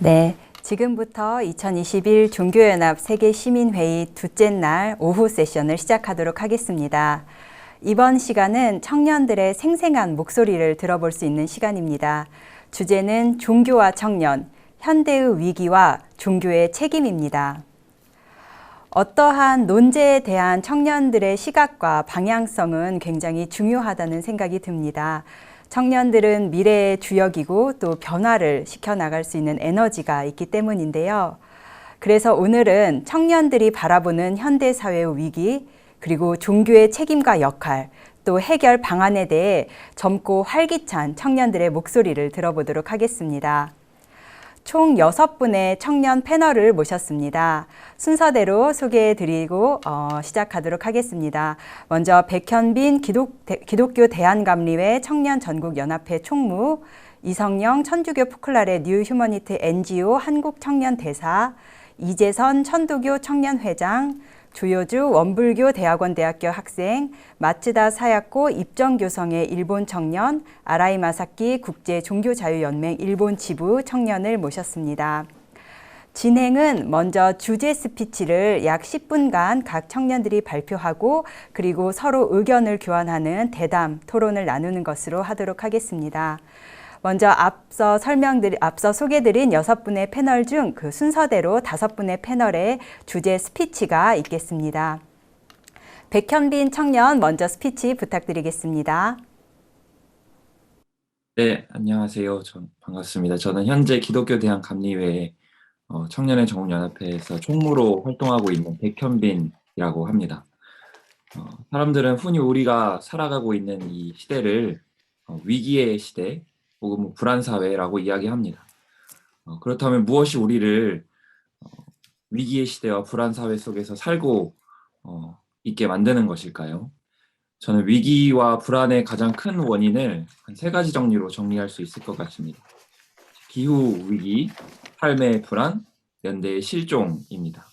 네, 지금부터 2021 종교연합 세계시민회의 둘째 날 오후 세션을 시작하도록 하겠습니다. 이번 시간은 청년들의 생생한 목소리를 들어볼 수 있는 시간입니다. 주제는 종교와 청년, 현대의 위기와 종교의 책임입니다. 어떠한 논제에 대한 청년들의 시각과 방향성은 굉장히 중요하다는 생각이 듭니다. 청년들은 미래의 주역이고 또 변화를 시켜나갈 수 있는 에너지가 있기 때문인데요. 그래서 오늘은 청년들이 바라보는 현대사회의 위기, 그리고 종교의 책임과 역할, 또 해결 방안에 대해 젊고 활기찬 청년들의 목소리를 들어보도록 하겠습니다. 총 6분의 청년 패널을 모셨습니다. 순서대로 소개해드리고 시작하도록 하겠습니다. 먼저 백현빈 기독교 대한감리회 청년전국연합회 총무, 이성영 천주교 포클라레 뉴 휴머니티 NGO 한국청년대사, 이재선 천도교 청년회장, 조효주 원불교 대학원 대학교 학생, 마츠다 사야코 입정교성의 일본 청년, 아라이 마사키 국제종교자유연맹 일본 지부 청년을 모셨습니다. 진행은 먼저 주제 스피치를 약 10분간 각 청년들이 발표하고 그리고 서로 의견을 교환하는 대담 토론을 나누는 것으로 하도록 하겠습니다. 먼저 앞서 소개드린 6분의 패널 중 그 순서대로 5분의 패널에 주제 스피치가 있겠습니다. 백현빈 청년 먼저 스피치 부탁드리겠습니다. 네, 안녕하세요. 반갑습니다. 저는 현재 기독교 대한감리회 청년의 정훈연합회에서 총무로 활동하고 있는 백현빈이라고 합니다. 사람들은 흔히 우리가 살아가고 있는 이 시대를 위기의 시대 혹은 불안 사회라고 이야기합니다. 그렇다면 무엇이 우리를 위기의 시대와 불안 사회 속에서 살고 있게 만드는 것일까요? 저는 위기와 불안의 가장 큰 원인을 한 3가지 정리로 정리할 수 있을 것 같습니다. 기후 위기, 삶의 불안, 연대의 실종입니다.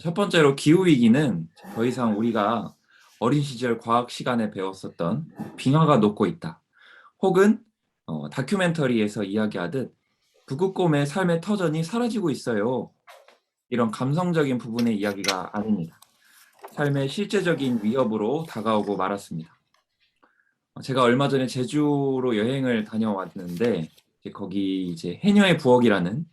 첫 번째로 기후 위기는 더 이상 우리가 어린 시절 과학 시간에 배웠었던 빙하가 녹고 있다. 혹은 다큐멘터리에서 이야기하듯 북극곰의 삶의 터전이 사라지고 있어요. 이런 감성적인 부분의 이야기가 아닙니다. 삶의 실제적인 위협으로 다가오고 말았습니다. 제가 얼마 전에 제주로 여행을 다녀왔는데 거기 이제 해녀의 부엌이라는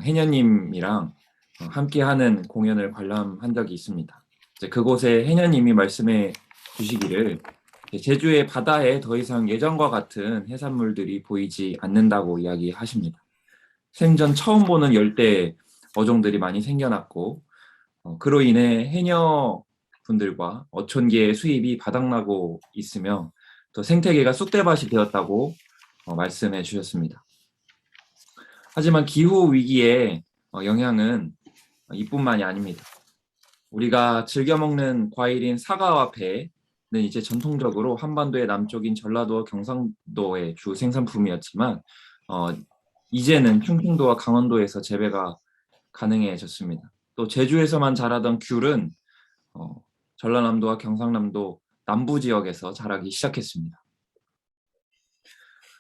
해녀님이랑 함께하는 공연을 관람한 적이 있습니다. 그곳에 해녀님이 말씀해 주시기를 제주의 바다에 더 이상 예전과 같은 해산물들이 보이지 않는다고 이야기하십니다. 생전 처음 보는 열대 어종들이 많이 생겨났고 그로 인해 해녀 분들과 어촌계의 수입이 바닥나고 있으며 또 생태계가 쑥대밭이 되었다고 말씀해 주셨습니다. 하지만 기후 위기의 영향은 이뿐만이 아닙니다. 우리가 즐겨 먹는 과일인 사과와 배는 이제 전통적으로 한반도의 남쪽인 전라도와 경상도의 주 생산품이었지만 이제는 충청도와 강원도에서 재배가 가능해졌습니다. 또 제주에서만 자라던 귤은 전라남도와 경상남도 남부 지역에서 자라기 시작했습니다.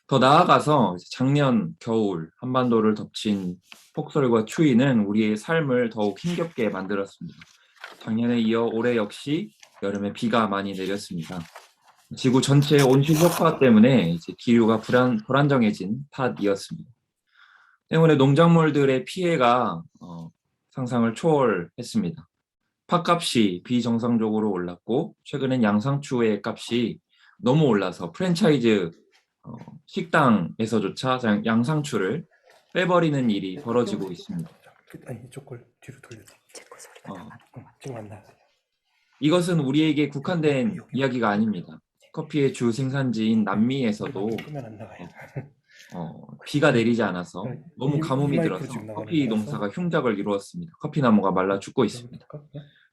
더 나아가서 작년 겨울 한반도를 덮친 폭설과 추위는 우리의 삶을 더욱 힘겹게 만들었습니다. 작년에 이어 올해 역시 여름에 비가 많이 내렸습니다. 지구 전체의 온실 효과 때문에 이제 기후가 불안정해진 탓이었습니다. 때문에 농작물들의 피해가 상상을 초월했습니다. 팥값이 비정상적으로 올랐고 최근엔 양상추의 값이 너무 올라서 프랜차이즈 식당에서조차 양상추를 빼버리는 일이 벌어지고 있습니다. 아니, 이쪽 걸 뒤로 돌려줘. 지금 안 나가요. 이것은 우리에게 국한된 이야기가 아닙니다. 커피의 주 생산지인 남미에서도 비가 내리지 않아서 너무 가뭄이 들어서 커피 농사가 흉작을 이루었습니다. 커피 나무가 말라 죽고 있습니다.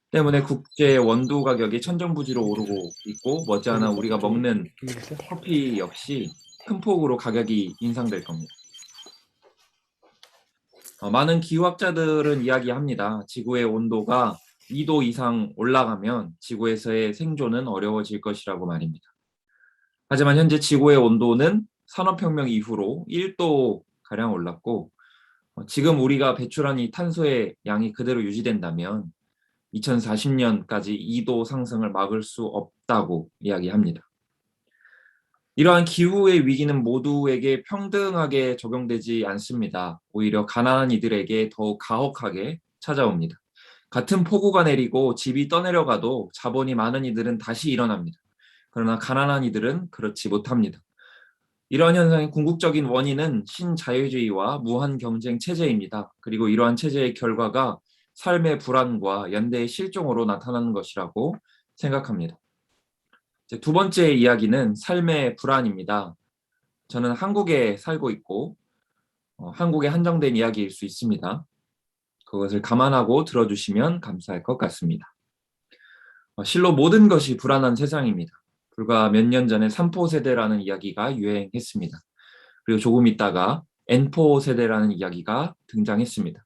때문에 국제 원두 가격이 천정부지로 오르고 있고 머지않아 우리가 먹는 커피 역시 큰 폭으로 가격이 인상될 겁니다. 많은 기후학자들은 이야기합니다. 지구의 온도가 2도 이상 올라가면 지구에서의 생존은 어려워질 것이라고 말입니다. 하지만 현재 지구의 온도는 산업혁명 이후로 1도가량 올랐고 지금 우리가 배출한 이 탄소의 양이 그대로 유지된다면 2040년까지 2도 상승을 막을 수 없다고 이야기합니다. 이러한 기후의 위기는 모두에게 평등하게 적용되지 않습니다. 오히려 가난한 이들에게 더욱 가혹하게 찾아옵니다. 같은 폭우가 내리고 집이 떠내려가도 자본이 많은 이들은 다시 일어납니다. 그러나 가난한 이들은 그렇지 못합니다. 이러한 현상의 궁극적인 원인은 신자유주의와 무한 경쟁 체제입니다. 그리고 이러한 체제의 결과가 삶의 불안과 연대의 실종으로 나타나는 것이라고 생각합니다. 두 번째 이야기는 삶의 불안입니다. 저는 한국에 살고 있고 한국에 한정된 이야기일 수 있습니다. 그것을 감안하고 들어주시면 감사할 것 같습니다. 실로 모든 것이 불안한 세상입니다. 불과 몇 년 전에 3포 세대라는 이야기가 유행했습니다. 그리고 조금 있다가 N포 세대라는 이야기가 등장했습니다.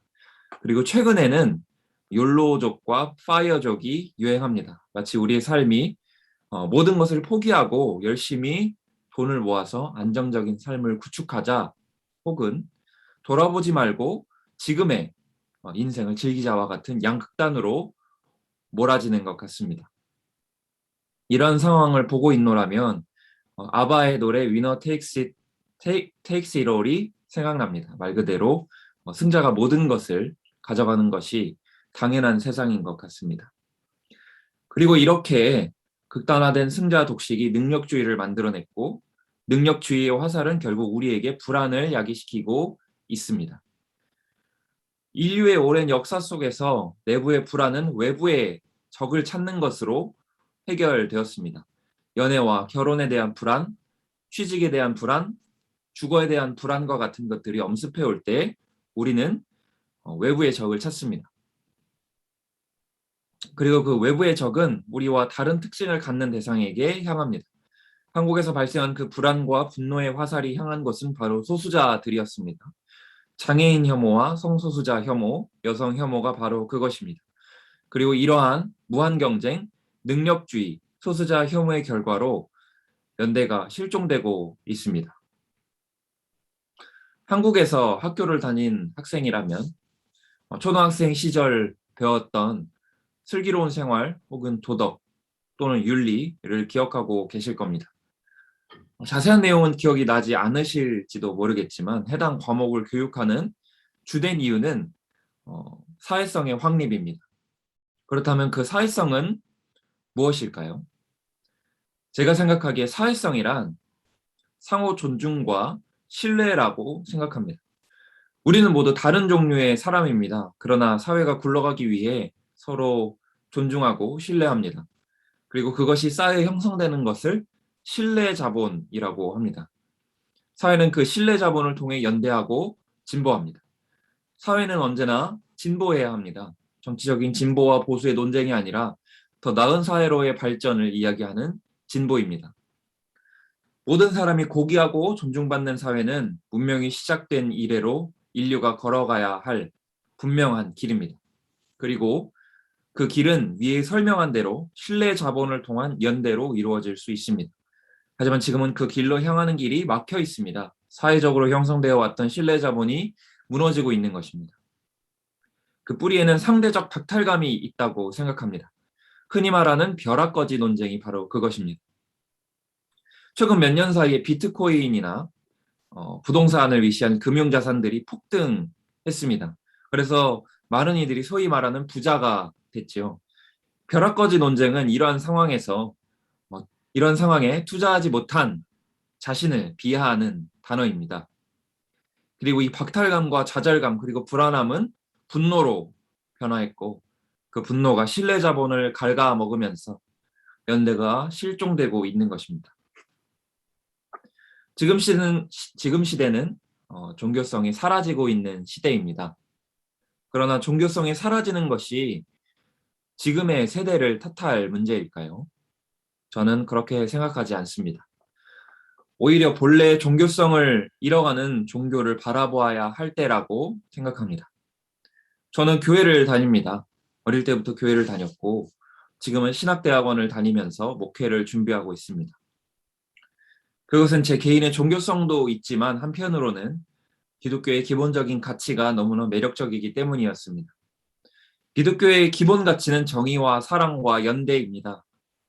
그리고 최근에는 욜로족과 파이어족이 유행합니다. 마치 우리의 삶이 모든 것을 포기하고 열심히 돈을 모아서 안정적인 삶을 구축하자, 혹은 돌아보지 말고 지금의 인생을 즐기자와 같은 양극단으로 몰아지는 것 같습니다. 이런 상황을 보고 있노라면 아바의 노래 위너 takes it all이 생각납니다. 말 그대로 승자가 모든 것을 가져가는 것이 당연한 세상인 것 같습니다. 그리고 이렇게 극단화된 승자 독식이 능력주의를 만들어냈고, 능력주의의 화살은 결국 우리에게 불안을 야기시키고 있습니다. 인류의 오랜 역사 속에서 내부의 불안은 외부의 적을 찾는 것으로 해결되었습니다. 연애와 결혼에 대한 불안, 취직에 대한 불안, 주거에 대한 불안과 같은 것들이 엄습해 올 때 우리는 외부의 적을 찾습니다. 그리고 그 외부의 적은 우리와 다른 특징을 갖는 대상에게 향합니다. 한국에서 발생한 그 불안과 분노의 화살이 향한 것은 바로 소수자들이었습니다. 장애인 혐오와 성소수자 혐오, 여성 혐오가 바로 그것입니다. 그리고 이러한 무한경쟁, 능력주의, 소수자 혐오의 결과로 연대가 실종되고 있습니다. 한국에서 학교를 다닌 학생이라면 초등학생 시절 배웠던 슬기로운 생활 혹은 도덕 또는 윤리를 기억하고 계실 겁니다. 자세한 내용은 기억이 나지 않으실지도 모르겠지만 해당 과목을 교육하는 주된 이유는 사회성의 확립입니다. 그렇다면 그 사회성은 무엇일까요? 제가 생각하기에 사회성이란 상호 존중과 신뢰라고 생각합니다. 우리는 모두 다른 종류의 사람입니다. 그러나 사회가 굴러가기 위해 서로 존중하고 신뢰합니다. 그리고 그것이 쌓여 형성되는 것을 신뢰 자본이라고 합니다. 사회는 그 신뢰 자본을 통해 연대하고 진보합니다. 사회는 언제나 진보해야 합니다. 정치적인 진보와 보수의 논쟁이 아니라 더 나은 사회로의 발전을 이야기하는 진보입니다. 모든 사람이 고귀하고 존중받는 사회는 문명이 시작된 이래로 인류가 걸어가야 할 분명한 길입니다. 그리고 그 길은 위에 설명한 대로 신뢰 자본을 통한 연대로 이루어질 수 있습니다. 하지만 지금은 그 길로 향하는 길이 막혀 있습니다. 사회적으로 형성되어 왔던 신뢰 자본이 무너지고 있는 것입니다. 그 뿌리에는 상대적 박탈감이 있다고 생각합니다. 흔히 말하는 벼락거지 논쟁이 바로 그것입니다. 최근 몇 년 사이에 비트코인이나 부동산을 위시한 금융자산들이 폭등했습니다. 그래서 많은 이들이 소위 말하는 부자가 됐죠. 벼락거지 논쟁은 이러한 상황에 투자하지 못한 자신을 비하하는 단어입니다. 그리고 이 박탈감과 좌절감 그리고 불안함은 분노로 변화했고, 그 분노가 신뢰 자본을 갉아먹으면서 연대가 실종되고 있는 것입니다. 지금 시대는 종교성이 사라지고 있는 시대입니다. 그러나 종교성이 사라지는 것이 지금의 세대를 탓할 문제일까요? 저는 그렇게 생각하지 않습니다. 오히려 본래 종교성을 잃어가는 종교를 바라보아야 할 때라고 생각합니다. 저는 교회를 다닙니다. 어릴 때부터 교회를 다녔고 지금은 신학대학원을 다니면서 목회를 준비하고 있습니다. 그것은 제 개인의 종교성도 있지만 한편으로는 기독교의 기본적인 가치가 너무나 매력적이기 때문이었습니다. 기독교의 기본 가치는 정의와 사랑과 연대입니다.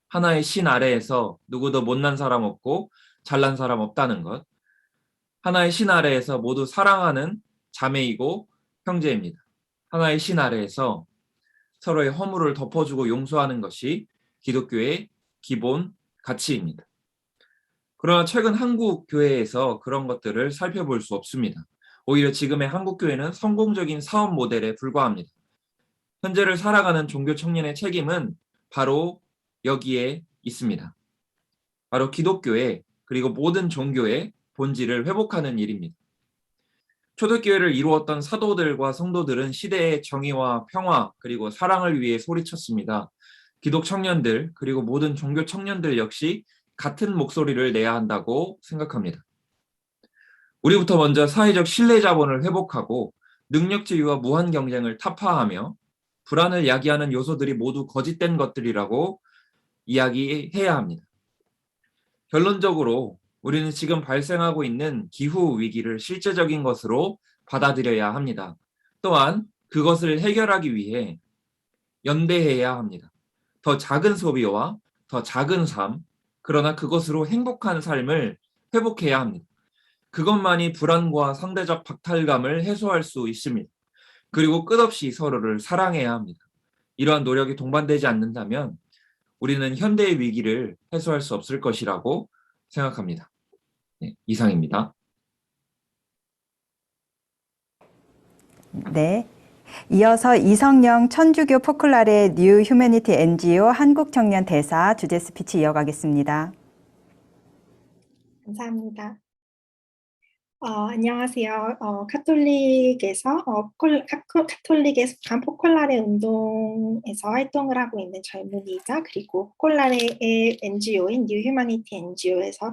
하나의 신 아래에서 누구도 못난 사람 없고 잘난 사람 없다는 것. 하나의 신 아래에서 모두 사랑하는 자매이고 형제입니다. 하나의 신 아래에서 서로의 허물을 덮어주고 용서하는 것이 기독교의 기본 가치입니다. 그러나 최근 한국 교회에서 그런 것들을 살펴볼 수 없습니다. 오히려 지금의 한국 교회는 성공적인 사업 모델에 불과합니다. 현재를 살아가는 종교 청년의 책임은 바로 여기에 있습니다. 바로 기독교의 그리고 모든 종교의 본질을 회복하는 일입니다. 초대교회를 이루었던 사도들과 성도들은 시대의 정의와 평화 그리고 사랑을 위해 소리쳤습니다. 기독 청년들 그리고 모든 종교 청년들 역시 같은 목소리를 내야 한다고 생각합니다. 우리부터 먼저 사회적 신뢰 자본을 회복하고 능력주의와 무한 경쟁을 타파하며 불안을 야기하는 요소들이 모두 거짓된 것들이라고 이야기해야 합니다. 결론적으로 우리는 지금 발생하고 있는 기후 위기를 실제적인 것으로 받아들여야 합니다. 또한 그것을 해결하기 위해 연대해야 합니다. 더 작은 소비와 더 작은 삶, 그러나 그것으로 행복한 삶을 회복해야 합니다. 그것만이 불안과 상대적 박탈감을 해소할 수 있습니다. 그리고 끝없이 서로를 사랑해야 합니다. 이러한 노력이 동반되지 않는다면 우리는 현대의 위기를 해소할 수 없을 것이라고 생각합니다. 네, 이상입니다. 네. 이어서 이성영 천주교 포클라레 뉴 휴머니티 NGO 한국청년 대사 주제 스피치 이어가겠습니다. 감사합니다. 안녕하세요. 카톨릭에서 카톨릭에 속한 포콜라레 운동에서 활동을 하고 있는 젊은이자 그리고 포콜라레의 NGO인 뉴 휴머니티 NGO에서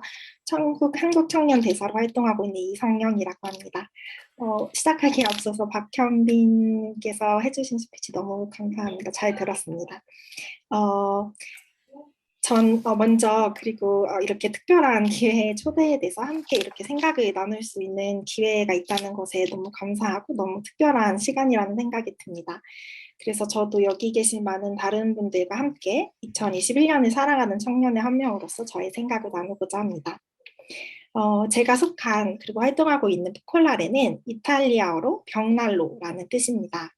한국 청년 대사로 활동하고 있는 이성영이라고 합니다. 시작하기에 앞서서 박현빈께서 해주신 스피치 너무 감사합니다. 잘 들었습니다. 전 먼저 그리고 이렇게 특별한 기회에 초대돼서 함께 이렇게 생각을 나눌 수 있는 기회가 있다는 것에 너무 감사하고 너무 특별한 시간이라는 생각이 듭니다. 그래서 저도 여기 계신 많은 다른 분들과 함께 2021년을 살아가는 청년의 한 명으로서 저의 생각을 나누고자 합니다. 제가 속한 그리고 활동하고 있는 포콜라레는 이탈리아어로 벽난로라는 뜻입니다.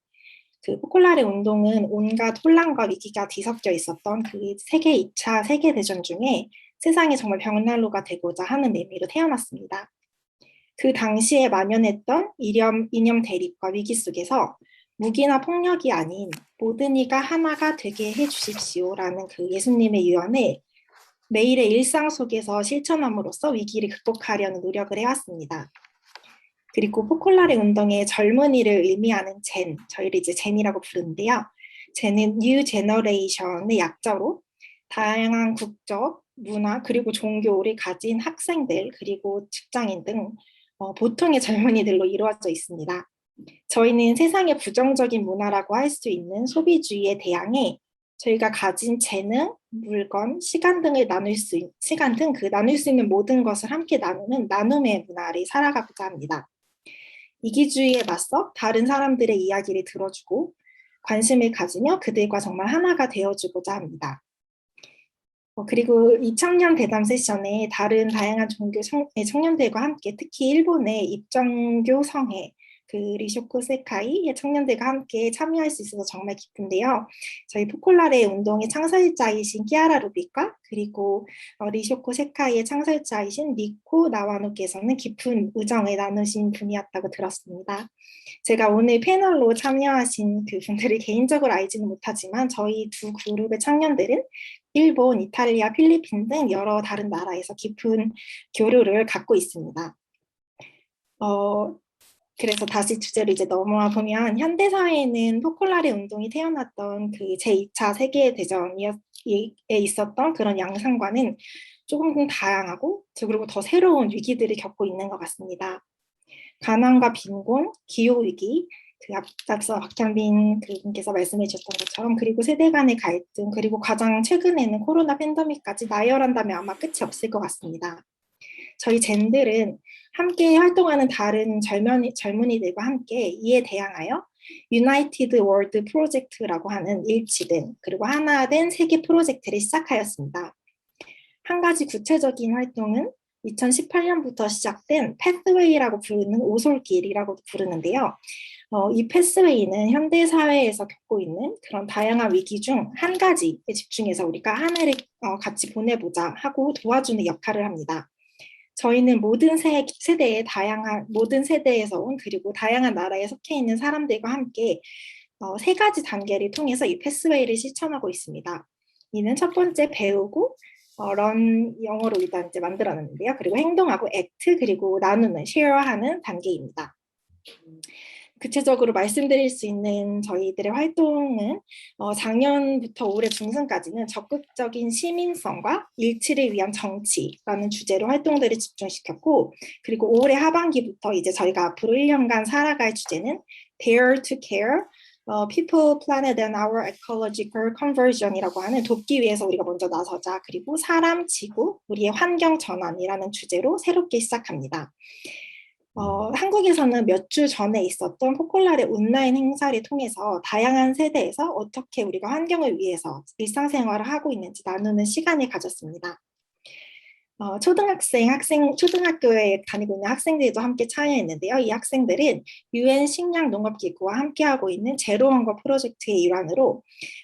그 포콜라레 운동은 온갖 혼란과 위기가 뒤섞여 있었던 그 세계 2차 세계대전 중에 세상에 정말 벽난로가 되고자 하는 의미로 태어났습니다. 그 당시에 만연했던 이념 대립과 위기 속에서 무기나 폭력이 아닌 모든 이가 하나가 되게 해주십시오라는 그 예수님의 유언을 매일의 일상 속에서 실천함으로써 위기를 극복하려는 노력을 해왔습니다. 그리고 포콜라레 운동의 젊은이를 의미하는 젠, 저희를 이제 젠이라고 부르는데요. 젠은 뉴 제너레이션의 약자로 다양한 국적, 문화, 그리고 종교를 가진 학생들, 그리고 직장인 등 보통의 젊은이들로 이루어져 있습니다. 저희는 세상의 부정적인 문화라고 할 수 있는 소비주의에 대항해 저희가 가진 재능, 물건, 시간 등을 나눌 수 있는 모든 것을 함께 나누는 나눔의 문화를 살아가고자 합니다. 이기주의에 맞서 다른 사람들의 이야기를 들어주고 관심을 가지며 그들과 정말 하나가 되어주고자 합니다. 그리고 이 청년 대담 세션에 다른 다양한 종교 청년들과 함께 특히 일본의 입정교 성회 그 리쇼코 세카이의 청년들과 함께 참여할 수 있어서 정말 기쁜데요. 저희 포콜라레 운동의 창설자이신 키아라 루비과 그리고 리쇼코 세카이의 창설자이신 니코 나와노께서는 깊은 우정을 나누신 분이었다고 들었습니다. 제가 오늘 패널로 참여하신 그 분들을 개인적으로 알지는 못하지만 저희 두 그룹의 청년들은 일본, 이탈리아, 필리핀 등 여러 다른 나라에서 깊은 교류를 갖고 있습니다. 그래서 다시 주제로 이제 넘어와 보면 현대사회에는 포콜라레 운동이 태어났던 그 제2차 세계대전에 있었던 그런 양상과는 조금 다양하고 그리고 더 새로운 위기들을 겪고 있는 것 같습니다. 가난과 빈곤, 기후위기, 그 앞서 박현빈 그분께서 말씀해 주셨던 것처럼 그리고 세대 간의 갈등 그리고 가장 최근에는 코로나 팬데믹까지 나열한다면 아마 끝이 없을 것 같습니다. 저희 젠들은 함께 활동하는 다른 젊은이들과 함께 이에 대항하여 유나이티드 월드 프로젝트라고 하는 일치된 그리고 하나 된 세계 프로젝트를 시작하였습니다. 한 가지 구체적인 활동은 2018년부터 시작된 패스웨이라고 부르는 오솔길이라고 부르는데요. 이 패스웨이는 현대 사회에서 겪고 있는 그런 다양한 위기 중 한 가지에 집중해서 우리가 한 해를 같이 보내보자 하고 도와주는 역할을 합니다. 저희는 모든 세대의 모든 세대에서 온 그리고 다양한 나라에 속해 있는 사람들과 함께 세 가지 단계를 통해서 이 패스웨이를 실천하고 있습니다. 이는 첫 번째 배우고 런 영어로 일단 이제 만들어놨는데요. 그리고 행동하고 액트 그리고 나누는 쉐어하는 단계입니다. 구체적으로 말씀드릴 수 있는 저희들의 활동은 작년부터 올해 중순까지는 적극적인 시민성과 일치를 위한 정치라는 주제로 활동들을 집중시켰고 그리고 올해 하반기부터 이제 저희가 앞으로 1년간 살아갈 주제는 Dare to Care, People, Planet and Our Ecological Conversion이라고 하는 돕기 위해서 우리가 먼저 나서자 그리고 사람, 지구, 우리의 환경 전환이라는 주제로 새롭게 시작합니다. 한국에서는 몇 주 전에 있었던 포콜라레 온라인 행사를 통해서 다양한 세대에서 어떻게 우리가 환경을 위해서 일상생활을 하고 있는지 나누는 시간을 가졌습니다. 초등학교에 다니고 있는 학생들도 함께 참여했는데요. 이 학생들은 UN 식량농업기구와 함께하고 있는 제로원거 프로젝트의 일환으로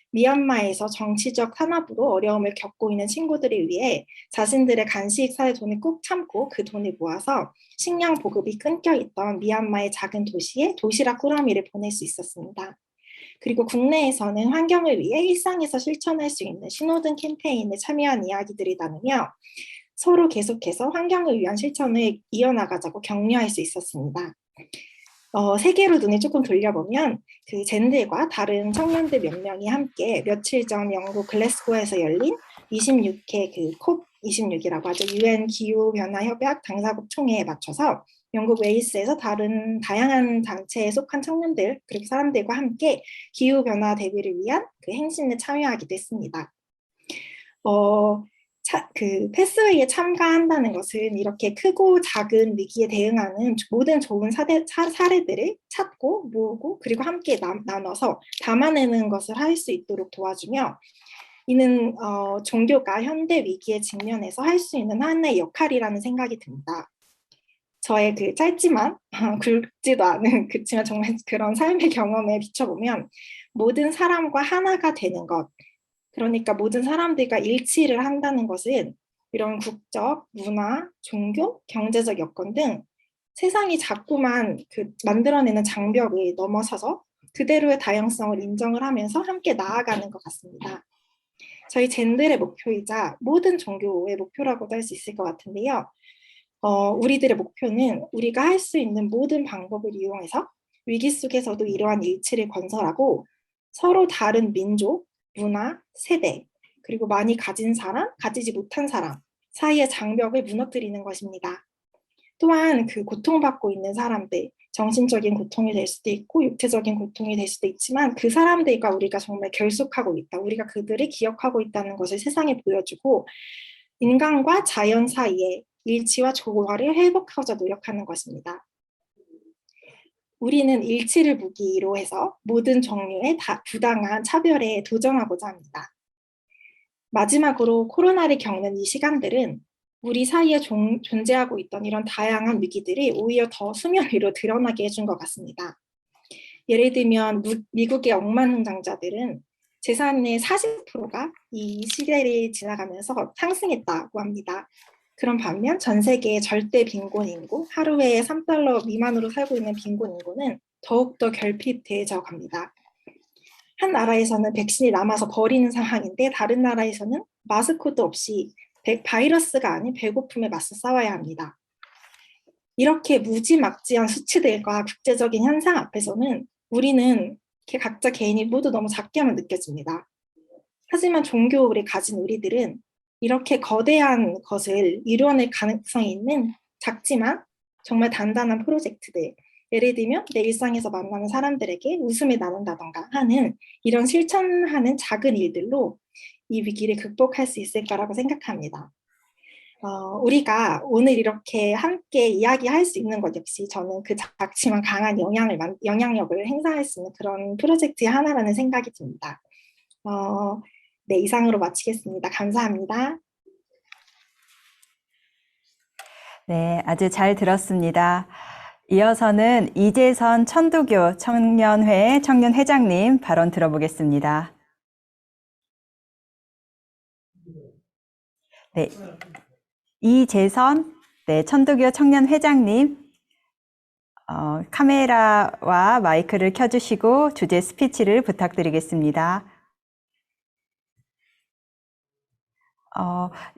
미얀마에서 정치적 탄압으로 어려움을 겪고 있는 친구들을 위해 자신들의 간식 살 돈을 꾹 참고 그 돈을 모아서 식량 보급이 끊겨 있던 미얀마의 작은 도시에 도시락 꾸러미를 보낼 수 있었습니다. 그리고 국내에서는 환경을 위해 일상에서 실천할 수 있는 신호등 캠페인에 참여한 이야기들이 나누며 서로 계속해서 환경을 위한 실천을 이어나가자고 격려할 수 있었습니다. 세계로 눈을 조금 돌려보면 그 젠들과 다른 청년들 몇 명이 함께 며칠 전 영국 글래스고에서 열린 26회 그 COP26이라고 하죠. UN 기후변화협약 당사국 총회에 맞춰서 영국 웨일스에서 다양한 단체에 속한 청년들 그리고 사람들과 함께 기후변화 대비를 위한 그 행진에 참여하기도 했습니다. 그 패스웨이에 참가한다는 것은 이렇게 크고 작은 위기에 대응하는 모든 좋은 사례들을 찾고 모으고 그리고 함께 나눠서 담아내는 것을 할 수 있도록 도와주며 이는 종교가 현대 위기에 직면해서 할 수 있는 하나의 역할이라는 생각이 듭니다. 저의 그 짧지만 굵지도 않은 그렇지만 정말 그런 삶의 경험에 비춰보면 모든 사람과 하나가 되는 것 그러니까 모든 사람들과 일치를 한다는 것은 이런 국적, 문화, 종교, 경제적 여건 등 세상이 자꾸만 그 만들어내는 장벽을 넘어서서 그대로의 다양성을 인정을 하면서 함께 나아가는 것 같습니다. 저희 젠들의 목표이자 모든 종교의 목표라고도 할 수 있을 것 같은데요. 우리들의 목표는 우리가 할 수 있는 모든 방법을 이용해서 위기 속에서도 이러한 일치를 건설하고 서로 다른 민족, 문화, 세대, 그리고 많이 가진 사람, 가지지 못한 사람 사이의 장벽을 무너뜨리는 것입니다. 또한 그 고통받고 있는 사람들, 정신적인 고통이 될 수도 있고 육체적인 고통이 될 수도 있지만 그 사람들과 우리가 정말 결속하고 있다, 우리가 그들을 기억하고 있다는 것을 세상에 보여주고 인간과 자연 사이의 일치와 조화를 회복하고자 노력하는 것입니다. 우리는 일치를 무기로 해서 모든 종류의 부당한 차별에 도전하고자 합니다. 마지막으로 코로나를 겪는 이 시간들은 우리 사이에 존재하고 있던 이런 다양한 위기들이 오히려 더 수면 위로 드러나게 해준 것 같습니다. 예를 들면 미국의 억만장자들은 재산의 40%가 이 시대를 지나가면서 상승했다고 합니다. 그런 반면 전 세계의 절대 빈곤 인구, 하루에 $3 미만으로 살고 있는 빈곤 인구는 더욱더 결핍되어져 갑니다. 한 나라에서는 백신이 남아서 버리는 상황인데 다른 나라에서는 마스크도 없이 바이러스가 아닌 배고픔에 맞서 싸워야 합니다. 이렇게 무지막지한 수치들과 국제적인 현상 앞에서는 우리는 각자 개인이 모두 너무 작게만 느껴집니다. 하지만 종교를 가진 우리들은 이렇게 거대한 것을 이뤄낼 가능성이 있는 작지만 정말 단단한 프로젝트들, 예를 들면 내 일상에서 만나는 사람들에게 웃음을 나눈다던가 하는 이런 실천하는 작은 일들로 이 위기를 극복할 수 있을 거라고 생각합니다. 우리가 오늘 이렇게 함께 이야기할 수 있는 것 역시 저는 그 작지만 강한 영향력을 행사할 수 있는 그런 프로젝트의 하나라는 생각이 듭니다. 네, 이상으로 마치겠습니다. 감사합니다. 네, 아주 잘 들었습니다. 이어서는 이재선 천도교 청년회 청년회장님 발언 들어보겠습니다. 네, 이재선 천도교 청년회장님 카메라와 마이크를 켜주시고 주제 스피치를 부탁드리겠습니다.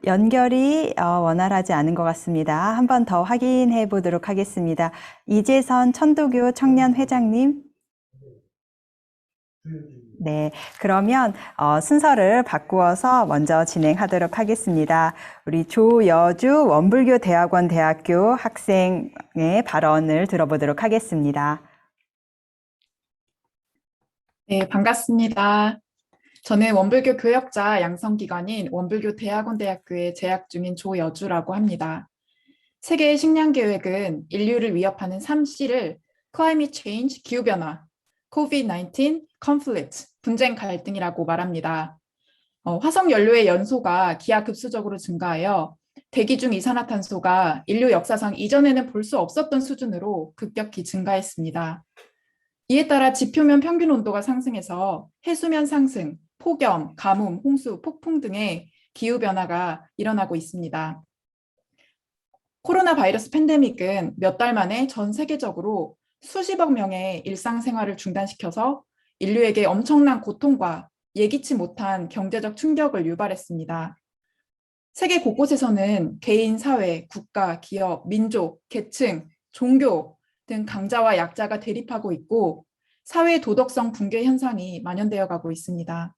연결이 원활하지 않은 것 같습니다. 한 번 더 확인해 보도록 하겠습니다. 이재선 천도교 청년회장님. 네, 그러면 순서를 바꾸어서 먼저 진행하도록 하겠습니다. 우리 조여주 원불교 대학원 대학교 학생의 발언을 들어보도록 하겠습니다. 네, 반갑습니다. 저는 원불교 교역자 양성기관인 원불교 대학원 대학교에 재학 중인 조여주라고 합니다. 세계의 식량 계획은 인류를 위협하는 3C를 Climate Change, 기후변화, COVID-19, Conflict, 분쟁 갈등이라고 말합니다. 화석 연료의 연소가 기하급수적으로 증가하여 대기 중 이산화탄소가 인류 역사상 이전에는 볼 수 없었던 수준으로 급격히 증가했습니다. 이에 따라 지표면 평균 온도가 상승해서 해수면 상승, 폭염, 가뭄, 홍수, 폭풍 등의 기후변화가 일어나고 있습니다. 코로나 바이러스 팬데믹은 몇 달 만에 전 세계적으로 수십억 명의 일상생활을 중단시켜서 인류에게 엄청난 고통과 예기치 못한 경제적 충격을 유발했습니다. 세계 곳곳에서는 개인, 사회, 국가, 기업, 민족, 계층, 종교 등 강자와 약자가 대립하고 있고 사회 도덕성 붕괴 현상이 만연되어 가고 있습니다.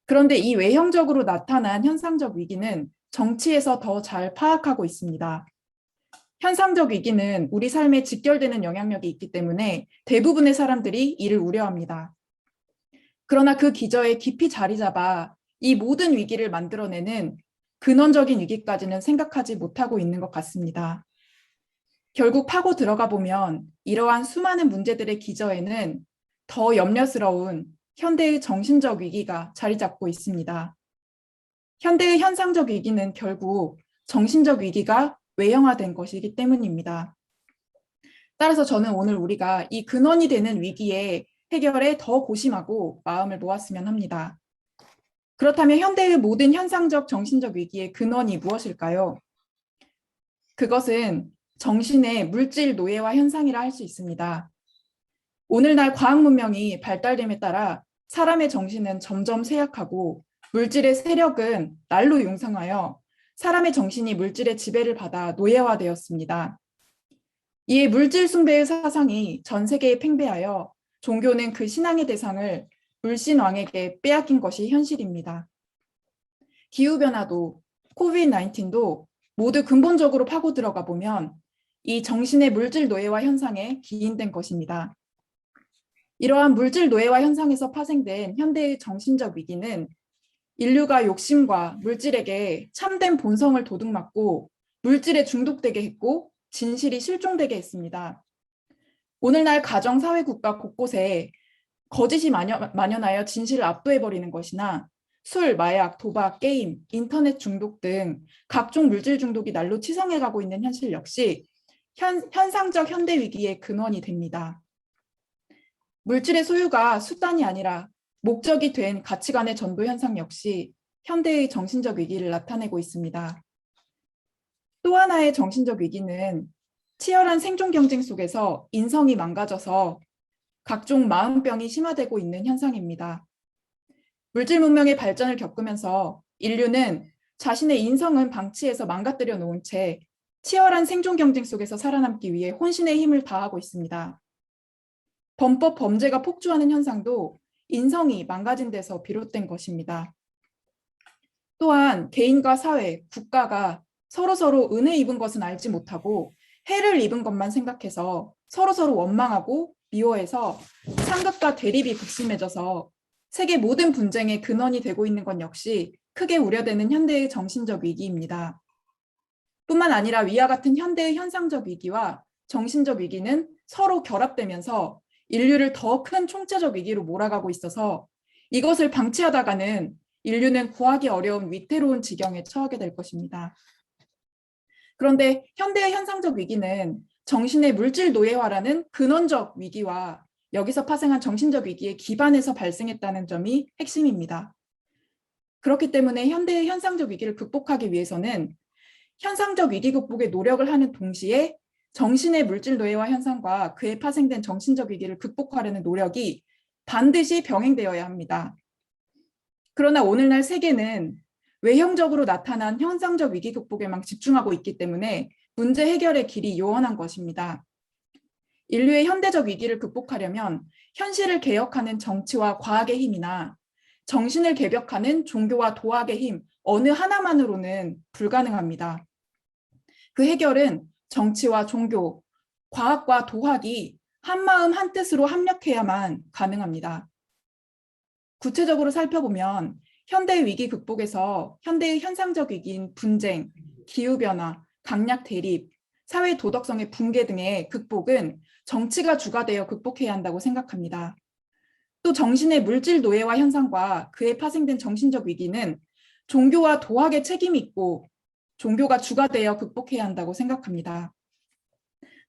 그런데 이 외형적으로 나타난 현상적 위기는 정치에서 더 잘 파악하고 있습니다. 현상적 위기는 우리 삶에 직결되는 영향력이 있기 때문에 대부분의 사람들이 이를 우려합니다. 그러나 그 기저에 깊이 자리 잡아 이 모든 위기를 만들어내는 근원적인 위기까지는 생각하지 못하고 있는 것 같습니다. 결국 파고 들어가 보면 이러한 수많은 문제들의 기저에는 더 염려스러운 현대의 정신적 위기가 자리 잡고 있습니다. 현대의 현상적 위기는 결국 정신적 위기가 외형화된 것이기 때문입니다. 따라서 저는 오늘 우리가 이 근원이 되는 위기의 해결에 더 고심하고 마음을 모았으면 합니다. 그렇다면 현대의 모든 현상적 정신적 위기의 근원이 무엇일까요? 그것은 정신의 물질 노예화 현상이라 할 수 있습니다. 오늘날 과학 문명이 발달됨에 따라 사람의 정신은 점점 쇠약하고 물질의 세력은 날로 융성하여 사람의 정신이 물질의 지배를 받아 노예화되었습니다. 이에 물질 숭배의 사상이 전 세계에 팽배하여 종교는 그 신앙의 대상을 물신왕에게 빼앗긴 것이 현실입니다. 기후변화도 COVID-19도 모두 근본적으로 파고 들어가 보면 이 정신의 물질 노예화 현상에 기인된 것입니다. 이러한 물질 노예화 현상에서 파생된 현대의 정신적 위기는 인류가 욕심과 물질에게 참된 본성을 도둑맞고 물질에 중독되게 했고 진실이 실종되게 했습니다. 오늘날 가정, 사회, 국가 곳곳에 거짓이 만연하여 진실을 압도해버리는 것이나 술, 마약, 도박, 게임, 인터넷 중독 등 각종 물질 중독이 날로 치성해가고 있는 현실 역시 현상적 현대 위기의 근원이 됩니다. 물질의 소유가 수단이 아니라 목적이 된 가치관의 전도 현상 역시 현대의 정신적 위기를 나타내고 있습니다. 또 하나의 정신적 위기는 치열한 생존 경쟁 속에서 인성이 망가져서 각종 마음병이 심화되고 있는 현상입니다. 물질 문명의 발전을 겪으면서 인류는 자신의 인성은 방치해서 망가뜨려 놓은 채 치열한 생존 경쟁 속에서 살아남기 위해 혼신의 힘을 다하고 있습니다. 범법 범죄가 폭주하는 현상도 인성이 망가진 데서 비롯된 것입니다. 또한 개인과 사회, 국가가 서로서로 은혜 입은 것은 알지 못하고 해를 입은 것만 생각해서 서로서로 원망하고 미워해서 상극과 대립이 극심해져서 세계 모든 분쟁의 근원이 되고 있는 것 역시 크게 우려되는 현대의 정신적 위기입니다. 뿐만 아니라 위와 같은 현대의 현상적 위기와 정신적 위기는 서로 결합되면서 인류를 더 큰 총체적 위기로 몰아가고 있어서 이것을 방치하다가는 인류는 구하기 어려운 위태로운 지경에 처하게 될 것입니다. 그런데 현대의 현상적 위기는 정신의 물질 노예화라는 근원적 위기와 여기서 파생한 정신적 위기에 기반해서 발생했다는 점이 핵심입니다. 그렇기 때문에 현대의 현상적 위기를 극복하기 위해서는 현상적 위기 극복에 노력을 하는 동시에 정신의 물질 노예화 현상과 그에 파생된 정신적 위기를 극복하려는 노력이 반드시 병행되어야 합니다. 그러나 오늘날 세계는 외형적으로 나타난 현상적 위기 극복에만 집중하고 있기 때문에 문제 해결의 길이 요원한 것입니다. 인류의 현대적 위기를 극복하려면 현실을 개혁하는 정치와 과학의 힘이나 정신을 개벽하는 종교와 도학의 힘 어느 하나만으로는 불가능합니다. 그 해결은 정치와 종교, 과학과 도학이 한마음 한뜻으로 합력해야만 가능합니다. 구체적으로 살펴보면 현대의 위기 극복에서 현대의 현상적 위기인 분쟁, 기후변화, 강약 대립, 사회 도덕성의 붕괴 등의 극복은 정치가 주가 되어 극복해야 한다고 생각합니다. 또 정신의 물질 노예화 현상과 그에 파생된 정신적 위기는 종교와 도학의 책임이 있고 종교가 주가 되어 극복해야 한다고 생각합니다.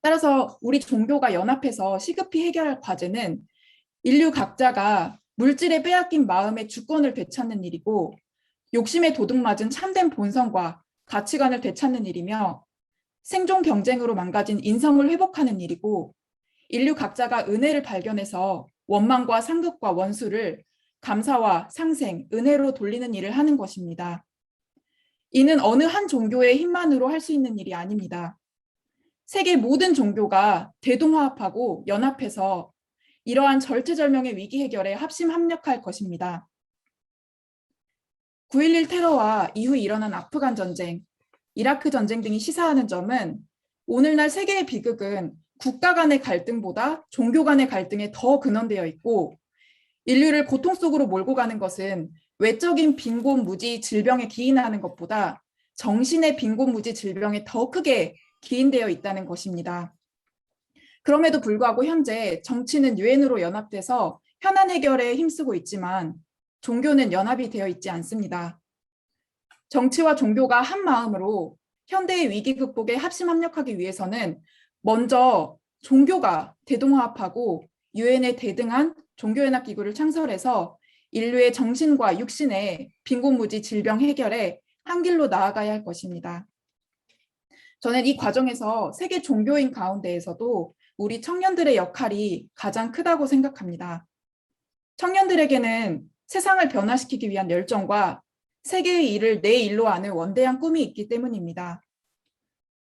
따라서 우리 종교가 연합해서 시급히 해결할 과제는 인류 각자가 물질에 빼앗긴 마음의 주권을 되찾는 일이고 욕심에 도둑맞은 참된 본성과 가치관을 되찾는 일이며 생존 경쟁으로 망가진 인성을 회복하는 일이고 인류 각자가 은혜를 발견해서 원망과 상급과 원수를 감사와 상생, 은혜로 돌리는 일을 하는 것입니다. 이는 어느 한 종교의 힘만으로 할 수 있는 일이 아닙니다. 세계 모든 종교가 대동화합하고 연합해서 이러한 절체절명의 위기 해결에 합심 합력할 것입니다. 9.11 테러와 이후 일어난 아프간 전쟁, 이라크 전쟁 등이 시사하는 점은 오늘날 세계의 비극은 국가 간의 갈등보다 종교 간의 갈등에 더 근원되어 있고 인류를 고통 속으로 몰고 가는 것은 외적인 빈곤무지 질병에 기인하는 것보다 정신의 빈곤무지 질병에 더 크게 기인되어 있다는 것입니다. 그럼에도 불구하고 현재 정치는 유엔으로 연합돼서 현안 해결에 힘쓰고 있지만 종교는 연합이 되어 있지 않습니다. 정치와 종교가 한 마음으로 현대의 위기 극복에 합심 합력하기 위해서는 먼저 종교가 대동화합하고 유엔에 대등한 종교연합기구를 창설해서 인류의 정신과 육신의 빈곤무지 질병 해결에 한 길로 나아가야 할 것입니다. 저는 이 과정에서 세계 종교인 가운데에서도 우리 청년들의 역할이 가장 크다고 생각합니다. 청년들에게는 세상을 변화시키기 위한 열정과 세계의 일을 내 일로 하는 원대한 꿈이 있기 때문입니다.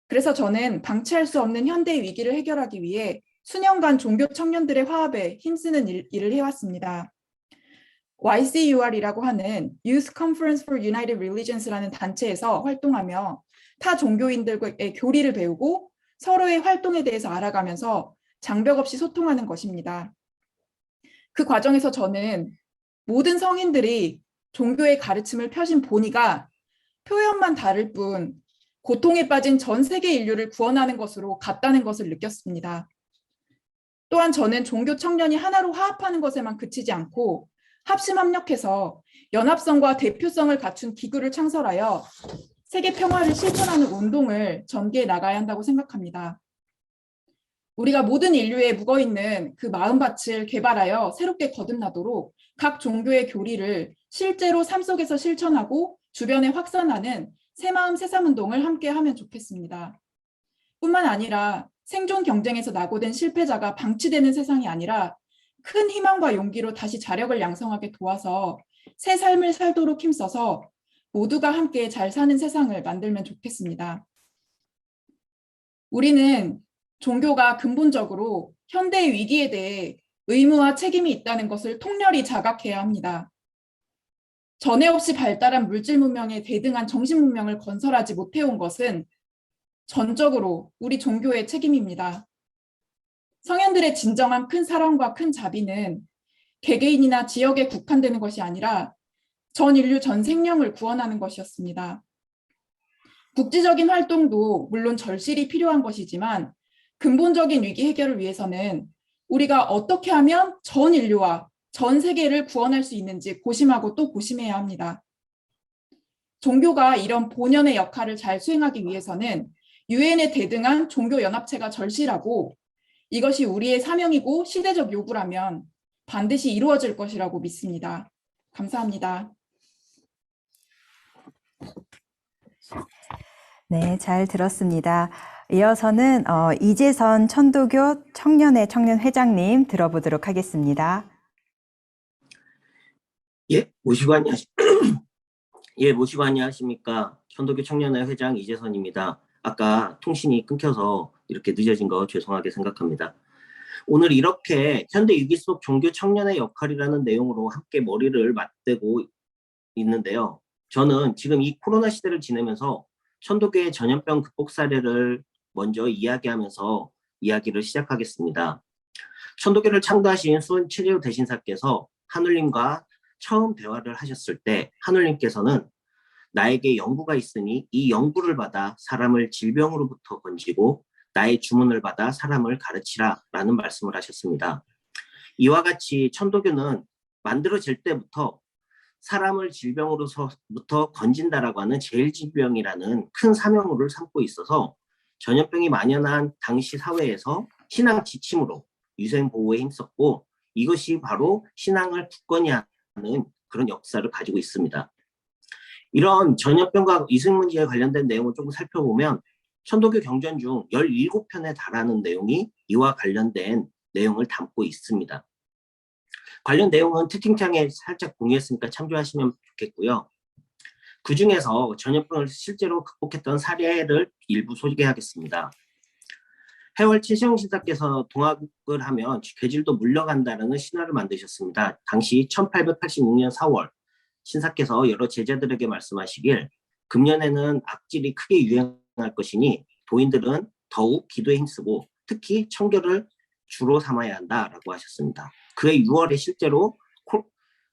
그래서 저는 방치할 수 없는 현대의 위기를 해결하기 위해 수년간 종교 청년들의 화합에 힘쓰는 일을 해왔습니다. YCUR이라고 하는 Youth Conference for United Religions라는 단체에서 활동하며 타 종교인들의 교리를 배우고 서로의 활동에 대해서 알아가면서 장벽 없이 소통하는 것입니다. 그 과정에서 저는 모든 성인들이 종교의 가르침을 펴신 본의가 표현만 다를 뿐 고통에 빠진 전 세계 인류를 구원하는 것으로 같다는 것을 느꼈습니다. 또한 저는 종교 청년이 하나로 화합하는 것에만 그치지 않고 합심 합력해서 연합성과 대표성을 갖춘 기구를 창설하여 세계 평화를 실천하는 운동을 전개해 나가야 한다고 생각합니다. 우리가 모든 인류에 묵어있는 그 마음밭을 개발하여 새롭게 거듭나도록 각 종교의 교리를 실제로 삶 속에서 실천하고 주변에 확산하는 새마음 새삼운동을 함께 하면 좋겠습니다. 뿐만 아니라 생존 경쟁에서 낙오된 실패자가 방치되는 세상이 아니라 큰 희망과 용기로 다시 자력을 양성하게 도와서 새 삶을 살도록 힘써서 모두가 함께 잘 사는 세상을 만들면 좋겠습니다. 우리는 종교가 근본적으로 현대의 위기에 대해 의무와 책임이 있다는 것을 통렬히 자각해야 합니다. 전에 없이 발달한 물질 문명에 대등한 정신 문명을 건설하지 못해온 것은 전적으로 우리 종교의 책임입니다. 성현들의 진정한 큰 사랑과 큰 자비는 개개인이나 지역에 국한되는 것이 아니라 전 인류 전 생명을 구원하는 것이었습니다. 국지적인 활동도 물론 절실히 필요한 것이지만 근본적인 위기 해결을 위해서는 우리가 어떻게 하면 전 인류와 전 세계를 구원할 수 있는지 고심하고 또 고심해야 합니다. 종교가 이런 본연의 역할을 잘 수행하기 위해서는 유엔에 대등한 종교연합체가 절실하고 이것이 우리의 사명이고 시대적 요구라면 반드시 이루어질 것이라고 믿습니다. 감사합니다. 네, 잘 들었습니다. 이어서는 이재선 천도교 청년회 청년회장님 들어보도록 하겠습니다. 모시고 안녕하십니까. 천도교 청년회 회장 이재선입니다. 아까 통신이 끊겨서 이렇게 늦어진 거 죄송하게 생각합니다. 오늘 이렇게 현대 위기 속 종교 청년의 역할이라는 내용으로 함께 머리를 맞대고 있는데요. 저는 지금 이 코로나 시대를 지내면서 천도교의 전염병 극복 사례를 먼저 이야기하면서 이야기를 시작하겠습니다. 천도교를 창도하신 수은치료 대신사께서 하늘님과 처음 대화를 하셨을 때 하늘님께서는 나에게 연구가 있으니 이 연구를 받아 사람을 질병으로부터 건지고 나의 주문을 받아 사람을 가르치라 라는 말씀을 하셨습니다. 이와 같이 천도교는 만들어질 때부터 사람을 질병으로부터 건진다라고 하는 제일질병이라는 큰 사명을 삼고 있어서 전염병이 만연한 당시 사회에서 신앙 지침으로 위생보호에 힘썼고 이것이 바로 신앙을 굳건히 하는 그런 역사를 가지고 있습니다. 이런 전염병과 위생 문제에 관련된 내용을 조금 살펴보면 천도교 경전 중 17편에 달하는 내용이 이와 관련된 내용을 담고 있습니다. 관련 내용은 채팅창에 살짝 공유했으니까 참조하시면 좋겠고요. 그 중에서 전염병을 실제로 극복했던 사례를 일부 소개하겠습니다. 해월 최시영 신사께서 동학을 하면 괴질도 물러간다는 신화를 만드셨습니다. 당시 1886년 4월 신사께서 여러 제자들에게 말씀하시길 금년에는 악질이 크게 유행할 것이니 도인들은 더욱 기도에 힘쓰고 특히 청결을 주로 삼아야 한다라고 하셨습니다. 그해 6월에 실제로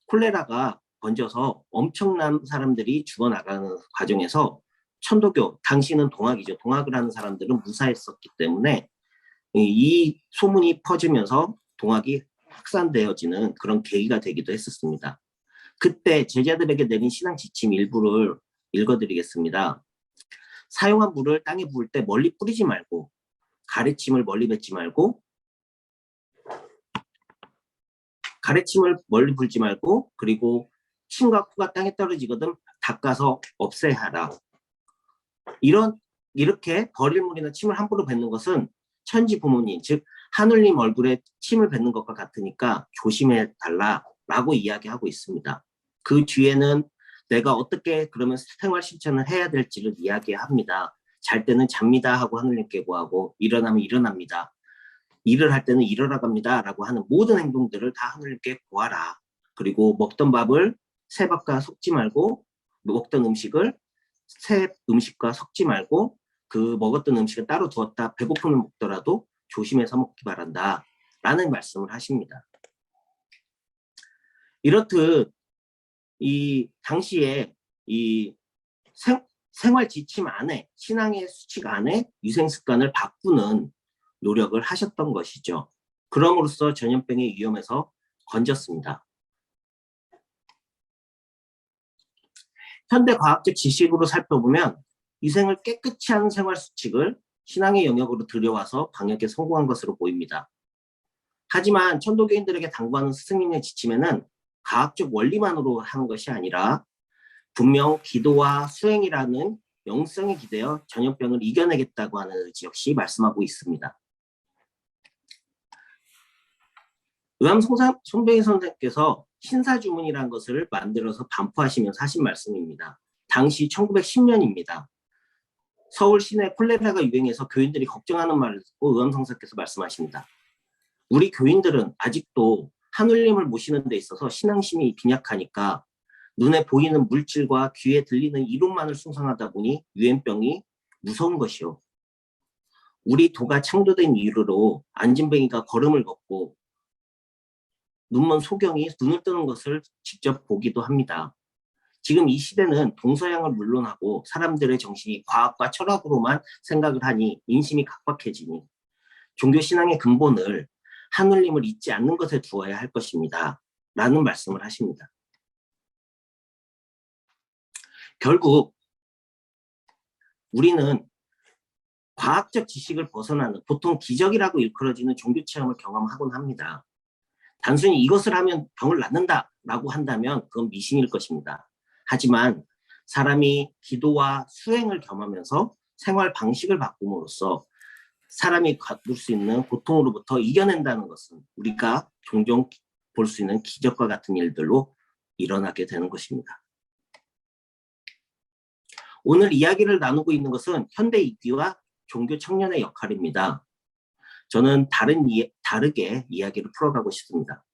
콜레라가 번져서 엄청난 사람들이 죽어나가는 과정에서 천도교, 당시는 동학이죠. 동학을 하는 사람들은 무사했었기 때문에 이 소문이 퍼지면서 동학이 확산되어지는 그런 계기가 되기도 했었습니다. 그때 제자들에게 내린 신앙 지침 일부를 읽어드리겠습니다. 사용한 물을 땅에 부을 때 멀리 뿌리지 말고 가래침을 멀리 뱉지 말고 불지 말고 그리고 침과 코가 땅에 떨어지거든 닦아서 없애야 하라. 이렇게 버릴 물이나 침을 함부로 뱉는 것은 천지 부모님 즉 하늘님 얼굴에 침을 뱉는 것과 같으니까 조심해 달라라고 이야기하고 있습니다. 그 뒤에는 내가 어떻게 그러면 생활 실천을 해야 될지를 이야기합니다. 잘 때는 잡니다 하고 하늘님께 구하고 일어나면 일어납니다. 일을 할 때는 일어나 갑니다 라고 하는 모든 행동들을 다 하늘님께 구하라. 그리고 먹던 밥을 새 밥과 섞지 말고 먹던 음식을 새 음식과 섞지 말고 그 먹었던 음식을 따로 두었다 배고픔을 먹더라도 조심해서 먹기 바란다 라는 말씀을 하십니다. 이렇듯 이 당시에 이 생활 지침 안에 신앙의 수칙 안에 위생 습관을 바꾸는 노력을 하셨던 것이죠. 그럼으로써 전염병의 위험에서 건졌습니다. 현대 과학적 지식으로 살펴보면 위생을 깨끗이 하는 생활 수칙을 신앙의 영역으로 들여와서 방역에 성공한 것으로 보입니다. 하지만 천도교인들에게 당부하는 스승님의 지침에는 과학적 원리만으로 하는 것이 아니라 분명 기도와 수행이라는 영성에 기대어 전염병을 이겨내겠다고 하는 의지 역시 말씀하고 있습니다. 송병희 선생님께서 신사주문이라는 것을 만들어서 반포하시면서 하신 말씀입니다. 당시 1910년입니다. 서울 시내 콜레라가 유행해서 교인들이 걱정하는 말을 듣고 의암성사께서 말씀하십니다. 우리 교인들은 아직도 하늘님을 모시는 데 있어서 신앙심이 빈약하니까 눈에 보이는 물질과 귀에 들리는 이론만을 숭상하다 보니 유행병이 무서운 것이요. 우리 도가 창조된 이유로 안진뱅이가 걸음을 걷고 눈먼 소경이 눈을 뜨는 것을 직접 보기도 합니다. 지금 이 시대는 동서양을 물론하고 사람들의 정신이 과학과 철학으로만 생각을 하니 인심이 각박해지니 종교 신앙의 근본을 하느님을 잊지 않는 것에 두어야 할 것입니다. 라는 말씀을 하십니다. 결국 우리는 과학적 지식을 벗어나는 보통 기적이라고 일컬어지는 종교 체험을 경험하곤 합니다. 단순히 이것을 하면 병을 낫는다라고 한다면 그건 미신일 것입니다. 하지만 사람이 기도와 수행을 겸하면서 생활 방식을 바꿈으로써 사람이 갖을 수 있는 고통으로부터 이겨낸다는 것은 우리가 종종 볼 수 있는 기적과 같은 일들로 일어나게 되는 것입니다. 오늘 이야기를 나누고 있는 것은 현대 이기와 종교 청년의 역할입니다. 저는 다르게 이야기를 풀어가고 싶습니다.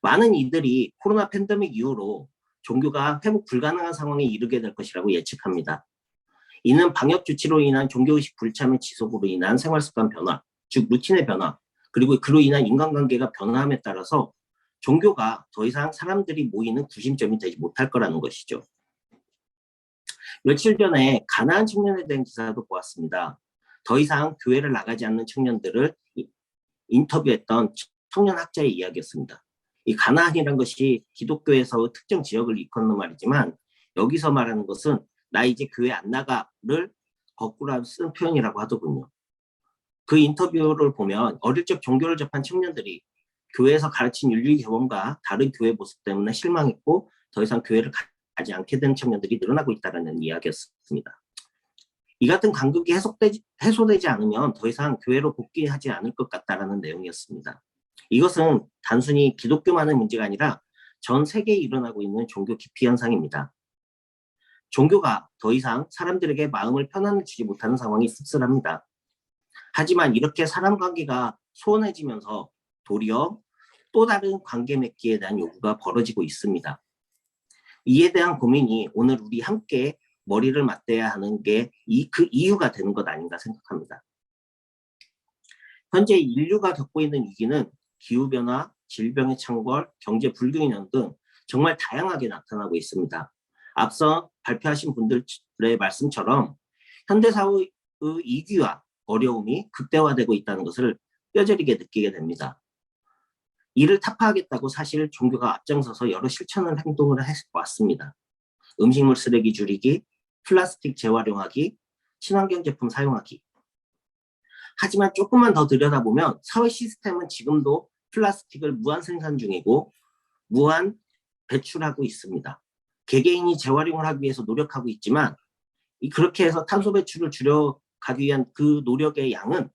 많은 이들이 코로나 팬데믹 이후로 종교가 회복 불가능한 상황에 이르게 될 것이라고 예측합니다. 이는 방역 조치로 인한 종교의식 불참의 지속으로 인한 생활습관 변화, 즉 루틴의 변화, 그리고 그로 인한 인간관계가 변화함에 따라서 종교가 더 이상 사람들이 모이는 구심점이 되지 못할 거라는 것이죠. 며칠 전에 가나안 청년에 대한 기사도 보았습니다. 더 이상 교회를 나가지 않는 청년들을 인터뷰했던 청년 학자의 이야기였습니다. 이 가나안이라는 것이 기독교에서 특정 지역을 일컫는 말이지만 여기서 말하는 것은 나 이제 교회 안 나가를 거꾸로 쓴 표현이라고 하더군요. 그 인터뷰를 보면 어릴 적 종교를 접한 청년들이 교회에서 가르친 윤리 교범과 다른 교회 모습 때문에 실망했고 더 이상 교회를 가지 않게 된 청년들이 늘어나고 있다는 이야기였습니다. 이 같은 간극이 해소되지 않으면 더 이상 교회로 복귀하지 않을 것 같다는 내용이었습니다. 이것은 단순히 기독교만의 문제가 아니라 전 세계에 일어나고 있는 종교 기피 현상입니다. 종교가 더 이상 사람들에게 마음을 편안히 주지 못하는 상황이 씁쓸합니다. 하지만 이렇게 사람 관계가 소원해지면서 도리어 또 다른 관계 맺기에 대한 요구가 벌어지고 있습니다. 이에 대한 고민이 오늘 우리 함께 머리를 맞대야 하는 게 그 이유가 되는 것 아닌가 생각합니다. 현재 인류가 겪고 있는 위기는 기후변화, 질병의 창궐, 경제 불균형 등 정말 다양하게 나타나고 있습니다. 앞서 발표하신 분들의 말씀처럼 현대사회의 위기와 어려움이 극대화되고 있다는 것을 뼈저리게 느끼게 됩니다. 이를 타파하겠다고 사실 종교가 앞장서서 여러 실천을 행동을 해왔습니다. 음식물 쓰레기 줄이기, 플라스틱 재활용하기, 친환경 제품 사용하기. 하지만 조금만 더 들여다보면 사회 시스템은 지금도 플라스틱을 무한 생산 중이고 무한 배출하고 있습니다. 개개인이 재활용을 하기 위해서 노력하고 있지만 그렇게 해서 탄소 배출을 줄여가기 위한 그 노력의 양은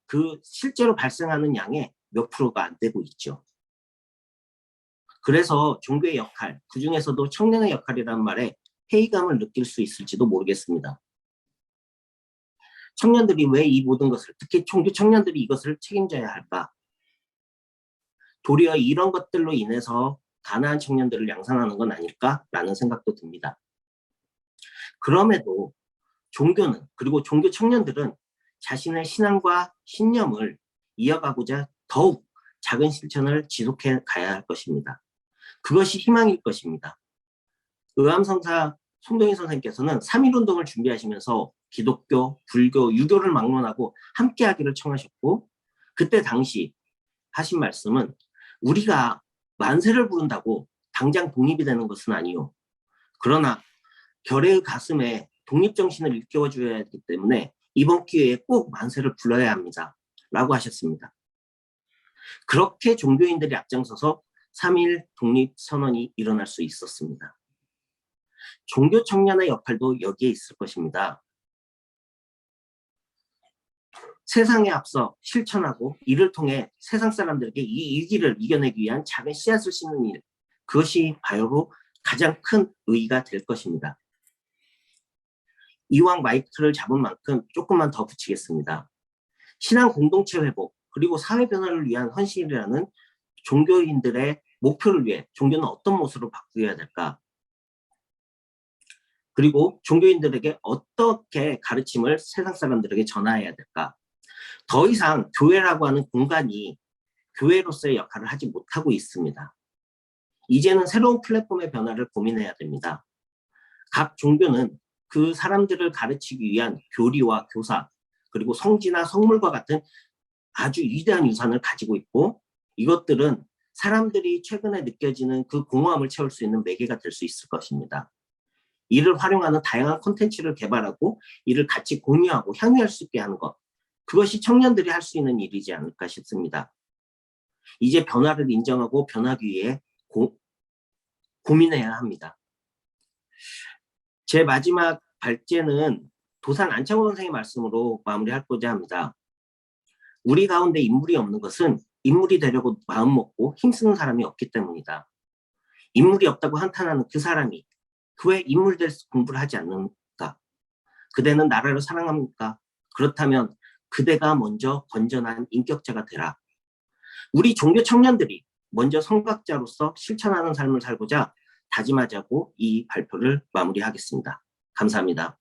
그 실제로 발생하는 양의 몇 프로가 안 되고 있죠. 그래서 종교의 역할, 그중에서도 청년의 역할이라는 말에 회의감을 느낄 수 있을지도 모르겠습니다. 청년들이 왜 이 모든 것을, 특히 종교 청년들이 이것을 책임져야 할까? 도리어 이런 것들로 인해서 가난한 청년들을 양산하는 건 아닐까라는 생각도 듭니다. 그럼에도 종교는, 그리고 종교 청년들은 자신의 신앙과 신념을 이어가고자 더욱 작은 실천을 지속해 가야 할 것입니다. 그것이 희망일 것입니다. 의암성사 송동희 선생님께서는 3.1운동을 준비하시면서 기독교, 불교, 유교를 막론하고 함께하기를 청하셨고 그때 당시 하신 말씀은 우리가 만세를 부른다고 당장 독립이 되는 것은 아니요. 그러나 결의 가슴에 독립정신을 일깨워줘야 하기 때문에 이번 기회에 꼭 만세를 불러야 합니다. 라고 하셨습니다. 그렇게 종교인들이 앞장서서 3.1 독립선언이 일어날 수 있었습니다. 종교 청년의 역할도 여기에 있을 것입니다. 세상에 앞서 실천하고 이를 통해 세상 사람들에게 이 위기를 이겨내기 위한 작은 씨앗을 심는 일, 그것이 바로 가장 큰 의의가 될 것입니다. 이왕 마이크를 잡은 만큼 조금만 더 붙이겠습니다. 신앙 공동체 회복, 그리고 사회 변화를 위한 헌신이라는 종교인들의 목표를 위해 종교는 어떤 모습으로 바뀌어야 될까? 그리고 종교인들에게 어떻게 가르침을 세상 사람들에게 전해야 될까? 더 이상 교회라고 하는 공간이 교회로서의 역할을 하지 못하고 있습니다. 이제는 새로운 플랫폼의 변화를 고민해야 됩니다. 각 종교는 그 사람들을 가르치기 위한 교리와 교사, 그리고 성지나 성물과 같은 아주 위대한 유산을 가지고 있고, 이것들은 사람들이 최근에 느껴지는 그 공허함을 채울 수 있는 매개가 될 수 있을 것입니다. 이를 활용하는 다양한 콘텐츠를 개발하고 이를 같이 공유하고 향유할 수 있게 하는 것, 그것이 청년들이 할 수 있는 일이지 않을까 싶습니다. 이제 변화를 인정하고 변하기 위해 고민해야 합니다. 제 마지막 발제는 도산 안창호 선생의 말씀으로 마무리하고자 합니다. 우리 가운데 인물이 없는 것은 인물이 되려고 마음먹고 힘쓰는 사람이 없기 때문이다. 인물이 없다고 한탄하는 그 사람이 왜 인물 될 공부를 하지 않는가? 그대는 나라를 사랑합니까? 그렇다면 그대가 먼저 건전한 인격자가 되라. 우리 종교 청년들이 먼저 성각자로서 실천하는 삶을 살고자 다짐하자고 이 발표를 마무리하겠습니다. 감사합니다.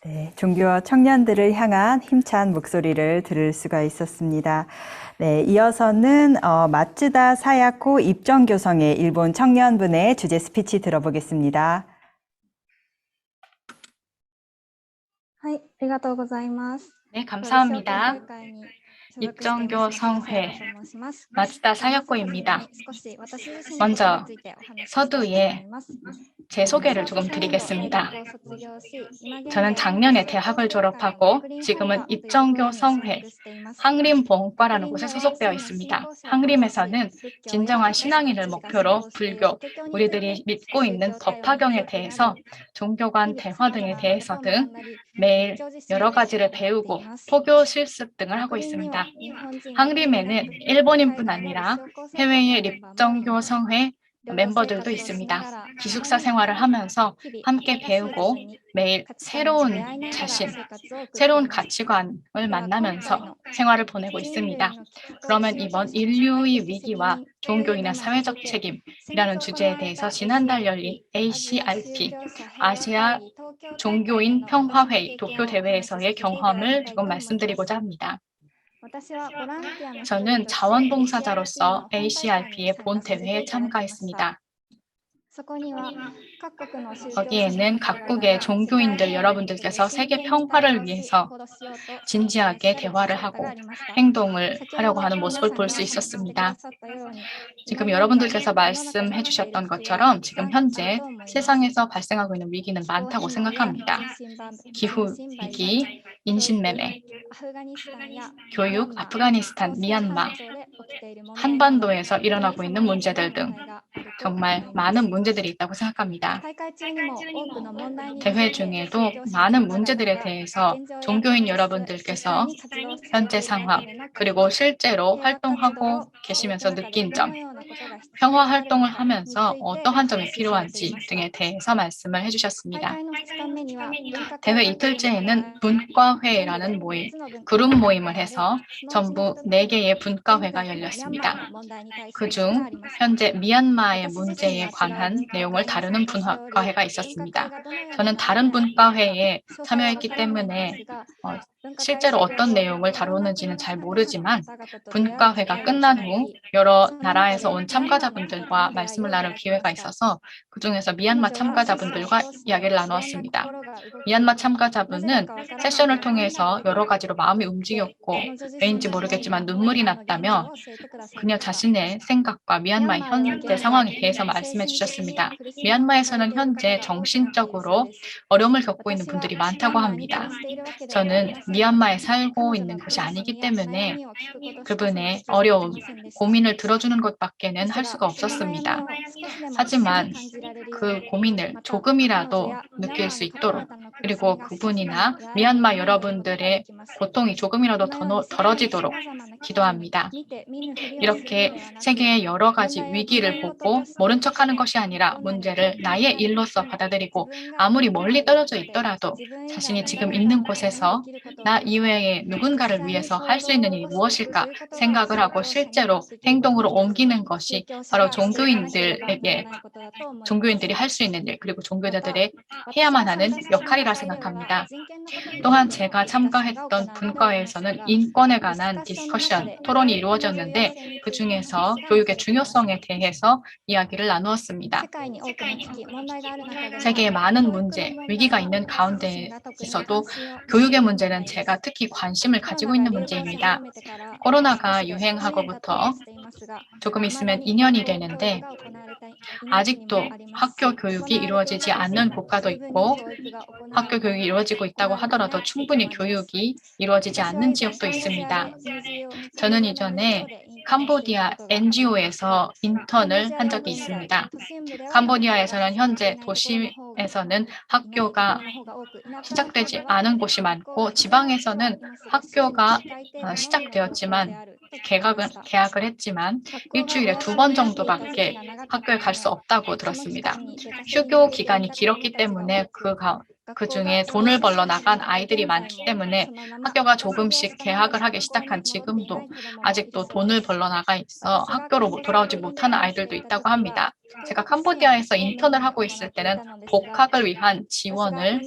네, 종교와 청년들을 향한 힘찬 목소리를 들을 수가 있었습니다. 네, 이어서는 마츠다 사야코 입정교성의 일본 청년분의 주제 스피치 들어보겠습니다. はい、ありがとうございます。 네, 감사합니다. 입정교성회 마츠다 사야코입니다. 먼저 서두에 제 소개를 조금 드리겠습니다. 저는 작년에 대학을 졸업하고 지금은 입정교성회 항림보험과라는 곳에 소속되어 있습니다. 항림에서는 진정한 신앙인을 목표로 불교, 우리들이 믿고 있는 법화경에 대해서 종교 간 대화 등에 대해서 등 매일 여러 가지를 배우고 포교 실습 등을 하고 있습니다. 항림에는 일본인뿐 아니라 해외의 입정교성회 멤버들도 있습니다. 기숙사 생활을 하면서 함께 배우고 매일 새로운 자신, 새로운 가치관을 만나면서 생활을 보내고 있습니다. 그러면 이번 인류의 위기와 종교인의 사회적 책임이라는 주제에 대해서 지난달 열린 ACRP, 아시아 종교인 평화회의 도쿄 대회에서의 경험을 조금 말씀드리고자 합니다. 저는 자원봉사자로서 ACRP의 본 대회에 참가했습니다. 거기에는 각국의 종교인들 여러분들께서 세계 평화를 위해서 진지하게 대화를 하고 행동을 하려고 하는 모습을 볼 수 있었습니다. 지금 여러분들께서 말씀해 주셨던 것처럼 지금 현재 세상에서 발생하고 있는 위기는 많다고 생각합니다. 기후위기, 인신매매, 교육, 아프가니스탄, 미얀마, 한반도에서 일어나고 있는 문제들 등 정말 많은 문제들이 있다고 생각합니다. 대회 중에도 많은 문제들에 대해서 종교인 여러분들께서 현재 상황 그리고 실제로 활동하고 계시면서 느낀 점, 평화 활동을 하면서 어떠한 점이 필요한지 등에 대해서 말씀을 해주셨습니다. 대회 이틀째에는 분과회라는 모임, 그룹 모임을 해서 전부 4개의 분과회가 열렸습니다. 그중 현재 미얀마의 문제에 관한 내용을 다루는 분과회가 있었습니다. 저는 다른 분과회에 참여했기 때문에 실제로 어떤 내용을 다루는지는 잘 모르지만 분과회가 끝난 후 여러 나라에서 온 참가자분들과 말씀을 나눌 기회가 있어서 그중에서 미얀마 참가자분들과 이야기를 나누었습니다. 미얀마 참가자분은 세션을 통해서 여러 가지로 마음이 움직였고 왜인지 모르겠지만 눈물이 났다며 그녀 자신의 생각과 미얀마의 현재 상황에 대해서 말씀해 주셨습니다. 미얀마에서는 현재 정신적으로 어려움을 겪고 있는 분들이 많다고 합니다. 저는 미얀마에 살고 있는 것이 아니기 때문에 그분의 어려움, 고민을 들어주는 것밖에는 할 수가 없었습니다. 하지만 그 고민을 조금이라도 느낄 수 있도록 그리고 그분이나 미얀마 여러분들의 고통이 조금이라도 덜어지도록 기도합니다. 이렇게 세계의 여러 가지 위기를 보고 모른 척하는 것이 아니라 문제를 나의 일로서 받아들이고 아무리 멀리 떨어져 있더라도 자신이 지금 있는 곳에서 나 이외에 누군가를 위해서 할 수 있는 일이 무엇일까 생각을 하고 실제로 행동으로 옮기는 것이 바로 종교인들이 할 수 있는 일, 그리고 종교자들의 해야만 하는 역할이라 생각합니다. 또한 제가 참가했던 분과회에서는 인권에 관한 디스커션, 토론이 이루어졌는데 그 중에서 교육의 중요성에 대해서 이야기를 나누었습니다. 세계에 많은 문제, 위기가 있는 가운데에서도 교육의 문제는 제가 특히 관심을 가지고 있는 문제입니다. 코로나가 유행하고부터 조금 있으면 2년이 되는데 아직도 학교 교육이 이루어지지 않는 국가도 있고 학교 교육이 이루어지고 있다고 하더라도 충분히 교육이 이루어지지 않는 지역도 있습니다. 저는 이전에 캄보디아 NGO에서 인턴을 한 적이 있습니다. 캄보디아에서는 현재 도시에서는 학교가 시작되지 않은 곳이 많고 지방에서는 학교가 시작되었지만 개학을 했지만 일주일에 2번 정도밖에 학교에 갈 수 없다고 들었습니다. 휴교 기간이 길었기 때문에 그 중에 돈을 벌러 나간 아이들이 많기 때문에 학교가 조금씩 개학을 하기 시작한 지금도 아직도 돈을 벌러 나가 있어 학교로 돌아오지 못하는 아이들도 있다고 합니다. 제가 캄보디아에서 인턴을 하고 있을 때는 복학을 위한 지원을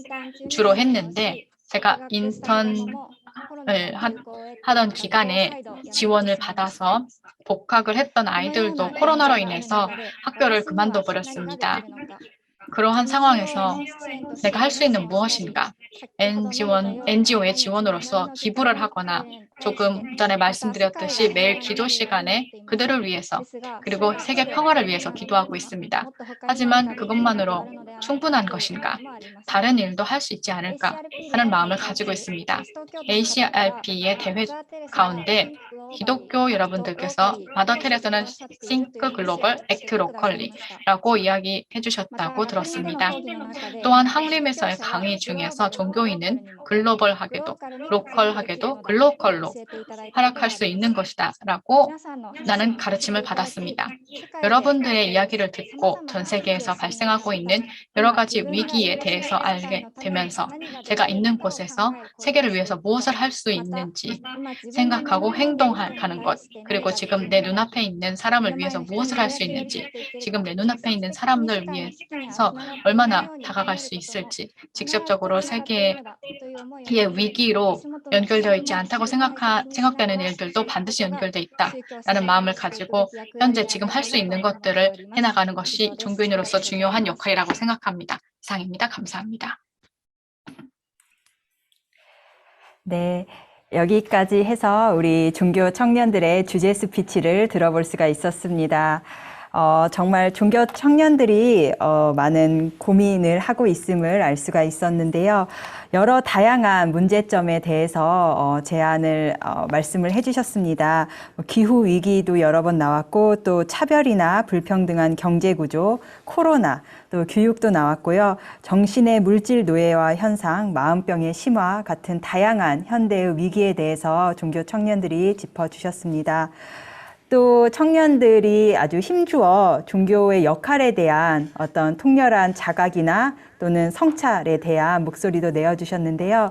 주로 했는데 제가 인턴을 하던 기간에 지원을 받아서 복학을 했던 아이들도 코로나로 인해서 학교를 그만둬 버렸습니다. 그러한 상황에서 내가 할 수 있는 무엇인가? NGO의 지원으로서 기부를 하거나 조금 전에 말씀드렸듯이 매일 기도 시간에 그들을 위해서 그리고 세계 평화를 위해서 기도하고 있습니다. 하지만 그것만으로 충분한 것인가? 다른 일도 할 수 있지 않을까 하는 마음을 가지고 있습니다. ACRP의 대회 가운데 기독교 여러분들께서 마더 테레사는 Think Global, Act Locally라고 이야기해 주셨다고 들었습니다. 또한 항림에서의 강의 중에서 종교인은 글로벌하게도, 로컬하게도, 글로컬로 활약할 수 있는 것이다 라고 나는 가르침을 받았습니다. 여러분들의 이야기를 듣고 전 세계에서 발생하고 있는 여러 가지 위기에 대해서 알게 되면서 제가 있는 곳에서 세계를 위해서 무엇을 할 수 있는지 생각하고 행동하는 것, 그리고 지금 내 눈앞에 있는 사람을 위해서 무엇을 할 수 있는지, 지금 내 눈앞에 있는 사람들 위해서 얼마나 다가갈 수 있을지, 직접적으로 세계의 위기로 연결되어 있지 않다고 생각되는 일들도 반드시 연결되어 있다라는 마음을 가지고 현재 지금 할 수 있는 것들을 해나가는 것이 종교인으로서 중요한 역할이라고 생각합니다. 이상입니다. 감사합니다. 네, 여기까지 해서 우리 종교 청년들의 주제 스피치를 들어볼 수가 있었습니다. 정말 종교 청년들이 많은 고민을 하고 있음을 알 수가 있었는데요. 여러 다양한 문제점에 대해서 말씀을 해주셨습니다. 기후 위기도 여러 번 나왔고 또 차별이나 불평등한 경제 구조, 코로나, 또 교육도 나왔고요. 정신의 물질 노예화 현상, 마음병의 심화 같은 다양한 현대의 위기에 대해서 종교 청년들이 짚어주셨습니다. 또 청년들이 아주 힘주어 종교의 역할에 대한 어떤 통렬한 자각이나 또는 성찰에 대한 목소리도 내어주셨는데요.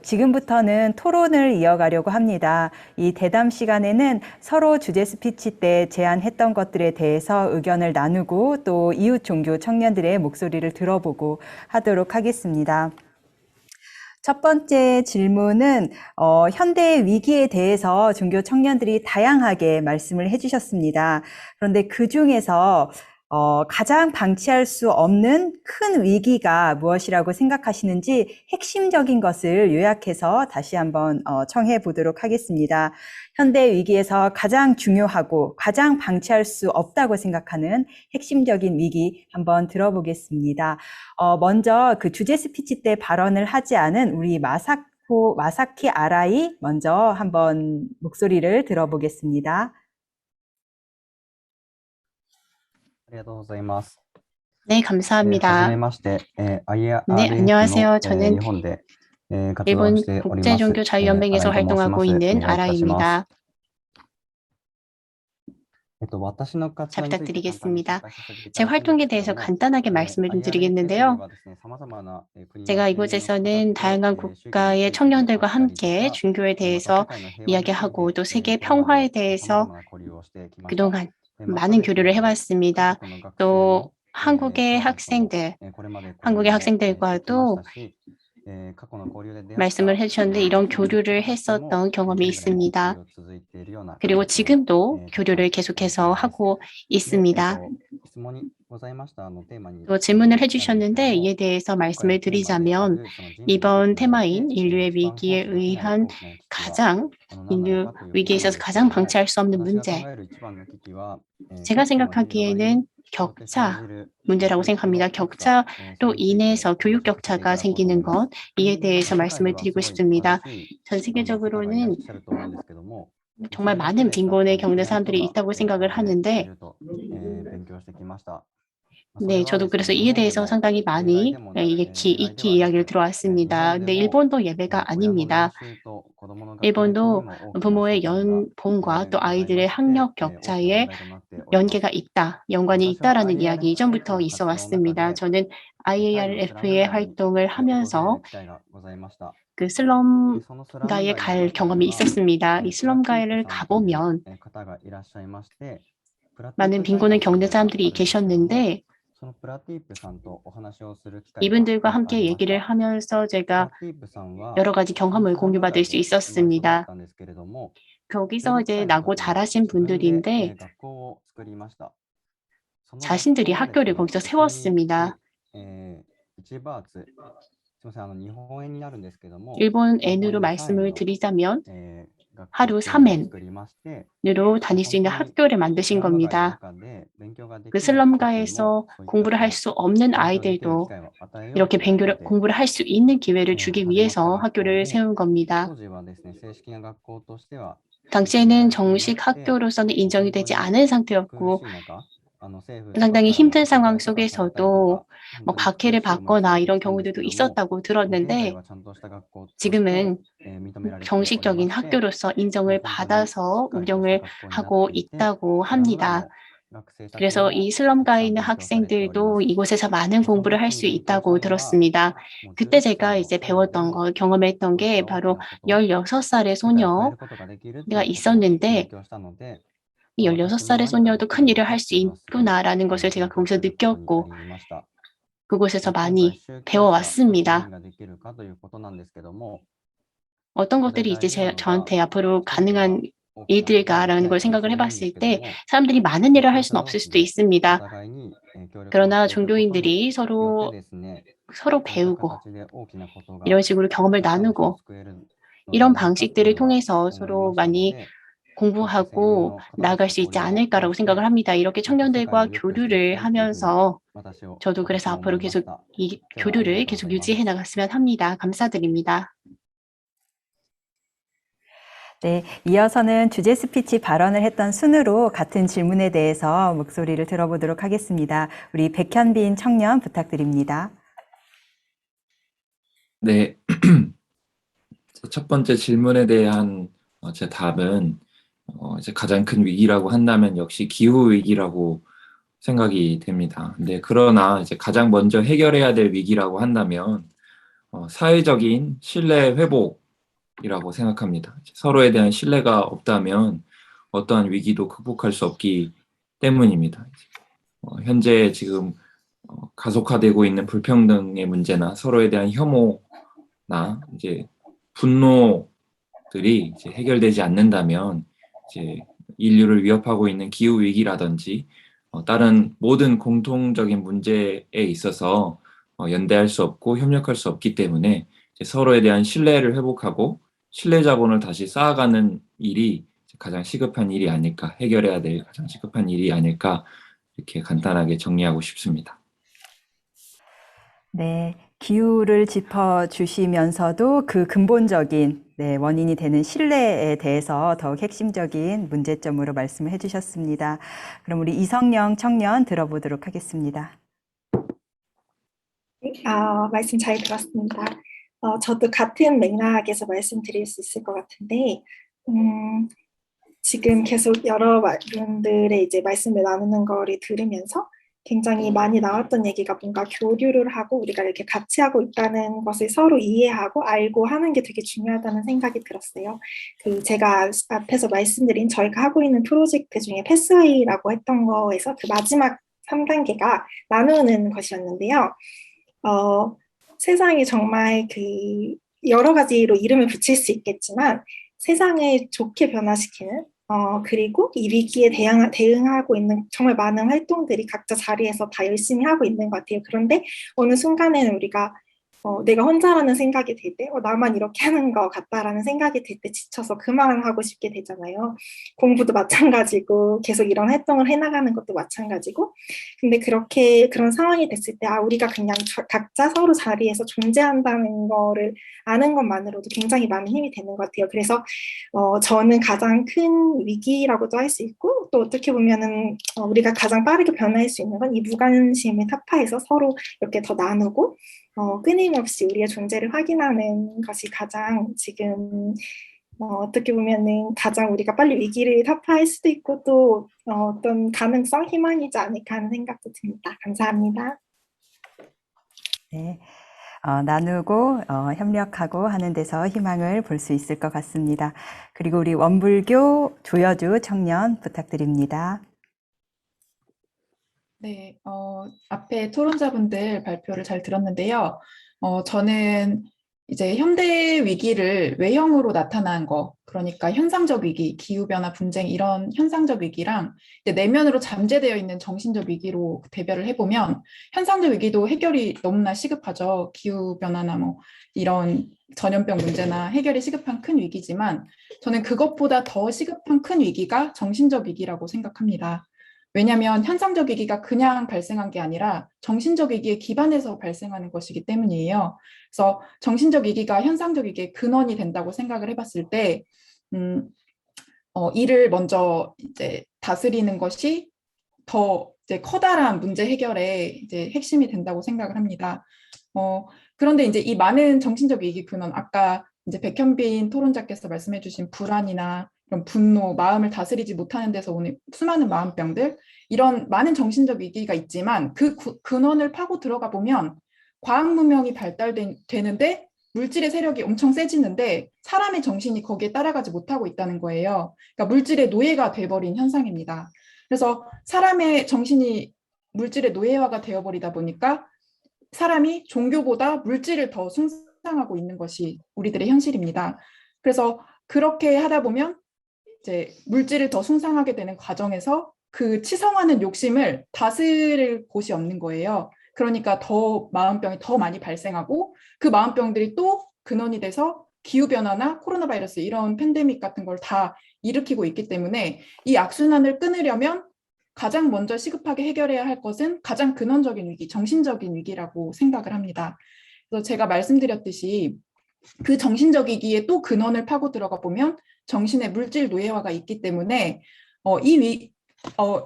지금부터는 토론을 이어가려고 합니다. 이 대담 시간에는 서로 주제 스피치 때 제안했던 것들에 대해서 의견을 나누고 또 이웃 종교 청년들의 목소리를 들어보고 하도록 하겠습니다. 첫 번째 질문은 현대의 위기에 대해서 종교 청년들이 다양하게 말씀을 해주셨습니다. 그런데 그 중에서 가장 방치할 수 없는 큰 위기가 무엇이라고 생각하시는지 핵심적인 것을 요약해서 다시 한번 청해 보도록 하겠습니다. 현대 위기에서 가장 중요하고 가장 방치할 수 없다고 생각하는 핵심적인 위기 한번 들어보겠습니다. 먼저 그 주제 스피치 때 발언을 하지 않은 우리 마사키 아라이 먼저 한번 목소리를 들어보겠습니다. 네, 감사합니다. 네, 안녕하세요. 저는 일본 국제종교자유연맹에서 활동하고 있는 아라이입니다. 잘 부탁드리겠습니다. 제 활동에 대해서 간단하게 말씀을 좀 드리겠는데요. 제가 이곳에서는 다양한 국가의 청년들과 함께 중교에 대해서 이야기하고 또 세계 평화에 대해서 그동안 많은 교류를 해왔습니다. 또 한국의 학생들과도 말씀을 해주셨는데 이런 교류를 했었던 경험이 있습니다. 그리고 지금도 교류를 계속해서 하고 있습니다. 또 질문을 해주셨는데 이에 대해서 말씀을 드리자면 이번 테마인 인류의 위기에 의한 인류 위기에 있어서 가장 방치할 수 없는 문제, 제가 생각하기에는 격차 문제라고 생각합니다. 격차로 인해서 교육 격차가 생기는 것, 이에 대해서 말씀을 드리고 싶습니다. 전 세계적으로는 정말 많은 빈곤을 겪는 사람들이 있다고 생각을 하는데 네, 저도 그래서 이에 대해서 상당히 많이 익히 이야기를 들어왔습니다. 근데 일본도 예외가 아닙니다. 일본도 부모의 연봉과 또 아이들의 학력 격차에 연관이 있다라는 이야기 이전부터 있어 왔습니다. 저는 IARF의 활동을 하면서 그 슬럼가에 갈 경험이 있었습니다. 이 슬럼가에를 가보면 많은 빈곤을 겪는 사람들이 계셨는데 이분들과 함께 얘기를 하면서 제가 여러 가지 경험을 공유받을 수 있었습니다. 거기서 이제 나고 자라신 분들인데 자신들이 학교를 거기서 세웠습니다. 일본 N으로 말씀을 드리자면 하루 3엔으로 다닐 수 있는 학교를 만드신 겁니다. 그 슬럼가에서 공부를 할 수 없는 아이들도 이렇게 공부를 할 수 있는 기회를 주기 위해서 학교를 세운 겁니다. 당시에는 정식 학교로서는 인정이 되지 않은 상태였고 상당히 힘든 상황 속에서도 박해를 받거나 이런 경우들도 있었다고 들었는데 지금은 정식적인 학교로서 인정을 받아서 운영을 하고 있다고 합니다. 그래서 이 슬럼가에 있는 학생들도 이곳에서 많은 공부를 할 수 있다고 들었습니다. 그때 제가 이제 경험했던 게 바로 16살의 소녀가 있었는데 이 16살의 소녀도 큰 일을 할 수 있구나라는 것을 제가 거기서 느꼈고 그곳에서 많이 배워왔습니다. 어떤 것들이 이제 저한테 앞으로 가능한 일들까라는 걸 생각을 해봤을 때 사람들이 많은 일을 할 수는 없을 수도 있습니다. 그러나 종교인들이 서로 배우고 이런 식으로 경험을 나누고 이런 방식들을 통해서 서로 많이 공부하고 나아갈 수 있지 않을까라고 생각을 합니다. 이렇게 청년들과 교류를 하면서 저도 그래서 앞으로 계속 이 교류를 계속 유지해 나갔으면 합니다. 감사드립니다. 네, 이어서는 주제 스피치 발언을 했던 순으로 같은 질문에 대해서 목소리를 들어보도록 하겠습니다. 우리 백현빈 청년 부탁드립니다. 네, 첫 번째 질문에 대한 제 답은 이제 가장 큰 위기라고 한다면 역시 기후 위기라고 생각이 됩니다. 근데 그러나 이제 가장 먼저 해결해야 될 위기라고 한다면 사회적인 신뢰 회복이라고 생각합니다. 서로에 대한 신뢰가 없다면 어떠한 위기도 극복할 수 없기 때문입니다. 현재 지금 가속화되고 있는 불평등의 문제나 서로에 대한 혐오나 이제 분노들이 이제 해결되지 않는다면 이제 인류를 위협하고 있는 기후 위기라든지 다른 모든 공통적인 문제에 있어서 연대할 수 없고 협력할 수 없기 때문에 이제 서로에 대한 신뢰를 회복하고 신뢰 자본을 다시 쌓아가는 일이 가장 시급한 일이 아닐까, 해결해야 될 가장 시급한 일이 아닐까 이렇게 간단하게 정리하고 싶습니다. 네, 기후를 짚어주시면서도 그 근본적인 원인이 되는 신뢰에 대해서 더욱 핵심적인 문제점으로 말씀을 해주셨습니다. 그럼 우리 이성영 청년 들어보도록 하겠습니다. 네, 말씀 잘 들었습니다. 저도 같은 맥락에서 말씀드릴 수 있을 것 같은데 지금 계속 여러 분들의 이제 말씀을 나누는 거를 들으면서 굉장히 많이 나왔던 얘기가 뭔가 교류를 하고 우리가 이렇게 같이 하고 있다는 것을 서로 이해하고 알고 하는 게 되게 중요하다는 생각이 들었어요. 그 제가 앞에서 말씀드린 저희가 하고 있는 프로젝트 중에 패스웨이라고 했던 거에서 그 마지막 3단계가 나누는 것이었는데요. 세상이 정말 그 여러 가지로 이름을 붙일 수 있겠지만 세상을 좋게 변화시키는 그리고 이 위기에 대응하고 있는 정말 많은 활동들이 각자 자리에서 다 열심히 하고 있는 것 같아요. 그런데 어느 순간에는 우리가 내가 혼자라는 생각이 들 때, 나만 이렇게 하는 것 같다라는 생각이 들 때 지쳐서 그만하고 싶게 되잖아요. 공부도 마찬가지고 계속 이런 활동을 해나가는 것도 마찬가지고. 근데 그런 상황이 됐을 때, 우리가 그냥 각자 서로 자리에서 존재한다는 거를 아는 것만으로도 굉장히 많은 힘이 되는 것 같아요. 그래서 저는 가장 큰 위기라고도 할 수 있고, 또 어떻게 보면은 우리가 가장 빠르게 변화할 수 있는 건 이 무관심을 타파해서 서로 이렇게 더 나누고 끊임없이 우리의 존재를 확인하는 것이 가장 지금 어떻게 보면은 가장 우리가 빨리 위기를 타파할 수도 있고 또 어떤 가능성, 희망이지 않을까 하는 생각도 듭니다. 감사합니다. 네. 나누고 협력하고 하는 데서 희망을 볼 수 있을 것 같습니다. 그리고 우리 원불교 조여주 청년 부탁드립니다. 네, 앞에 토론자분들 발표를 잘 들었는데요. 저는 이제 현대 위기를 외형으로 나타난 거, 그러니까 현상적 위기, 기후변화, 분쟁 이런 현상적 위기랑 이제 내면으로 잠재되어 있는 정신적 위기로 대별을 해보면 현상적 위기도 해결이 너무나 시급하죠. 기후변화나 뭐 이런 전염병 문제나 해결이 시급한 큰 위기지만 저는 그것보다 더 시급한 큰 위기가 정신적 위기라고 생각합니다. 왜냐하면 현상적 위기가 그냥 발생한 게 아니라 정신적 위기에 기반해서 발생하는 것이기 때문이에요. 그래서 정신적 위기가 현상적 위기의 근원이 된다고 생각을 해봤을 때, 이를 먼저 이제 다스리는 것이 더 이제 커다란 문제 해결의 이제 핵심이 된다고 생각을 합니다. 그런데 이제 이 많은 정신적 위기 근원, 아까 이제 백현빈 토론자께서 말씀해주신 불안이나 이런 분노, 마음을 다스리지 못하는 데서 오는 수많은 마음병들, 이런 많은 정신적 위기가 있지만 그 근원을 파고 들어가 보면 과학 문명이 발달되는데 물질의 세력이 엄청 세지는데 사람의 정신이 거기에 따라가지 못하고 있다는 거예요. 그러니까 물질의 노예가 돼버린 현상입니다. 그래서 사람의 정신이 물질의 노예화가 되어버리다 보니까 사람이 종교보다 물질을 더 숭상하고 있는 것이 우리들의 현실입니다. 그래서 그렇게 하다 보면 이제 물질을 더 숭상하게 되는 과정에서 그 치성하는 욕심을 다스릴 곳이 없는 거예요. 그러니까 더 마음병이 더 많이 발생하고 그 마음병들이 또 근원이 돼서 기후변화나 코로나 바이러스 이런 팬데믹 같은 걸 다 일으키고 있기 때문에 이 악순환을 끊으려면 가장 먼저 시급하게 해결해야 할 것은 가장 근원적인 위기, 정신적인 위기라고 생각을 합니다. 그래서 제가 말씀드렸듯이 그 정신적 위기에 또 근원을 파고 들어가 보면 정신의 물질 노예화가 있기 때문에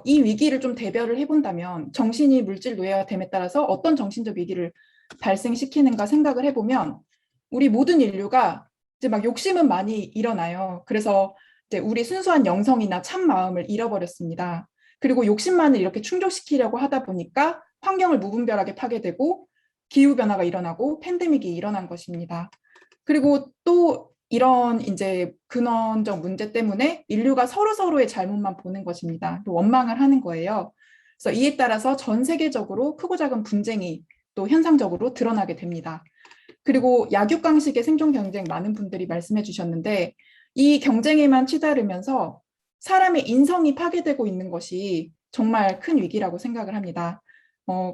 이 위기를 좀 대별을 해본다면 정신이 물질 노예화됨에 따라서 어떤 정신적 위기를 발생시키는가 생각을 해보면 우리 모든 인류가 이제 막 욕심은 많이 일어나요. 그래서 이제 우리 순수한 영성이나 참 마음을 잃어버렸습니다. 그리고 욕심만을 이렇게 충족시키려고 하다 보니까 환경을 무분별하게 파괴되고 기후변화가 일어나고 팬데믹이 일어난 것입니다. 그리고 또 이런 이제 근원적 문제 때문에 인류가 서로의 잘못만 보는 것입니다. 또 원망을 하는 거예요. 그래서 이에 따라서 전 세계적으로 크고 작은 분쟁이 또 현상적으로 드러나게 됩니다. 그리고 약육강식의 생존 경쟁 많은 분들이 말씀해 주셨는데 이 경쟁에만 치달으면서 사람의 인성이 파괴되고 있는 것이 정말 큰 위기라고 생각을 합니다.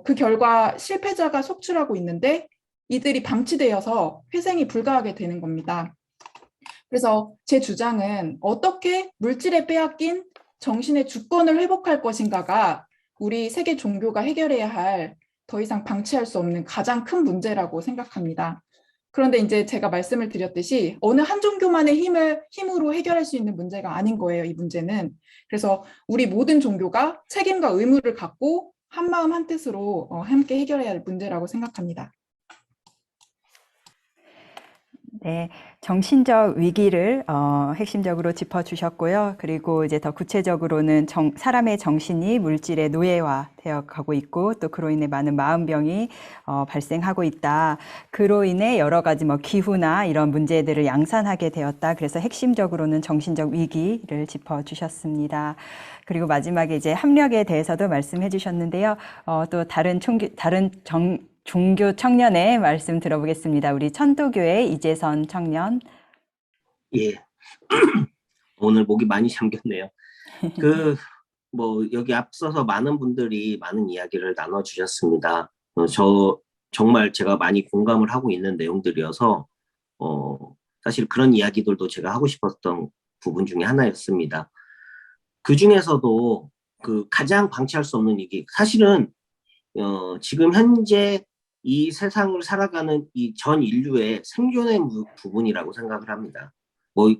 그 결과 실패자가 속출하고 있는데 이들이 방치되어서 회생이 불가하게 되는 겁니다. 그래서 제 주장은 어떻게 물질에 빼앗긴 정신의 주권을 회복할 것인가가 우리 세계 종교가 해결해야 할 더 이상 방치할 수 없는 가장 큰 문제라고 생각합니다. 그런데 이제 제가 말씀을 드렸듯이 어느 한 종교만의 힘으로 해결할 수 있는 문제가 아닌 거예요, 이 문제는. 그래서 우리 모든 종교가 책임과 의무를 갖고 한마음 한뜻으로 함께 해결해야 할 문제라고 생각합니다. 네, 정신적 위기를 핵심적으로 짚어주셨고요. 그리고 이제 더 구체적으로는 사람의 정신이 물질의 노예화되어 가고 있고 또 그로 인해 많은 마음병이 발생하고 있다. 그로 인해 여러 가지 뭐 기후나 이런 문제들을 양산하게 되었다. 그래서 핵심적으로는 정신적 위기를 짚어주셨습니다. 그리고 마지막에 이제 학력에 대해서도 말씀해 주셨는데요. 또 다른 종교 청년의 말씀 들어보겠습니다. 우리 천도교회 이재선 청년. 예. 오늘 목이 많이 잠겼네요. 여기 앞서서 많은 분들이 많은 이야기를 나눠주셨습니다. 정말 제가 많이 공감을 하고 있는 내용들이어서, 사실 그런 이야기들도 제가 하고 싶었던 부분 중에 하나였습니다. 그 중에서도 가장 방치할 수 없는 얘기, 사실은, 지금 현재 이 세상을 살아가는 이 전 인류의 생존의 부분이라고 생각을 합니다.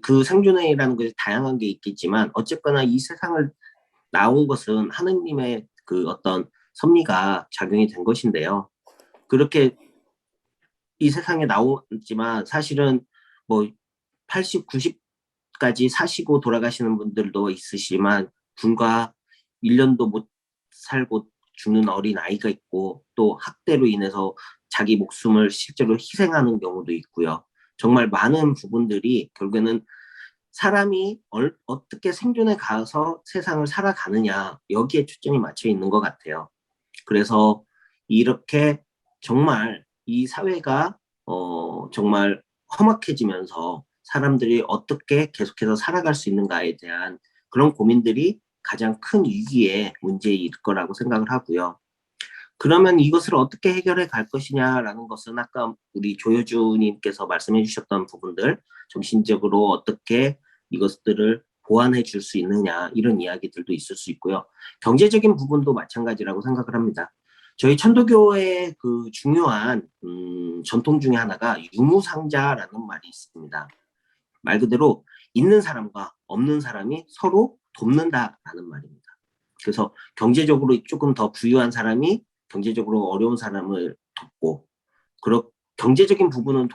그 생존이라는 것이 다양한 게 있겠지만 어쨌거나 이 세상을 나온 것은 하느님의 어떤 섭리가 작용이 된 것인데요. 그렇게 이 세상에 나오지만 사실은 80, 90까지 사시고 돌아가시는 분들도 있으시지만 불과 1년도 못 살고 죽는 어린 아이가 있고 또 학대로 인해서 자기 목숨을 실제로 희생하는 경우도 있고요. 정말 많은 부분들이 결국에는 사람이 어떻게 생존에 가서 세상을 살아가느냐 여기에 초점이 맞춰 있는 것 같아요. 그래서 이렇게 정말 이 사회가 정말 험악해지면서 사람들이 어떻게 계속해서 살아갈 수 있는가에 대한 그런 고민들이 가장 큰 위기의 문제일 거라고 생각을 하고요. 그러면 이것을 어떻게 해결해 갈 것이냐라는 것은 아까 우리 조효주님께서 말씀해 주셨던 부분들, 정신적으로 어떻게 이것들을 보완해 줄 수 있느냐 이런 이야기들도 있을 수 있고요. 경제적인 부분도 마찬가지라고 생각을 합니다. 저희 천도교의 중요한 전통 중에 하나가 유무상자라는 말이 있습니다. 말 그대로 있는 사람과 없는 사람이 서로 돕는다라는 말입니다. 그래서 경제적으로 조금 더 부유한 사람이 경제적으로 어려운 사람을 돕고, 경제적인 부분은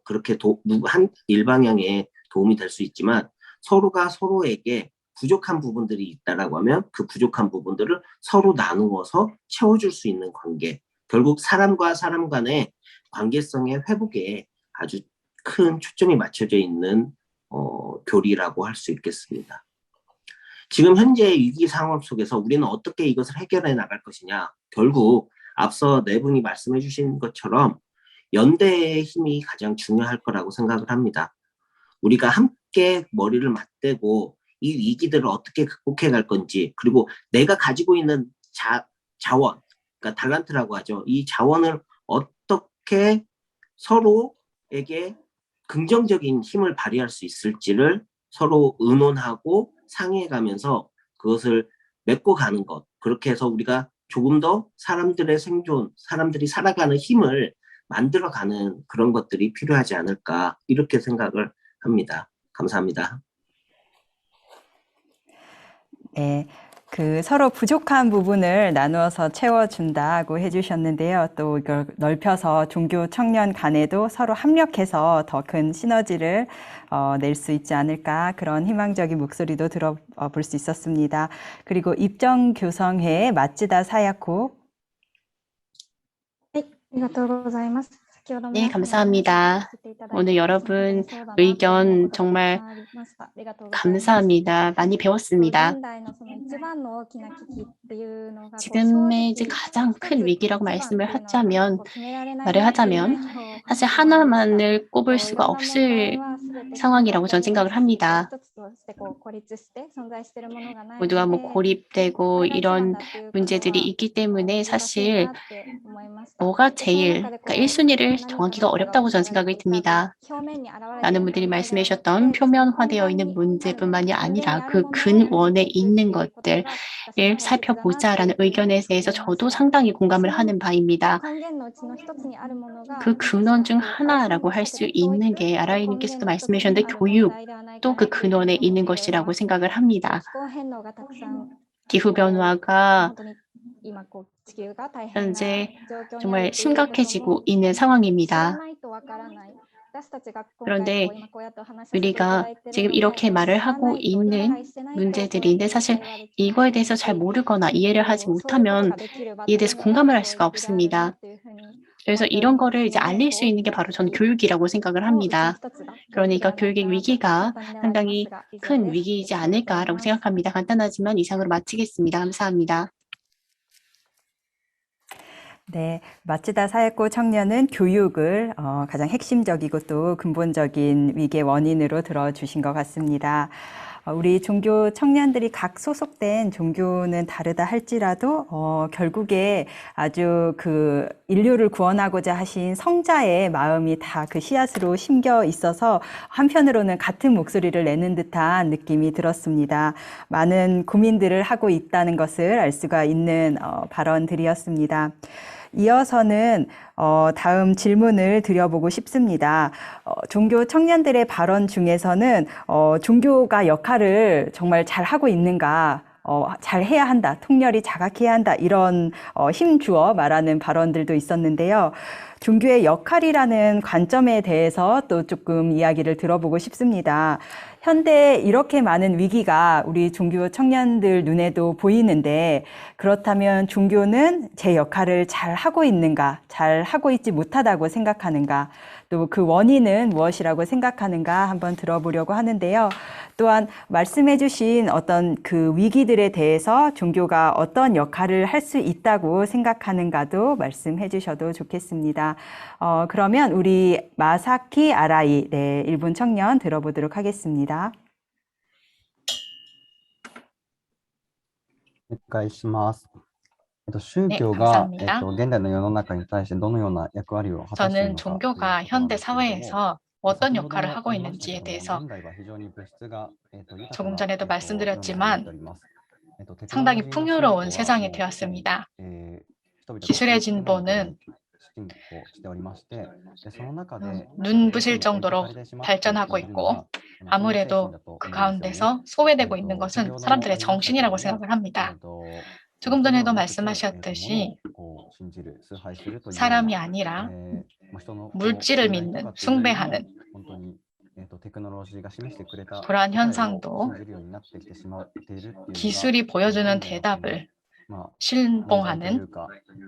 그렇게 한 일방향에 도움이 될 수 있지만 서로가 서로에게 부족한 부분들이 있다라고 하면 그 부족한 부분들을 서로 나누어서 채워줄 수 있는 관계, 결국 사람과 사람 간의 관계성의 회복에 아주 큰 초점이 맞춰져 있는 교리라고 할 수 있겠습니다. 지금 현재 위기 상황 속에서 우리는 어떻게 이것을 해결해 나갈 것이냐, 결국 앞서 네 분이 말씀해 주신 것처럼 연대의 힘이 가장 중요할 거라고 생각을 합니다. 우리가 함께 머리를 맞대고 이 위기들을 어떻게 극복해 갈 건지, 그리고 내가 가지고 있는 자원, 그러니까 달란트라고 하죠. 이 자원을 어떻게 서로에게 긍정적인 힘을 발휘할 수 있을지를 서로 의논하고 상의해가면서 그것을 맺고 가는 것. 그렇게 해서 우리가 조금 더 사람들의 생존, 사람들이 살아가는 힘을 만들어가는 그런 것들이 필요하지 않을까 이렇게 생각을 합니다. 감사합니다. 네, 서로 부족한 부분을 나누어서 채워준다고 해주셨는데요. 또 이걸 넓혀서 종교 청년 간에도 서로 합력해서 더 큰 시너지를 낼 수 있지 않을까, 그런 희망적인 목소리도 들어볼 수 있었습니다. 그리고 입정교성회 마츠다 사야코. 네, 감사합니다. 오늘 여러분 의견 정말 감사합니다. 많이 배웠습니다. 지금의 이제 가장 큰 위기라고 말을 하자면 사실 하나만을 꼽을 수가 없을 상황이라고 저는 생각을 합니다. 모두가 고립되고 이런 문제들이 있기 때문에 사실 뭐가 제일, 그러니까 1순위를 정하기가 어렵다고 저는 생각이 듭니다. 많은 분들이 말씀해 주셨던 표면화되어 있는 문제뿐만이 아니라 그 근원에 있는 것들을 살펴보자라는 의견에 대해서 저도 상당히 공감을 하는 바입니다. 그 근원 중 하나라고 할 수 있는 게 아라이님께서도 말씀해 주셨는데 교육도 그 근원에 있는 것이라고 생각을 합니다. 기후변화가 현재 정말 심각해지고 있는 상황입니다. 그런데 우리가 지금 이렇게 말을 하고 있는 문제들인데 사실 이거에 대해서 잘 모르거나 이해를 하지 못하면 이에 대해서 공감을 할 수가 없습니다. 그래서 이런 거를 이제 알릴 수 있는 게 바로 저는 교육이라고 생각을 합니다. 그러니까 교육의 위기가 상당히 큰 위기이지 않을까라고 생각합니다. 간단하지만 이상으로 마치겠습니다. 감사합니다. 네, 마츠다 사야코 청년은 교육을 가장 핵심적이고 또 근본적인 위기의 원인으로 들어주신 것 같습니다. 우리 종교 청년들이 각 소속된 종교는 다르다 할지라도 결국에 아주 그 인류를 구원하고자 하신 성자의 마음이 다 그 씨앗으로 심겨 있어서 한편으로는 같은 목소리를 내는 듯한 느낌이 들었습니다. 많은 고민들을 하고 있다는 것을 알 수가 있는 발언들이었습니다. 이어서는 다음 질문을 드려보고 싶습니다. 종교 청년들의 발언 중에서는 종교가 역할을 정말 잘 하고 있는가, 잘 해야 한다, 통렬히 자각해야 한다, 이런 힘주어 말하는 발언들도 있었는데요. 종교의 역할이라는 관점에 대해서 또 조금 이야기를 들어보고 싶습니다. 현대에 이렇게 많은 위기가 우리 종교 청년들 눈에도 보이는데 그렇다면 종교는 제 역할을 잘 하고 있는가, 잘 하고 있지 못하다고 생각하는가, 또 그 원인은 무엇이라고 생각하는가 한번 들어보려고 하는데요. 또한 말씀해 주신 어떤 그 위기들에 대해서 종교가 어떤 역할을 할 수 있다고 생각하는가도 말씀해 주셔도 좋겠습니다. 그러면 우리 마사키 아라이, 네, 일본 청년 들어보도록 하겠습니다. お願いします。宗 네, 教が、 감사합니다. 現代の世の中に対してどのような役割を果たしている 저는 のかという 종교가 ところ 현대 なんですけれども、 사회에서 어떤 先ほど 역할을 も 하고 ありましたけ 있는지에 ども、 대해서 現代は非常に物質が、豊か 조금 な、 전에도 世の中になって 말씀드렸지만 おります。テクノロ 상당히 ジーの進歩 풍요로운 は 세상이 もう 되었습니다. 人々が 기술의 手に取れること 진보는 に進歩しておりまして、でその中で 눈부실 どうしても置いてか 정도로 れてしまって 발전하고 いるの 있고 がその精神 아무래도 だと 그 思うんですよね。 가운데서 소외되고 있는 先 것은 ほども 사람들의 ありましたけれど 정신이라고 も、 생각을 합니다. そ 조금 れで 전에도 はなくて、物 말씀하셨듯이 をこう信じる、崇拝するというよう 사람이 な、 아니라 人の 물질을 信頼と 믿는, かっていうよりも 숭배하는 本当に、テクノロジーが示してくれた 그러한 答えを 현상도 信じるようになってきてしまっているっていうのが、 기술이 보여주는 現代の 대답을 まあ、問題とい 신봉하는 うか、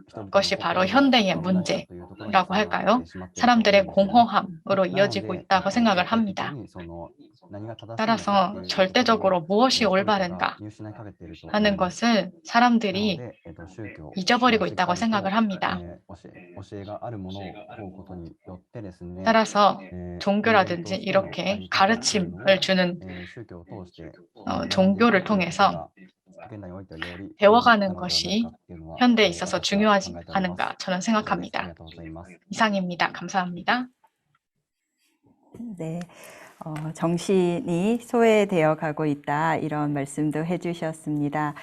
人々の 것이 바로 心が 현대의 問題だというところに 문제라고 つながって 할까요? しまっていると思うん 사람들의 ですよね。 공허함으로 なの 이어지고 で、 있다고 생각을 絶対的 합니다. にその何が正しいのかって 따라서 いうところを 절대적으로 무엇이 人々が 올바른가 見失いかけていると思 하는 います。 것을 なの 사람들이 で、宗教 잊어버리고 しっ 있다고 かりと 생각을 합니다. 教えがあるものを問うことによってですね、 따라서 人間と 종교라든지 してのあ 이렇게 り方っていうのを 가르침을 주는 宗教を通して 종교를 学んでいくということ 통해서 が現代においてはより 배워가는 なのではない 것이 かっていうのは 현대에 있어서 私は 중요하지 考えております。 않은가 저는 以上です。あり 생각합니다. がとうございます。 이상입니다. 감사합니다. 네, 정신이 소외되어 가고 있다 이런 말씀도 해주셨습니다.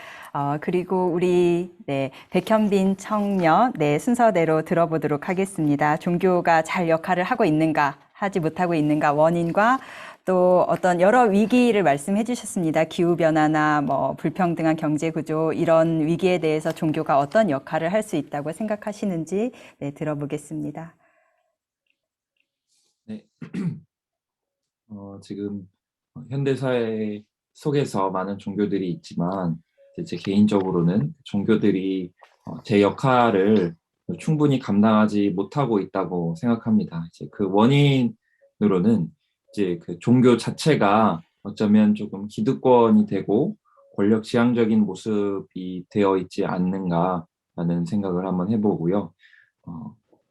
그리고 우리 네, 백현빈 청년 네, 순서대로 들어보도록 하겠습니다. 종교가 잘 역할을 하고 있는가 하지 못하고 있는가 원인과 또 어떤 여러 위기를 말씀해 주셨습니다. 기후변화나 뭐 불평등한 경제구조 이런 위기에 대해서 종교가 어떤 역할을 할 수 있다고 생각하시는지 네, 들어보겠습니다. 네. 지금 현대 사회 속에서 많은 종교들이 있지만 제 개인적으로는 종교들이 제 역할을 충분히 감당하지 못하고 있다고 생각합니다. 이제 그 원인으로는 이제 그 종교 자체가 어쩌면 조금 기득권이 되고 권력지향적인 모습이 되어 있지 않는가라는 생각을 한번 해보고요.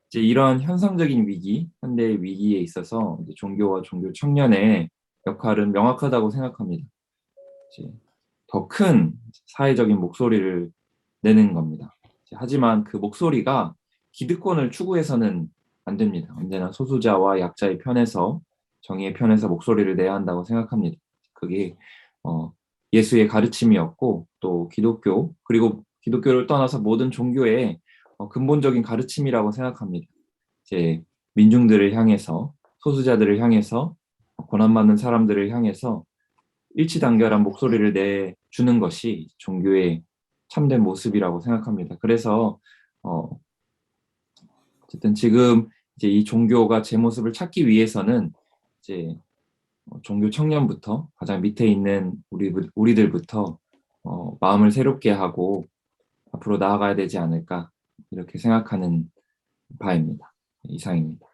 이제 이런 현상적인 위기, 현대의 위기에 있어서 이제 종교와 종교 청년의 역할은 명확하다고 생각합니다. 더 큰 사회적인 목소리를 내는 겁니다. 하지만 그 목소리가 기득권을 추구해서는 안 됩니다. 언제나 소수자와 약자의 편에서 정의의 편에서 목소리를 내야 한다고 생각합니다. 그게 예수의 가르침이었고 또 기독교 그리고 기독교를 떠나서 모든 종교의 근본적인 가르침이라고 생각합니다. 이제 민중들을 향해서 소수자들을 향해서 고난받는 사람들을 향해서 일치단결한 목소리를 내주는 것이 종교의 참된 모습이라고 생각합니다. 그래서 어쨌든 지금 이제 이 종교가 제 모습을 찾기 위해서는 이제 종교 청년부터 가장 밑에 있는 우리들부터 마음을 새롭게 하고 앞으로 나아가야 되지 않을까 이렇게 생각하는 바입니다. 이상입니다.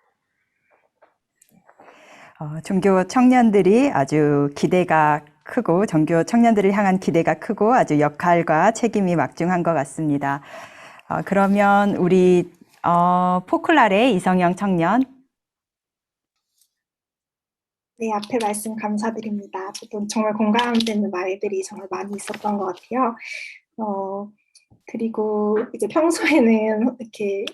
종교 청년들이 아주 기대가 크고 종교 청년들을 향한 기대가 크고 아주 역할과 책임이 막중한 것 같습니다. 그러면 우리 포클라레 이성영 청년. 네, 앞에 말씀 감사드립니다. 저도 정말 공감되는 말들이 정말 많이 있었던 것 같아요. 그리고 이제 평소에는 이렇게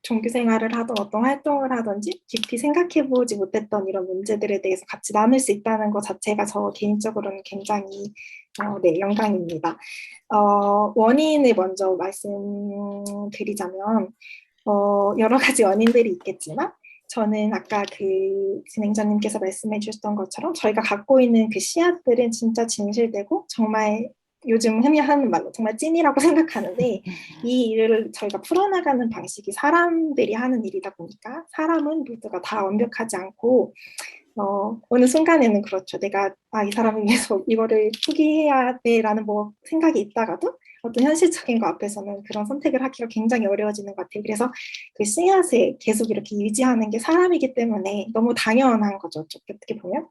종교 생활을 하던 어떤 활동을 하든지 깊이 생각해보지 못했던 이런 문제들에 대해서 같이 나눌 수 있다는 것 자체가 저 개인적으로는 굉장히 네, 영광입니다. 원인을 먼저 말씀드리자면 여러 가지 원인들이 있겠지만 저는 아까 그 진행자님께서 말씀해 주셨던 것처럼 저희가 갖고 있는 그 씨앗들은 진짜 진실되고 정말 요즘 흔히 하는 말로 정말 찐이라고 생각하는데 이 일을 저희가 풀어나가는 방식이 사람들이 하는 일이다 보니까 사람은 모두가 다 완벽하지 않고 어느 순간에는 그렇죠. 내가 이 사람을 위해서 이거를 포기해야 돼라는 뭐 생각이 있다가도 어떤 현실적인 거 앞에서는 그런 선택을 하기가 굉장히 어려워지는 것 같아요. 그래서 그 씨앗을 계속 이렇게 유지하는 게 사람이기 때문에 너무 당연한 거죠. 어떻게 보면.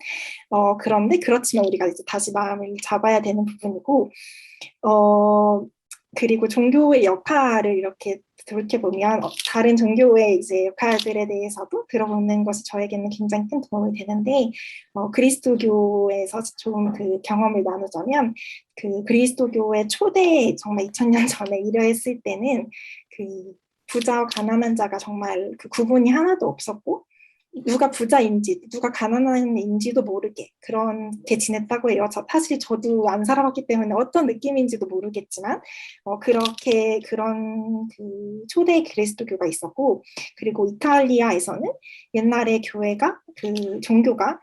그런데 그렇지만 우리가 이제 다시 마음을 잡아야 되는 부분이고 그리고 종교의 역할을 이렇게 돌이켜보면 다른 종교의 이제 역할들에 대해서도 들어보는 것이 저에게는 굉장히 큰 도움이 되는데 그리스도교에서 좀 그 경험을 나누자면 그 그리스도교의 초대 정말 2000년 전에 이러했을 때는 그 부자와 가난한 자가 정말 그 구분이 하나도 없었고 누가 부자인지 누가 가난한인지도 모르게 그렇게 지냈다고 해요. 사실 저도 안 살아봤기 때문에 어떤 느낌인지도 모르겠지만 그렇게 그런 그 초대 그리스도교가 있었고 그리고 이탈리아에서는 옛날에 교회가 그 종교가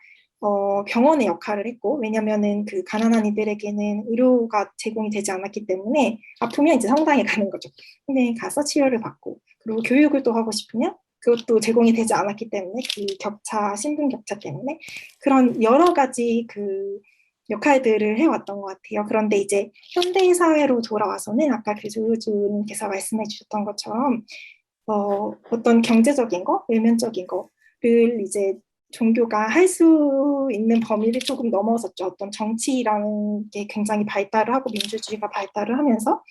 병원의 역할을 했고 왜냐면은 그 가난한 이들에게는 의료가 제공이 되지 않았기 때문에 아프면 이제 성당에 가는 거죠. 근데 가서 치료를 받고 그리고 교육을 또 하고 싶으면 그것도 제공이 되지 않았기 때문에 그 격차, 신분 격차 때문에 그런 여러 가지 그 역할들을 해왔던 것 같아요. 그런데 이제 현대 사회로 돌아와서는 아까 그 조효주님께서 말씀해 주셨던 것처럼 어떤 경제적인 거, 외면적인 거를 이제 종교가 할 수 있는 범위를 조금 넘어섰죠. 어떤 정치라는 게 굉장히 발달을 하고 민주주의가 발달을 하면서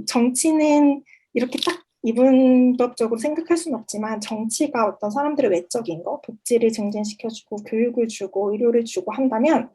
정치는 이렇게 딱 이분법적으로 생각할 수는 없지만 정치가 어떤 사람들의 외적인 거, 복지를 증진시켜주고 교육을 주고 의료를 주고 한다면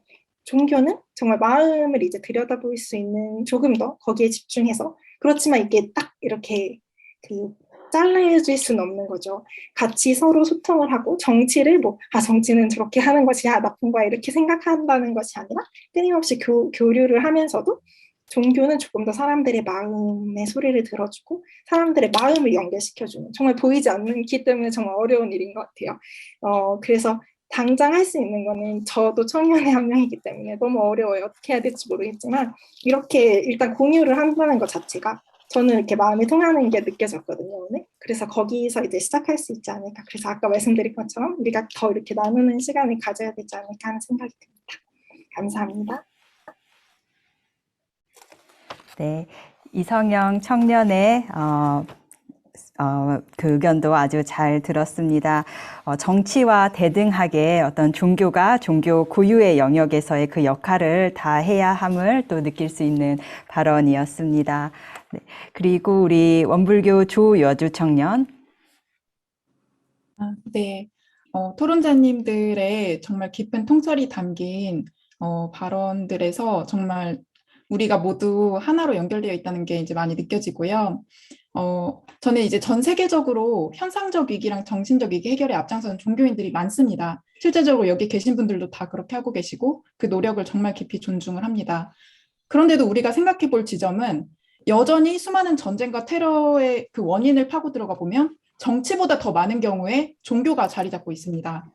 종교는 정말 마음을 이제 들여다볼 수 있는 조금 더 거기에 집중해서 그렇지만 이게 딱 이렇게 그 잘라질 수는 없는 거죠. 같이 서로 소통을 하고 정치를 정치는 저렇게 하는 것이 나쁜 거야 이렇게 생각한다는 것이 아니라 끊임없이 교류를 하면서도 종교는 조금 더 사람들의 마음의 소리를 들어주고 사람들의 마음을 연결시켜주는 정말 보이지 않기 때문에 정말 어려운 일인 것 같아요. 그래서 당장 할 수 있는 거는 저도 청년의 한 명이기 때문에 너무 어려워요. 어떻게 해야 될지 모르겠지만 이렇게 일단 공유를 한다는 것 자체가 저는 이렇게 마음이 통하는 게 느껴졌거든요, 오늘. 그래서 거기서 이제 시작할 수 있지 않을까. 그래서 아까 말씀드린 것처럼 우리가 더 이렇게 나누는 시간을 가져야 되지 않을까 하는 생각이 듭니다. 감사합니다. 네, 이성영 청년의 그 의견도 아주 잘 들었습니다. 정치와 대등하게 어떤 종교가 종교 고유의 영역에서의 그 역할을 다 해야 함을 또 느낄 수 있는 발언이었습니다. 네, 그리고 우리 원불교 조여주 청년. 네, 토론자님들의 정말 깊은 통찰이 담긴 발언들에서 정말 우리가 모두 하나로 연결되어 있다는 게 이제 많이 느껴지고요. 저는 이제 전 세계적으로 현상적 위기랑 정신적 위기 해결에 앞장서는 종교인들이 많습니다. 실제적으로 여기 계신 분들도 다 그렇게 하고 계시고 그 노력을 정말 깊이 존중을 합니다. 그런데도 우리가 생각해 볼 지점은 여전히 수많은 전쟁과 테러의 그 원인을 파고 들어가 보면 정치보다 더 많은 경우에 종교가 자리 잡고 있습니다.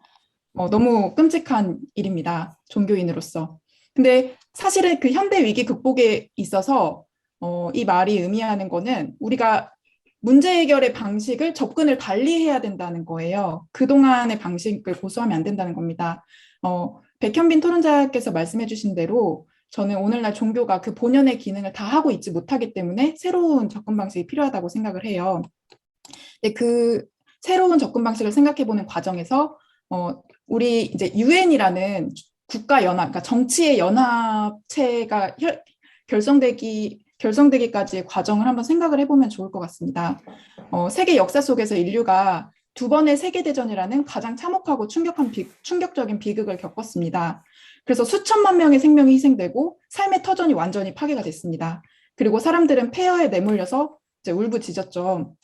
너무 끔찍한 일입니다. 종교인으로서. 근데 사실은 그 현대 위기 극복에 있어서 이 말이 의미하는 거는 우리가 문제 해결의 방식을 접근을 달리 해야 된다는 거예요. 그동안의 방식을 고수하면 안 된다는 겁니다. 백현빈 토론자께서 말씀해 주신 대로 저는 오늘날 종교가 그 본연의 기능을 다 하고 있지 못하기 때문에 새로운 접근 방식이 필요하다고 생각을 해요. 근데 그 새로운 접근 방식을 생각해 보는 과정에서 우리 이제 유엔이라는 국가 연합, 그러니까 정치의 연합체가 결성되기까지의 과정을 한번 생각을 해보면 좋을 것 같습니다. 세계 역사 속에서 인류가 두 번의 세계대전이라는 가장 참혹하고 충격적인 비극을 겪었습니다. 그래서 수천만 명의 생명이 희생되고 삶의 터전이 완전히 파괴가 됐습니다. 그리고 사람들은 폐허에 내몰려서 이제 울부짖었죠.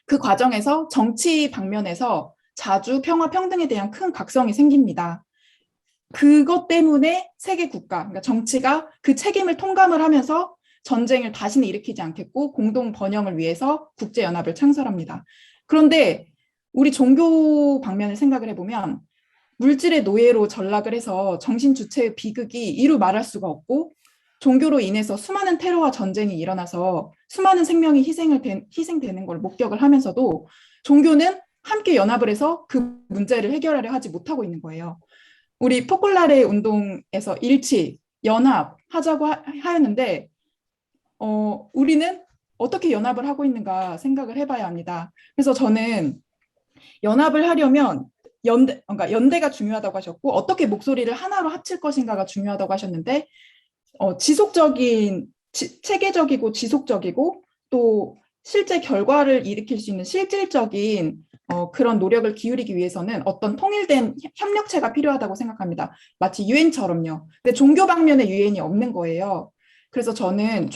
그 과정에서 정치 방면에서 자주 평화 평등에 대한 큰 각성이 생깁니다. 그것 때문에 세계 국가, 그러니까 정치가 그 책임을 통감을 하면서 전쟁을 다시는 일으키지 않겠고 공동 번영을 위해서 국제연합을 창설합니다. 그런데 우리 종교 방면을 생각을 해보면 물질의 노예로 전락을 해서 정신 주체의 비극이 이루 말할 수가 없고 종교로 인해서 수많은 테러와 전쟁이 일어나서 수많은 생명이 희생되는 걸 목격을 하면서도 종교는 함께 연합을 해서 그 문제를 해결하려 하지 못하고 있는 거예요. 우리 포콜라레 운동에서 일치, 연합하자고 하였는데 우리는 어떻게 연합을 하고 있는가 생각을 해봐야 합니다. 그래서 저는 연합을 하려면 그러니까 연대가 중요하다고 하셨고 어떻게 목소리를 하나로 합칠 것인가가 중요하다고 하셨는데 체계적이고 지속적이고 또 실제 결과를 일으킬 수 있는 실질적인 그런 노력을 기울이기 위해서는 어떤 통일된 협력체가 필요하다고 생각합니다. 마치 유엔처럼요. 근데 종교 방면에 유엔이 없는 거예요. 그래서 저는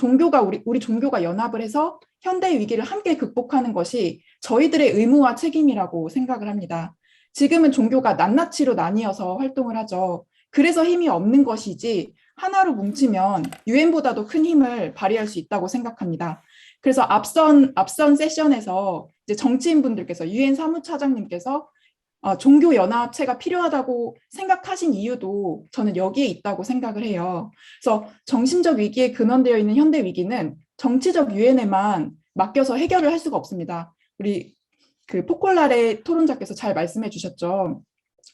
우리 종교가 연합을 해서 현대의 위기를 함께 극복하는 것이 저희들의 의무와 책임이라고 생각을 합니다. 지금은 종교가 낱낱이로 나뉘어서 활동을 하죠. 그래서 힘이 없는 것이지 하나로 뭉치면 유엔보다도 큰 힘을 발휘할 수 있다고 생각합니다. 그래서 앞선 세션에서 이제 정치인분들께서 유엔 사무차장님께서 종교 연합체가 필요하다고 생각하신 이유도 저는 여기에 있다고 생각을 해요. 그래서 정신적 위기에 근원되어 있는 현대 위기는 정치적 유엔에만 맡겨서 해결을 할 수가 없습니다. 우리 그 포콜라레 토론자께서 잘 말씀해 주셨죠.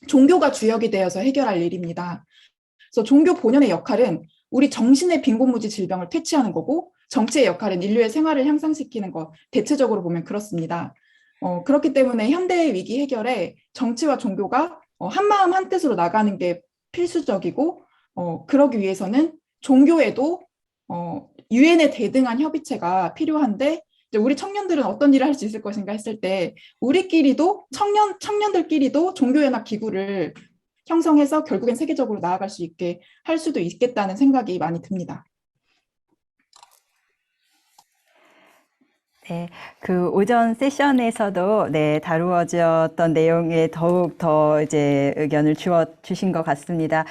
종교가 주역이 되어서 해결할 일입니다. 그래서 종교 본연의 역할은 우리 정신의 빈곤무지 질병을 퇴치하는 거고 정치의 역할은 인류의 생활을 향상시키는 것, 대체적으로 보면 그렇습니다. 그렇기 때문에 현대의 위기 해결에 정치와 종교가 한마음 한뜻으로 나가는 게 필수적이고 그러기 위해서는 종교에도 유엔에 대등한 협의체가 필요한데 이제 우리 청년들은 어떤 일을 할 수 있을 것인가 했을 때 우리끼리도 청년들끼리도 종교연합 기구를 형성해서 결국엔 세계적으로 나아갈 수 있게 할 수도 있겠다는 생각이 많이 듭니다. 네, 그 오전 세션에서도 다루어졌던 내용에 더욱 더 이제 의견을 주신 것 같습니다.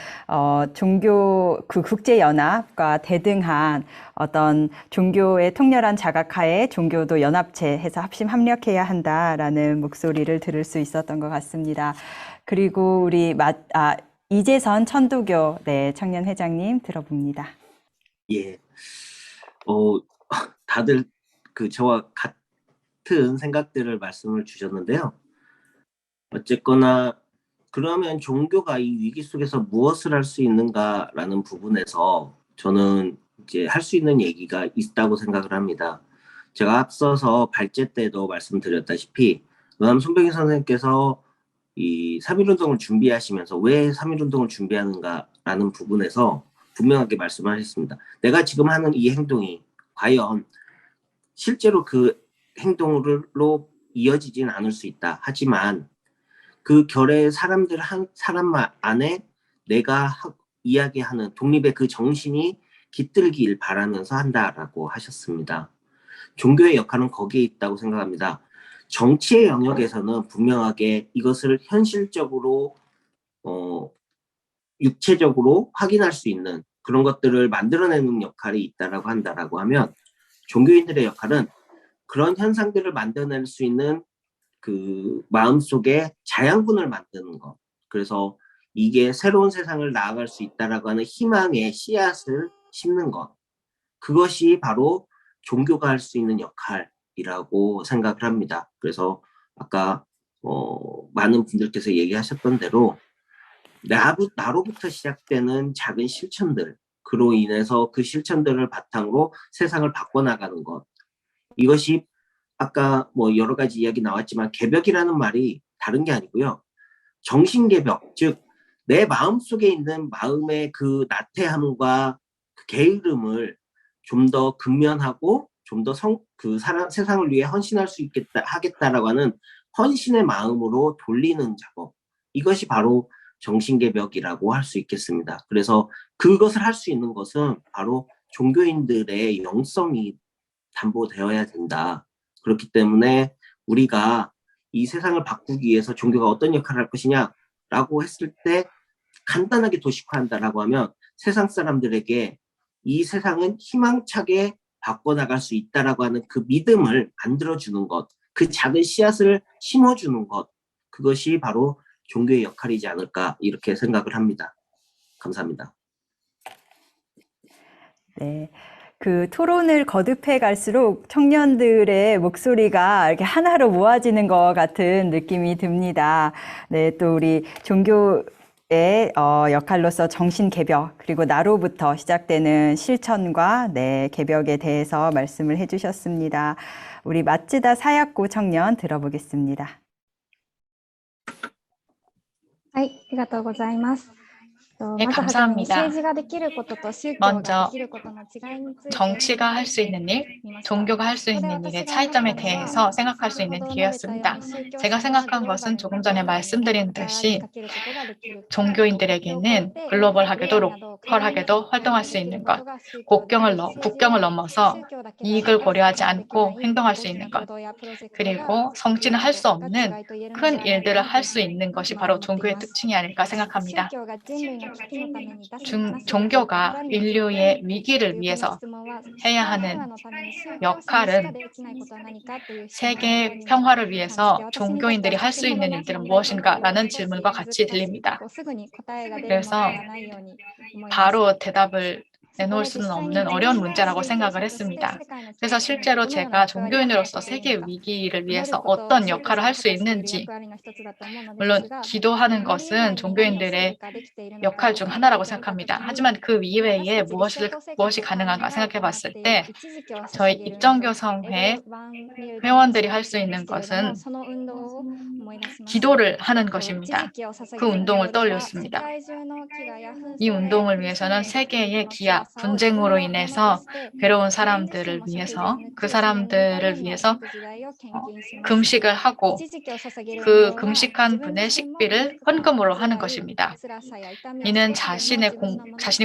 종교 그 국제연합과 대등한 어떤 종교의 통렬한 자각하에 종교도 연합체해서 합력해야 한다라는 목소리를 들을 수 있었던 것 같습니다. 그리고 우리 이재선 천도교 청년 회장님 들어봅니다. 예, 다들 저와 같은 생각들을 말씀을 주셨는데요. 어쨌거나 그러면 종교가 이 위기 속에서 무엇을 할 수 있는가라는 부분에서 저는 이제 할 수 있는 얘기가 있다고 생각을 합니다. 제가 앞서서 발제 때도 말씀드렸다시피 의암 손병희 선생님께서 이 3.1운동을 준비하시면서 왜 3.1운동을 준비하는가라는 부분에서 분명하게 말씀하셨습니다. 내가 지금 하는 이 행동이 과연 실제로 그 행동으로 이어지진 않을 수 있다. 하지만 그 결의 사람 안에 내가 이야기하는 독립의 그 정신이 깃들길 바라면서 한다라고 하셨습니다. 종교의 역할은 거기에 있다고 생각합니다. 정치의 영역에서는 분명하게 이것을 현실적으로 육체적으로 확인할 수 있는 그런 것들을 만들어내는 역할이 있다라고 한다라고 하면 종교인들의 역할은 그런 현상들을 만들어낼 수 있는 그 마음속에 자양분을 만드는 것. 그래서 이게 새로운 세상을 나아갈 수 있다라고 하는 희망의 씨앗을 심는 것. 그것이 바로 종교가 할 수 있는 역할이라고 개벽이라고 생각을 합니다. 그래서 아까 많은 분들께서 얘기하셨던 대로 나로부터 시작되는 작은 실천들, 그로 인해서 그 실천들을 바탕으로 세상을 바꿔나가는 것. 이것이 아까 뭐 여러 가지 이야기 나왔지만 개벽이라는 말이 다른 게 아니고요. 정신개벽, 즉 내 마음속에 있는 마음의 그 나태함과 그 게으름을 좀 더 근면하고 좀 더 세상을 위해 헌신할 수 하겠다라고 하는 헌신의 마음으로 돌리는 작업. 이것이 바로 정신개벽이라고 할 수 있겠습니다. 그래서 그것을 할 수 있는 것은 바로 종교인들의 영성이 담보되어야 된다. 그렇기 때문에 우리가 이 세상을 바꾸기 위해서 종교가 어떤 역할을 할 것이냐라고 했을 때 간단하게 도식화한다라고 하면 세상 사람들에게 이 세상은 희망차게 바꿔나갈 수 있다라고 하는 그 믿음을 만들어주는 것, 그 작은 씨앗을 심어주는 것, 그것이 바로 종교의 역할이지 않을까 이렇게 생각을 합니다. 감사합니다. 네. 그 토론을 거듭해 갈수록 청년들의 목소리가 이렇게 하나로 모아지는 것 같은 느낌이 듭니다. 네, 또 우리 종교의 역할로서 정신 개벽, 그리고 나로부터 시작되는 실천과 개벽에 대해서 말씀을 해주셨습니다. 우리 마츠다 사야코 청년 들어보겠습니다. はい、ありがとうございます。 네, まずはじめに 감사합니다. 政治ができることと宗教が 먼저 できることの違いについて 정치가 할 수 있는 일, 종교가 할 수 있는 일의 차이점에 대해서 생각할 수 있는 기회였습니다. 제가 생각한 것은 조금 전에 말씀드린 듯이 종교인들에게는 글로벌하게도 로컬하게도 활동할 수 있는 것, 국경을 넘어서 이익을 고려하지 않고 행동할 수 있는 것, 그리고 성취는 할 수 없는 큰 일들을 할 수 있는 것이 바로 종교의 특징이 아닐까 생각합니다. 종교가 인류의 위기를 위해서 해야 하는 역할은 세계 평화를 위해서 종교인들이 할 수 있는 일들은 무엇인가? 라는 질문과 같이 들립니다. 그래서 바로 대답을 내놓을 수는 없는 어려운 문제라고 생각을 했습니다. 그래서 실제로 제가 종교인으로서 세계 위기를 위해서 어떤 역할을 할 수 있는지, 물론 기도하는 것은 종교인들의 역할 중 하나라고 생각합니다. 하지만 그 이외에 무엇이 가능한가 생각해 봤을 때 저희 입정교성회 회원들이 할 수 있는 것은 기도를 하는 것입니다. 그 운동을 떠올렸습니다. 이 운동을 위해서는 세계의 기아, 분쟁으로 인해서 괴로운 사람들을 위해서 그 사람들을 위해서 금식을 하고 그 금식한 분의 식비를 헌금으로 하는 것입니다. 이는 자신이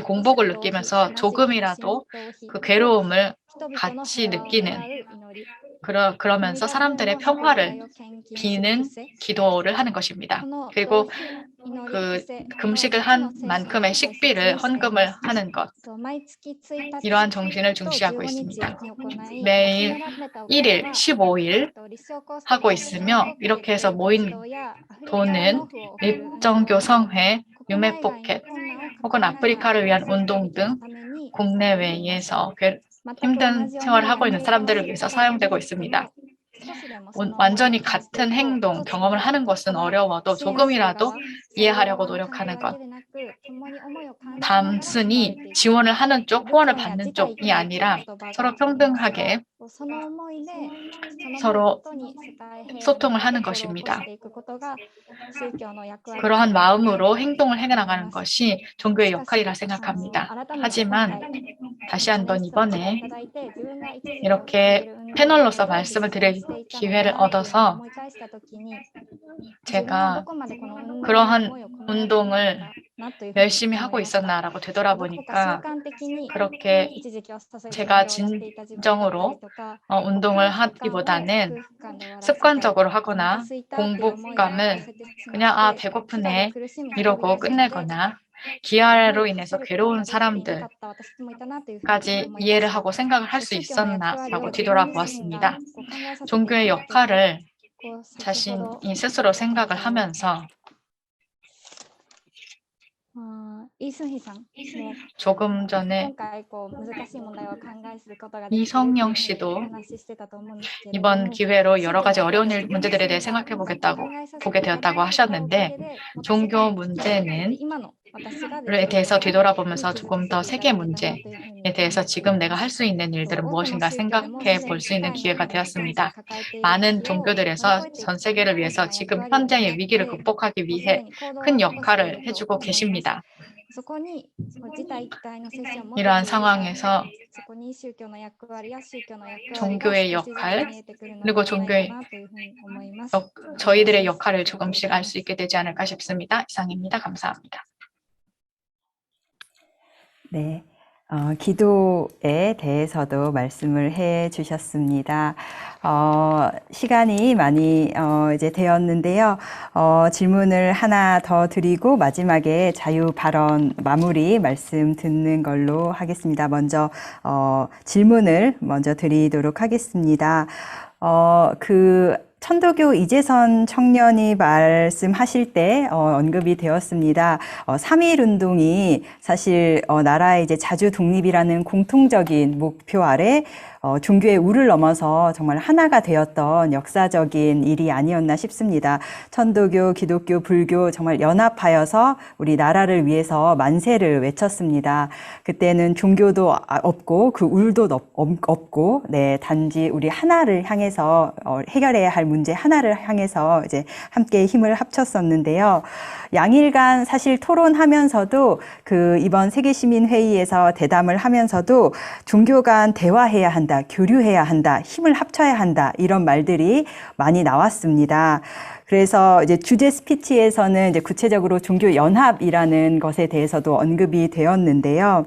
공복을 느끼면서 조금이라도 그 괴로움을 같이 느끼는 그러면서 사람들의 평화를 비는 기도를 하는 것입니다. 그리고 그 금식을 한 만큼의 식비를 헌금을 하는 것, 이러한 정신을 중시하고 있습니다. 매일 1일, 15일 하고 있으며 이렇게 해서 모인 돈은 입정교성회, 유메포켓 혹은 아프리카를 위한 운동 등 국내외에서 힘든 생활을 하고 있는 사람들을 위해서 사용되고 있습니다. 완전히 같은 행동, 경험을 하는 것은 어려워도 조금이라도 이해하려고 노력하는 것. 단순히 지원을 하는 쪽, 후원을 받는 쪽이 아니라 서로 평등하게 서로 소통을 하는 것입니다. 그러한 마음으로 행동을 해나가는 것이 종교의 역할이라 생각합니다. 하지만 다시 한번 이번에 이렇게 패널로서 말씀을 드릴 기회를 얻어서 제가 그러한 운동을 열심히 하고 있었나라고 되돌아보니까 그렇게 제가 진정으로 운동을 하기보다는 습관적으로 하거나 공복감을 그냥 배고프네 이러고 끝내거나 기아로 인해서 괴로운 사람들까지 이해를 하고 생각을 할 수 있었나라고 뒤돌아보았습니다. 종교의 역할을 자신이 스스로 생각을 하면서 조금 전에 이성영 씨도 이번 기회로 여러 가지 어려운 문제들에 대해 보게 되었다고 하셨는데, 종교 문제는 에 대해서 뒤돌아보면서 조금 더 세계 문제에 대해서 지금 내가 할 수 있는 일들은 무엇인가 생각해 볼 수 있는 기회가 되었습니다. 많은 종교들에서 전 세계를 위해서 지금 현재의 위기를 극복하기 위해 큰 역할을 해주고 계십니다. 이러한 상황에서 종교의 역할, 그리고 저희들의 역할을 조금씩 알 수 있게 되지 않을까 싶습니다. 이상입니다. 감사합니다. 네, 기도에 대해서도 말씀을 해 주셨습니다. 시간이 많이 이제 되었는데요. 질문을 하나 더 드리고 마지막에 자유 발언 마무리 말씀 듣는 걸로 하겠습니다. 먼저 질문을 먼저 드리도록 하겠습니다. 천도교 이재선 청년이 말씀하실 때 언급이 되었습니다. 3.1 운동이 사실 나라의 이제 자주 독립이라는 공통적인 목표 아래 종교의 우를 넘어서 정말 하나가 되었던 역사적인 일이 아니었나 싶습니다. 천도교, 기독교, 불교 정말 연합하여서 우리 나라를 위해서 만세를 외쳤습니다. 그때는 종교도 없고 그 울도 없고, 네, 단지 우리 하나를 향해서 해결해야 할 문제 하나를 향해서 이제 함께 힘을 합쳤었는데요. 양일간 사실 토론하면서도 이번 세계시민회의에서 대담을 하면서도 종교 간 대화해야 한다, 교류해야 한다, 힘을 합쳐야 한다, 이런 말들이 많이 나왔습니다. 그래서 이제 주제 스피치에서는 이제 구체적으로 종교 연합이라는 것에 대해서도 언급이 되었는데요.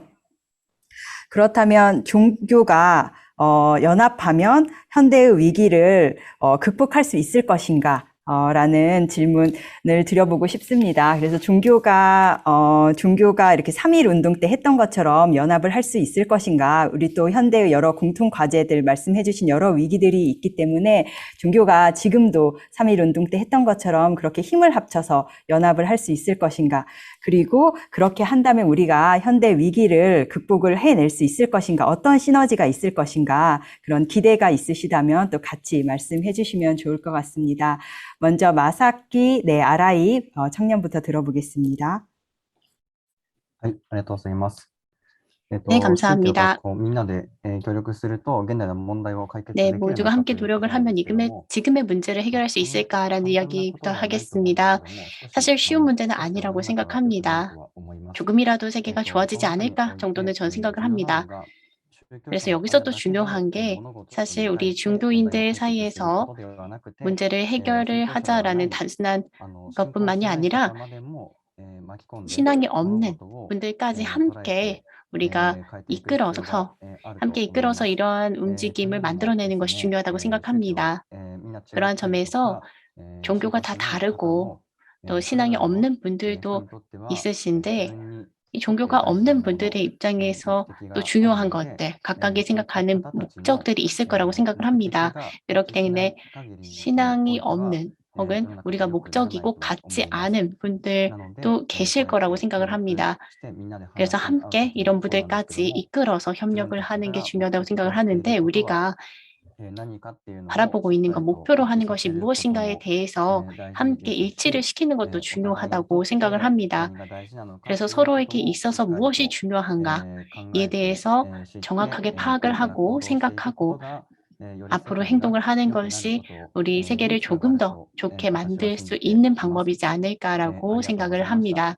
그렇다면 종교가 연합하면 현대의 위기를 극복할 수 있을 것인가? 라는 질문을 드려보고 싶습니다. 그래서 종교가 이렇게 3.1 운동 때 했던 것처럼 연합을 할 수 있을 것인가? 우리 또 현대의 여러 공통 과제들 말씀해 주신 여러 위기들이 있기 때문에 종교가 지금도 3.1 운동 때 했던 것처럼 그렇게 힘을 합쳐서 연합을 할 수 있을 것인가? 그리고 그렇게 한다면 우리가 현대 위기를 극복을 해낼 수 있을 것인가? 어떤 시너지가 있을 것인가? 그런 기대가 있으시다면 또 같이 말씀해 주시면 좋을 것 같습니다. 먼저 마사키 아라이 청년부터 들어보겠습니다. はい、ありがとうございます。 네, 감사합니다. みんなで協力すると現代の問題を解決でき 네, る 모두가 のか 함께 という 노력을 ことなん 하면 ですけども 지금의 문제를 해결할 수 있을까라는 이야기부터 하겠습니다. 사실 쉬운 문제는 아니라고 생각합니다. 조금이라도 세계가 좋아지지 않을까 정도는 전 생각을 합니다. 그래서 여기서 또 중요한 게 사실 우리 종교인들 사이에서 문제를 해결을 하자라는 단순한 것뿐만이 아니라 신앙이 없는 분들까지 함께 우리가 함께 이끌어서 이러한 움직임을 만들어내는 것이 중요하다고 생각합니다. 그러한 점에서 종교가 다 다르고 또 신앙이 없는 분들도 있으신데 이 종교가 없는 분들의 입장에서 또 중요한 것들, 각각이 생각하는 목적들이 있을 거라고 생각을 합니다. 그렇기 때문에 신앙이 없는 혹은 우리가 목적이 꼭 같지 않은 분들도 계실 거라고 생각을 합니다. 그래서 함께 이런 분들까지 이끌어서 협력을 하는 게 중요하다고 생각을 하는데 우리가 바라보고 있는 것, 목표로 하는 것이 무엇인가에 대해서 함께 일치를 시키는 것도 중요하다고 생각을 합니다. 그래서 서로에게 있어서 무엇이 중요한가에 대해서 정확하게 파악을 하고 생각하고 앞으로 행동을 하는 것이 우리 세계를 조금 더 좋게 만들 수 있는 방법이지 않을까라고 생각을 합니다.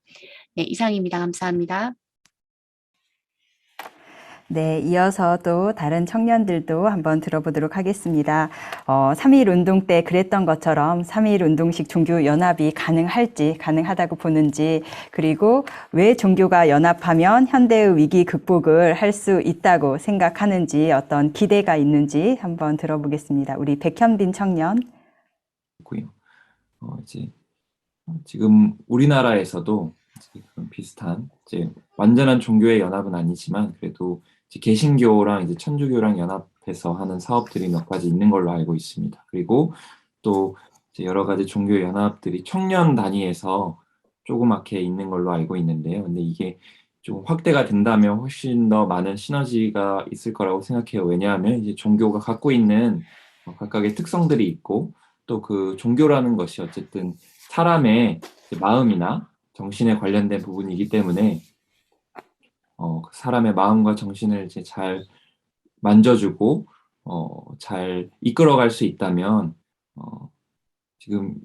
네, 이상입니다. 감사합니다. 네, 이어서 또 다른 청년들도 한번 들어보도록 하겠습니다. 3.1 운동 때 그랬던 것처럼 3.1 운동식 종교 연합이 가능하다고 보는지, 그리고 왜 종교가 연합하면 현대의 위기 극복을 할 수 있다고 생각하는지, 어떤 기대가 있는지 한번 들어보겠습니다. 우리 백현빈 청년. 지금 우리나라에서도 비슷한 완전한 종교의 연합은 아니지만 그래도 개신교랑 이제 천주교랑 연합해서 하는 사업들이 몇 가지 있는 걸로 알고 있습니다. 그리고 또 여러 가지 종교 연합들이 청년 단위에서 조그맣게 있는 걸로 알고 있는데요. 근데 이게 좀 확대가 된다면 훨씬 더 많은 시너지가 있을 거라고 생각해요. 왜냐하면 이제 종교가 갖고 있는 각각의 특성들이 있고 또 그 종교라는 것이 어쨌든 사람의 이제 마음이나 정신에 관련된 부분이기 때문에 그 사람의 마음과 정신을 이제 잘 만져주고 잘 이끌어갈 수 있다면 지금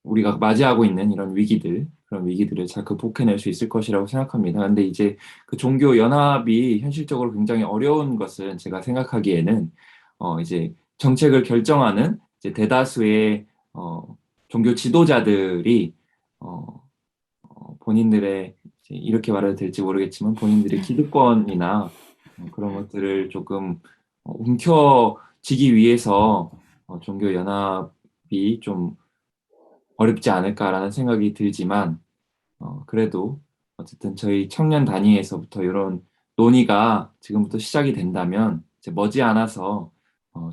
우리가 맞이하고 있는 이런 위기들, 그런 위기들을 잘 극복해낼 수 있을 것이라고 생각합니다. 근데 이제 그 종교 연합이 현실적으로 굉장히 어려운 것은 제가 생각하기에는 이제 정책을 결정하는 이제 대다수의 종교 지도자들이 본인들의 이제 이렇게 말해도 될지 모르겠지만 본인들의 기득권이나 그런 것들을 조금 움켜쥐기 위해서 종교 연합이 좀 어렵지 않을까라는 생각이 들지만 그래도 어쨌든 저희 청년 단위에서부터 이런 논의가 지금부터 시작이 된다면 이제 머지않아서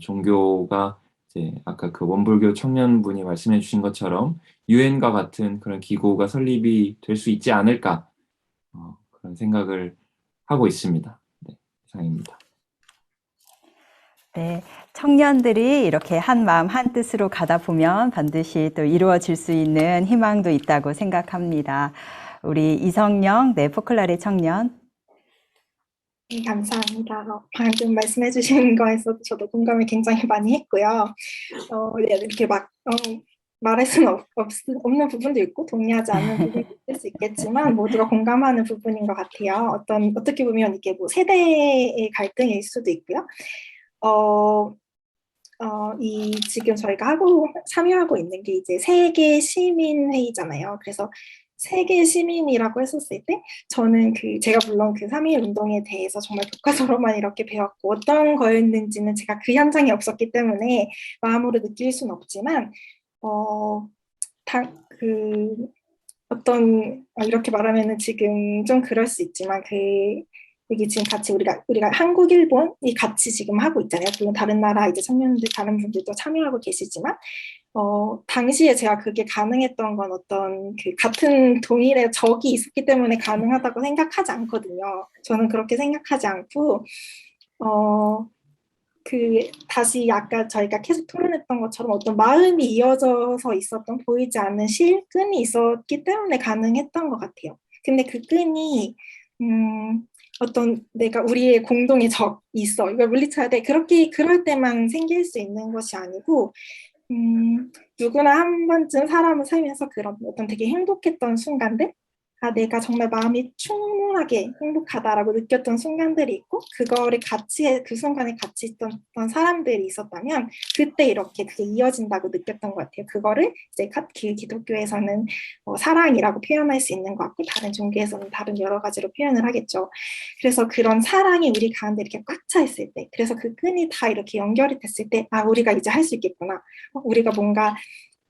종교가 이제 아까 그 원불교 청년분이 말씀해 주신 것처럼 유엔과 같은 그런 기구가 설립이 될 수 있지 않을까 그런 생각을 하고 있습니다. 네, 이상입니다. 네, 청년들이 이렇게 한 마음 한 뜻으로 가다 보면 반드시 또 이루어질 수 있는 희망도 있다고 생각합니다. 우리 이성영 포클라레 청년. 네, 감사합니다. 방금 말씀해 주신 거에서 저도 공감을 굉장히 많이 했고요. 네, 이렇게 막 말할 수는 없는 부분도 있고 동의하지 않는 부분도 있을 수 있겠지만 모두가 공감하는 부분인 것 같아요. 어떻게 보면 이게 뭐 세대의 갈등일 수도 있고요. 지금 저희가 참여하고 있는 게 이제 세계 시민회의잖아요. 그래서 세계 시민이라고 했었을 때 저는 제가 물론 그 3.1 운동에 대해서 정말 교과서로만 이렇게 배웠고 어떤 거였는지는 제가 그 현장에 없었기 때문에 마음으로 느낄 수는 없지만 이렇게 말하면은 지금 좀 그럴 수 있지만 여기 지금 같이 우리가 한국, 일본이 같이 지금 하고 있잖아요. 물론 다른 나라 이제 청년들 다른 분들도 참여하고 계시지만 당시에 제가 그게 가능했던 건 어떤 같은 동일의 적이 있었기 때문에 가능하다고 생각하지 않거든요. 저는 그렇게 생각하지 않고 다시 아까 저희가 계속 토론했던 것처럼 어떤 마음이 이어져서 있었던 보이지 않는 끈이 있었기 때문에 가능했던 것 같아요. 근데 그 끈이 우리의 공동의 적이 있어. 이걸 물리쳐야 돼. 그럴 때만 생길 수 있는 것이 아니고, 누구나 한 번쯤 사람을 살면서 그런 어떤 되게 행복했던 순간들, 내가 정말 마음이 충분하게 행복하다라고 느꼈던 순간들이 있고, 그 순간에 같이 있던 사람들이 있었다면, 그때 이렇게 그게 이어진다고 느꼈던 것 같아요. 그거를 이제 기독교에서는 사랑이라고 표현할 수 있는 것 같고, 다른 종교에서는 다른 여러 가지로 표현을 하겠죠. 그래서 그런 사랑이 우리 가운데 이렇게 꽉 차 있을 때, 그래서 그 끈이 다 이렇게 연결이 됐을 때, 우리가 이제 할 수 있겠구나. 우리가 뭔가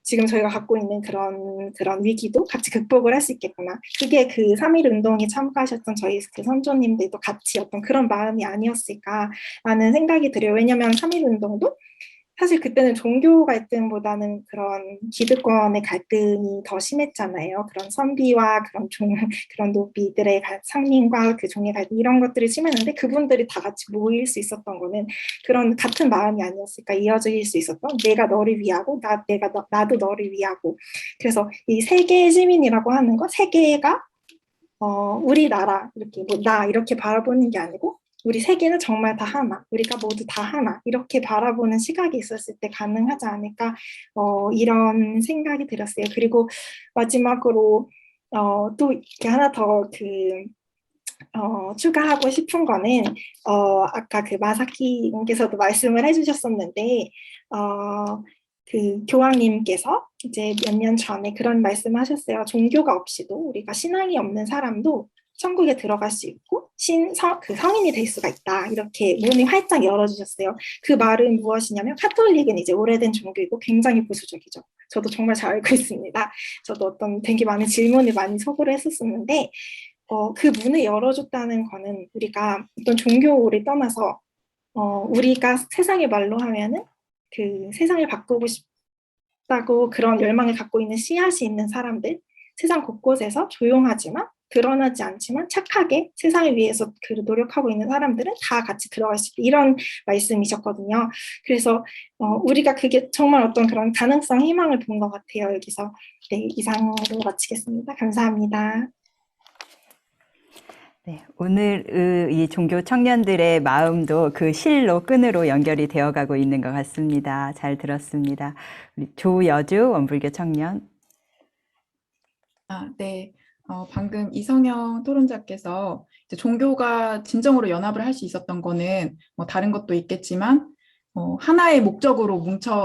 지금 저희가 갖고 있는 그런 위기도 같이 극복을 할 수 있겠구나. 그게 그 3.1 운동에 참가하셨던 저희 그 선조님들도 같이 어떤 그런 마음이 아니었을까라는 생각이 들어요. 왜냐하면 3.1 운동도 사실 그때는 종교 갈등보다는 그런 기득권의 갈등이 더 심했잖아요. 그런 선비와 그런 노비들의 상민과 그 종의 갈등 이런 것들이 심했는데 그분들이 다 같이 모일 수 있었던 거는 그런 같은 마음이 아니었을까 이어질 수 있었던 내가 너를 위하고 나도 너를 위하고 그래서 이 세계 시민이라고 하는 거 세계가 우리나라 이렇게 나 이렇게 바라보는 게 아니고 우리 세계는 정말 다 하나, 우리가 모두 다 하나 이렇게 바라보는 시각이 있었을 때 가능하지 않을까 이런 생각이 들었어요. 그리고 마지막으로 또 이렇게 하나 더 추가하고 싶은 거는 아까 그 마사키님께서도 말씀을 해주셨었는데 그 교황님께서 이제 몇 년 전에 그런 말씀하셨어요. 종교가 없이도 우리가 신앙이 없는 사람도 천국에 들어갈 수 있고 그 성인이 될 수가 있다. 이렇게 문을 활짝 열어주셨어요. 그 말은 무엇이냐면 카톨릭은 이제 오래된 종교이고 굉장히 보수적이죠. 저도 정말 잘 알고 있습니다. 저도 되게 많은 질문을 많이 서구를 했었었는데 그 문을 열어줬다는 거는 우리가 어떤 종교를 떠나서 우리가 세상의 말로 하면은 그 세상을 바꾸고 싶다고 그런 열망을 갖고 있는 씨앗이 있는 사람들 세상 곳곳에서 조용하지만 드러나지 않지만 착하게 세상을 위해서 그 노력하고 있는 사람들은 다 같이 들어갈 수 있다. 이런 말씀이셨거든요. 그래서 우리가 그게 정말 어떤 그런 가능성, 희망을 본 것 같아요. 여기서. 네, 이상으로 마치겠습니다. 감사합니다. 네, 오늘 이 종교 청년들의 마음도 그 실로 끈으로 연결이 되어가고 있는 것 같습니다. 잘 들었습니다. 우리 조여주 원불교 청년. 네. 방금 이성영 토론자께서 이제 종교가 진정으로 연합을 할 수 있었던 거는 뭐 다른 것도 있겠지만 하나의 목적으로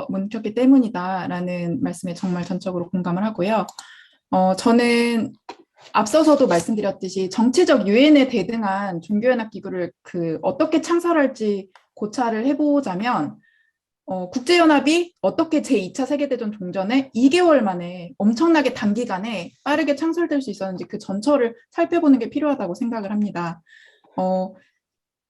뭉쳤기 때문이다라는 말씀에 정말 전적으로 공감을 하고요. 저는 앞서서도 말씀드렸듯이 정치적 유엔에 대등한 종교연합기구를 어떻게 창설할지 고찰을 해보자면 국제연합이 어떻게 제2차 세계대전 종전에 2개월 만에 엄청나게 단기간에 빠르게 창설될 수 있었는지 그 전철을 살펴보는 게 필요하다고 생각을 합니다.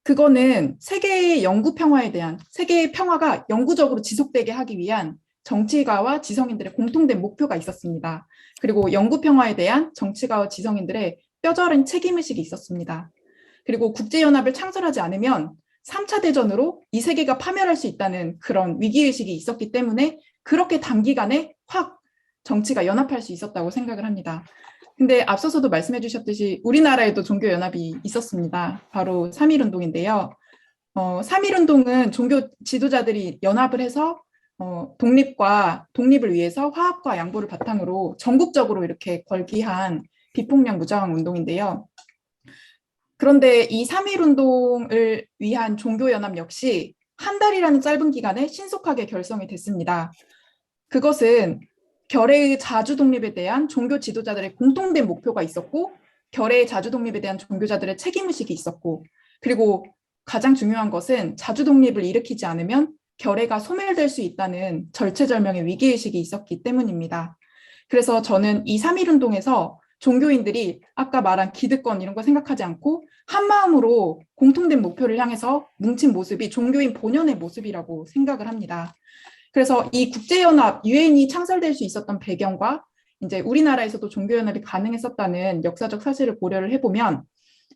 그거는 세계의 영구 평화에 대한, 세계의 평화가 영구적으로 지속되게 하기 위한 정치가와 지성인들의 공통된 목표가 있었습니다. 그리고 영구 평화에 대한 정치가와 지성인들의 뼈저린 책임의식이 있었습니다. 그리고 국제연합을 창설하지 않으면 3차 대전으로 이 세계가 파멸할 수 있다는 그런 위기의식이 있었기 때문에 그렇게 단기간에 확 정치가 연합할 수 있었다고 생각을 합니다. 근데 앞서서도 말씀해 주셨듯이 우리나라에도 종교연합이 있었습니다. 바로 3.1운동인데요. 3.1운동은 종교 지도자들이 연합을 해서 독립을 위해서 화합과 양보를 바탕으로 전국적으로 이렇게 걸기한 비폭력 무저항 운동인데요. 그런데 이 3.1운동을 위한 종교연합 역시 한 달이라는 짧은 기간에 신속하게 결성이 됐습니다. 그것은 결의의 자주 독립에 대한 종교 지도자들의 공통된 목표가 있었고, 결의의 자주 독립에 대한 종교자들의 책임의식이 있었고, 그리고 가장 중요한 것은 자주 독립을 일으키지 않으면 결의가 소멸될 수 있다는 절체절명의 위기의식이 있었기 때문입니다. 그래서 저는 이 3.1운동에서 종교인들이 아까 말한 기득권 이런 거 생각하지 않고 한마음으로 공통된 목표를 향해서 뭉친 모습이 종교인 본연의 모습이라고 생각을 합니다. 그래서 이 국제연합, 유엔이 창설될 수 있었던 배경과 이제 우리나라에서도 종교연합이 가능했었다는 역사적 사실을 고려를 해보면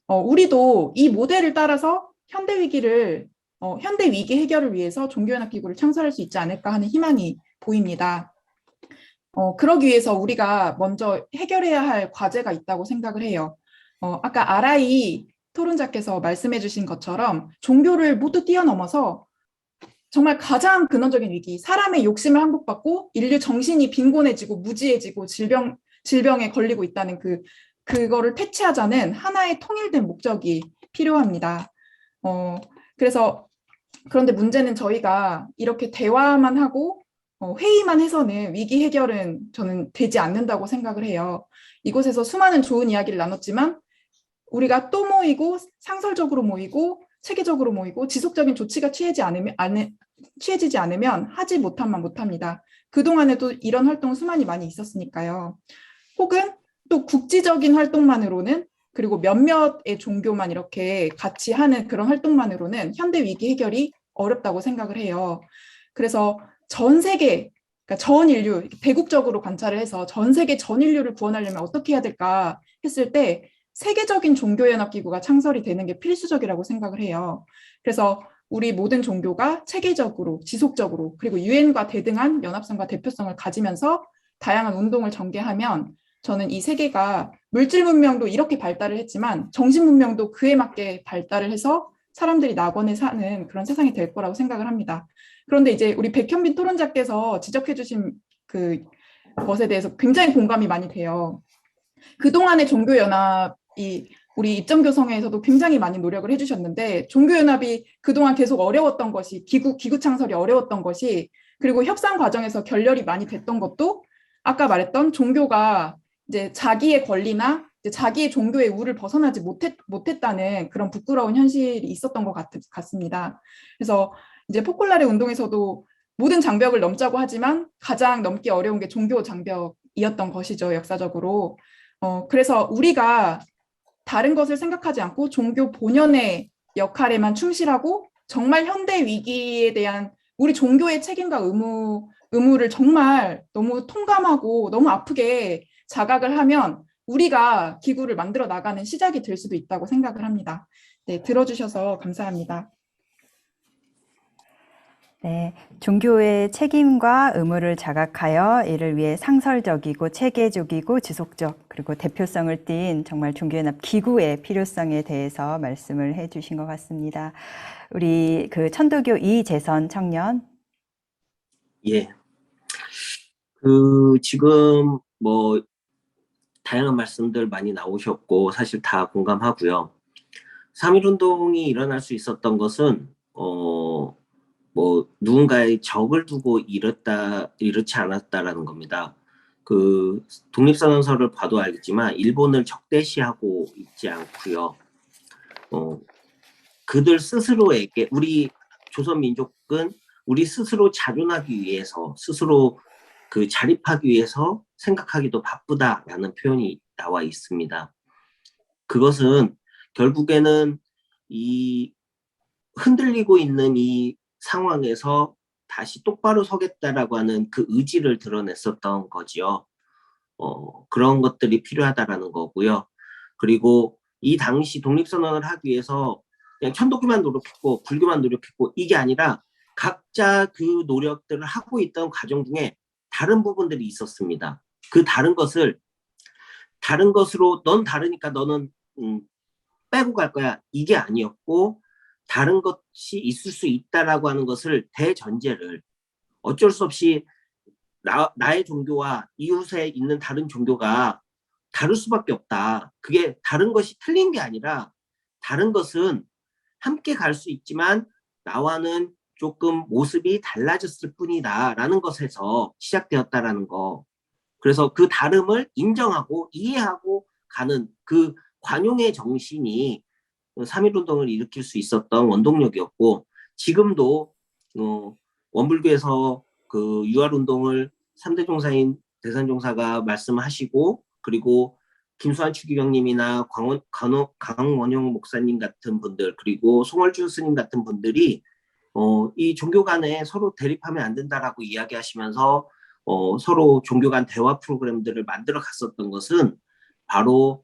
우리도 이 모델을 따라서 현대 위기 해결을 위해서 종교연합기구를 창설할 수 있지 않을까 하는 희망이 보입니다. 그러기 위해서 우리가 먼저 해결해야 할 과제가 있다고 생각을 해요. 아까 아라이 토론자께서 말씀해 주신 것처럼 종교를 모두 뛰어넘어서 정말 가장 근원적인 위기, 사람의 욕심을 항복받고 인류 정신이 빈곤해지고 무지해지고 질병에 걸리고 있다는 그거를 퇴치하자는 하나의 통일된 목적이 필요합니다. 그런데 문제는 저희가 이렇게 대화만 하고 회의만 해서는 위기 해결은 저는 되지 않는다고 생각을 해요. 이곳에서 수많은 좋은 이야기를 나눴지만 우리가 또 모이고 상설적으로 모이고 체계적으로 모이고 지속적인 조치가 취해지지 않으면 하지 못한 만 못합니다. 그동안에도 이런 활동 수많이 많이 있었으니까요. 혹은 또 국지적인 활동만으로는 그리고 몇몇의 종교만 이렇게 같이 하는 그런 활동만으로는 현대 위기 해결이 어렵다고 생각을 해요. 그래서 전 세계, 그러니까 전 인류, 대국적으로 관찰을 해서 전 세계 전 인류를 구원하려면 어떻게 해야 될까 했을 때 세계적인 종교연합기구가 창설이 되는 게 필수적이라고 생각을 해요. 그래서 우리 모든 종교가 체계적으로, 지속적으로, 그리고 유엔과 대등한 연합성과 대표성을 가지면서 다양한 운동을 전개하면 저는 이 세계가 물질 문명도 이렇게 발달을 했지만 정신 문명도 그에 맞게 발달을 해서 사람들이 낙원에 사는 그런 세상이 될 거라고 생각을 합니다. 그런데 이제 우리 백현빈 토론자께서 지적해 주신 그 것에 대해서 굉장히 공감이 많이 돼요. 그동안의 종교연합이 우리 입점교성회에서도 굉장히 많이 노력을 해주셨는데 종교연합이 그동안 계속 어려웠던 것이 기구 창설이 어려웠던 것이 그리고 협상 과정에서 결렬이 많이 됐던 것도 아까 말했던 종교가 이제 자기의 권리나 이제 자기의 종교의 우를 벗어나지 못했다는 그런 부끄러운 현실이 있었던 것 같습니다. 그래서 이제 포콜라레 운동에서도 모든 장벽을 넘자고 하지만 가장 넘기 어려운 게 종교 장벽이었던 것이죠, 역사적으로. 그래서 우리가 다른 것을 생각하지 않고 종교 본연의 역할에만 충실하고 정말 현대 위기에 대한 우리 종교의 책임과 의무를 정말 너무 통감하고 너무 아프게 자각을 하면 우리가 기구를 만들어 나가는 시작이 될 수도 있다고 생각을 합니다. 네, 들어주셔서 감사합니다. 네, 종교의 책임과 의무를 자각하여 이를 위해 상설적이고 체계적이고 지속적 그리고 대표성을 띈 정말 종교연합 기구의 필요성에 대해서 말씀을 해주신 것 같습니다. 우리 그 천도교 이재선 청년. 예. 지금 뭐 다양한 말씀들 많이 나오셨고 사실 다 공감하고요. 3.1운동이 일어날 수 있었던 것은 뭐 누군가의 적을 두고 이렇지 않았다라는 겁니다. 그 독립선언서를 봐도 알겠지만 일본을 적대시하고 있지 않고요. 그들 스스로에게 우리 조선민족은 우리 스스로 자존하기 위해서 스스로 그 자립하기 위해서 생각하기도 바쁘다라는 표현이 나와 있습니다. 그것은 결국에는 이 흔들리고 있는 이 상황에서 다시 똑바로 서겠다라고 하는 그 의지를 드러냈었던 거지요. 그런 것들이 필요하다라는 거고요. 그리고 이 당시 독립선언을 하기 위해서 그냥 천도교만 노력했고 불교만 노력했고 이게 아니라 각자 그 노력들을 하고 있던 과정 중에 다른 부분들이 있었습니다. 그 다른 것으로 넌 다르니까 너는 빼고 갈 거야. 이게 아니었고 다른 것이 있을 수 있다라고 하는 것을 대전제를 어쩔 수 없이 나의 종교와 이웃에 있는 다른 종교가 다를 수밖에 없다. 그게 다른 것이 틀린 게 아니라 다른 것은 함께 갈 수 있지만 나와는 조금 모습이 달라졌을 뿐이다 라는 것에서 시작되었다라는 거. 그래서 그 다름을 인정하고 이해하고 가는 그 관용의 정신이 3.1운동을 일으킬 수 있었던 원동력이었고 지금도 원불교에서 그 유활운동을 3대 종사인 대산종사가 말씀하시고 그리고 김수환 추기경님이나 강원용 목사님 같은 분들 그리고 송월주 스님 같은 분들이 이 종교 간에 서로 대립하면 안 된다라고 이야기하시면서 서로 종교 간 대화 프로그램들을 만들어 갔었던 것은 바로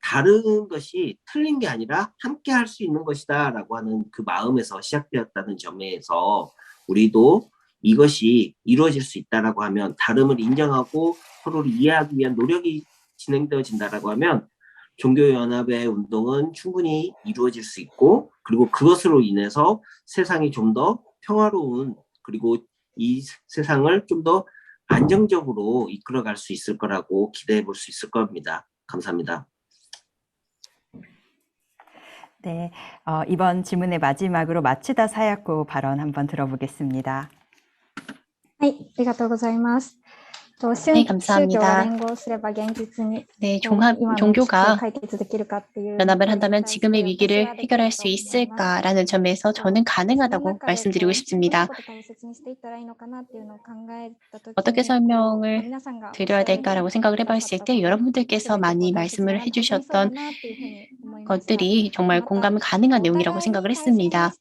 다른 것이 틀린 게 아니라 함께 할 수 있는 것이다 라고 하는 그 마음에서 시작되었다는 점에서 우리도 이것이 이루어질 수 있다라고 하면 다름을 인정하고 서로를 이해하기 위한 노력이 진행되어진다라고 하면 종교연합의 운동은 충분히 이루어질 수 있고 그리고 그것으로 인해서 세상이 좀 더 평화로운 그리고 이 세상을 좀 더 안정적으로 이끌어갈 수 있을 거라고 기대해 볼 수 있을 겁니다. 감사합니다. 네, 이번 질문의 마지막으로 마츠다 사야코 발언 한번 들어보겠습니다. はい、ありがとうございます。 네, 감사합니다. 네, 종교가 연합을 한다면 지금의 위기를 해결할 수 있을까라는 점에서 저는 가능하다고 말씀드리고 싶습니다. 어떻게 설명을 드려야 될까라고 생각을 해봤을 때 여러분들께서 많이 말씀을 해주셨던 것들이 정말 공감 가능한 내용이라고 생각을 했습니다.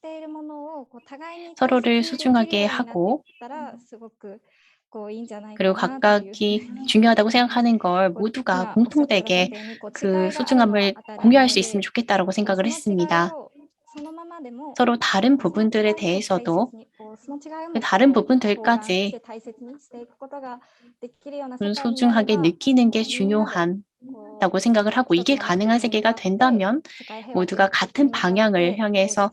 서로를 소중하게 하고 그리고 각각이 중요하다고 생각하는 걸 모두가 공통되게 그 소중함을 공유할 수 있으면 좋겠다라고 생각을 했습니다. 서로 다른 부분들에 대해서도 그 다른 부분들까지 소중하게 느끼는 게 중요하다고 생각을 하고 이게 가능한 세계가 된다면 모두가 같은 방향을 향해서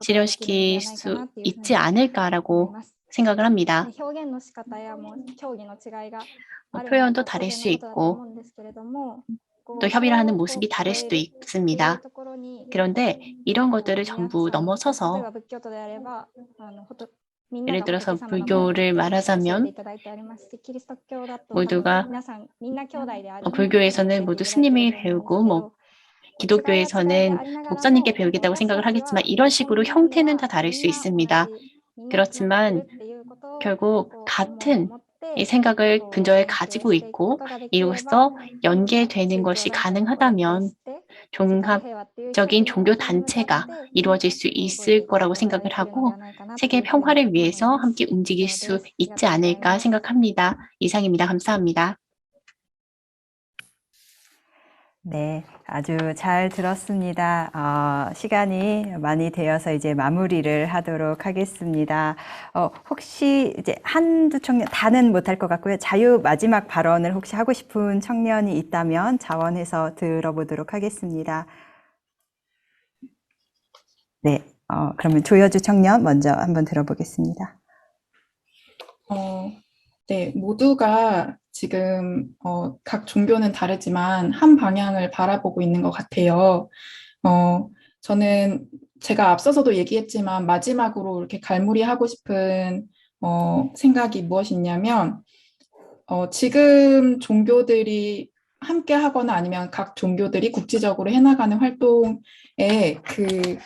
실현시킬 수 있지 않을까라고 생각을 합니다. 표현도 다를 수 있고 또 협의를 하는 모습이 다를 수도 있습니다. 그런데 이런 것들을 전부 넘어서서 예를 들어서 불교를 말하자면 모두가 불교에서는 모두 스님이 배우고 기독교에서는 목사님께 배우겠다고 생각을 하겠지만 이런 식으로 형태는 다 다를 수 있습니다. 그렇지만 결국 같은 이 생각을 근저에 가지고 있고 이로써 연계되는 것이 가능하다면 종합적인 종교 단체가 이루어질 수 있을 거라고 생각을 하고 세계 평화를 위해서 함께 움직일 수 있지 않을까 생각합니다. 이상입니다. 감사합니다. 네, 아주 잘 들었습니다. 시간이 많이 되어서 이제 마무리를 하도록 하겠습니다. 혹시 이제 한두 청년, 다는 못할 것 같고요. 자유 마지막 발언을 혹시 하고 싶은 청년이 있다면 자원해서 들어보도록 하겠습니다. 네, 그러면 조여주 청년 먼저 한번 들어보겠습니다. 네, 모두가 지금 각 종교는 다르지만 한 방향을 바라보고 있는 것 같아요. 저는 제가 앞서서도 얘기했지만 마지막으로 이렇게 갈무리하고 싶은 생각이 무엇이냐면 지금 종교들이 함께 하거나 아니면 각 종교들이 국지적으로 해나가는 활동에 그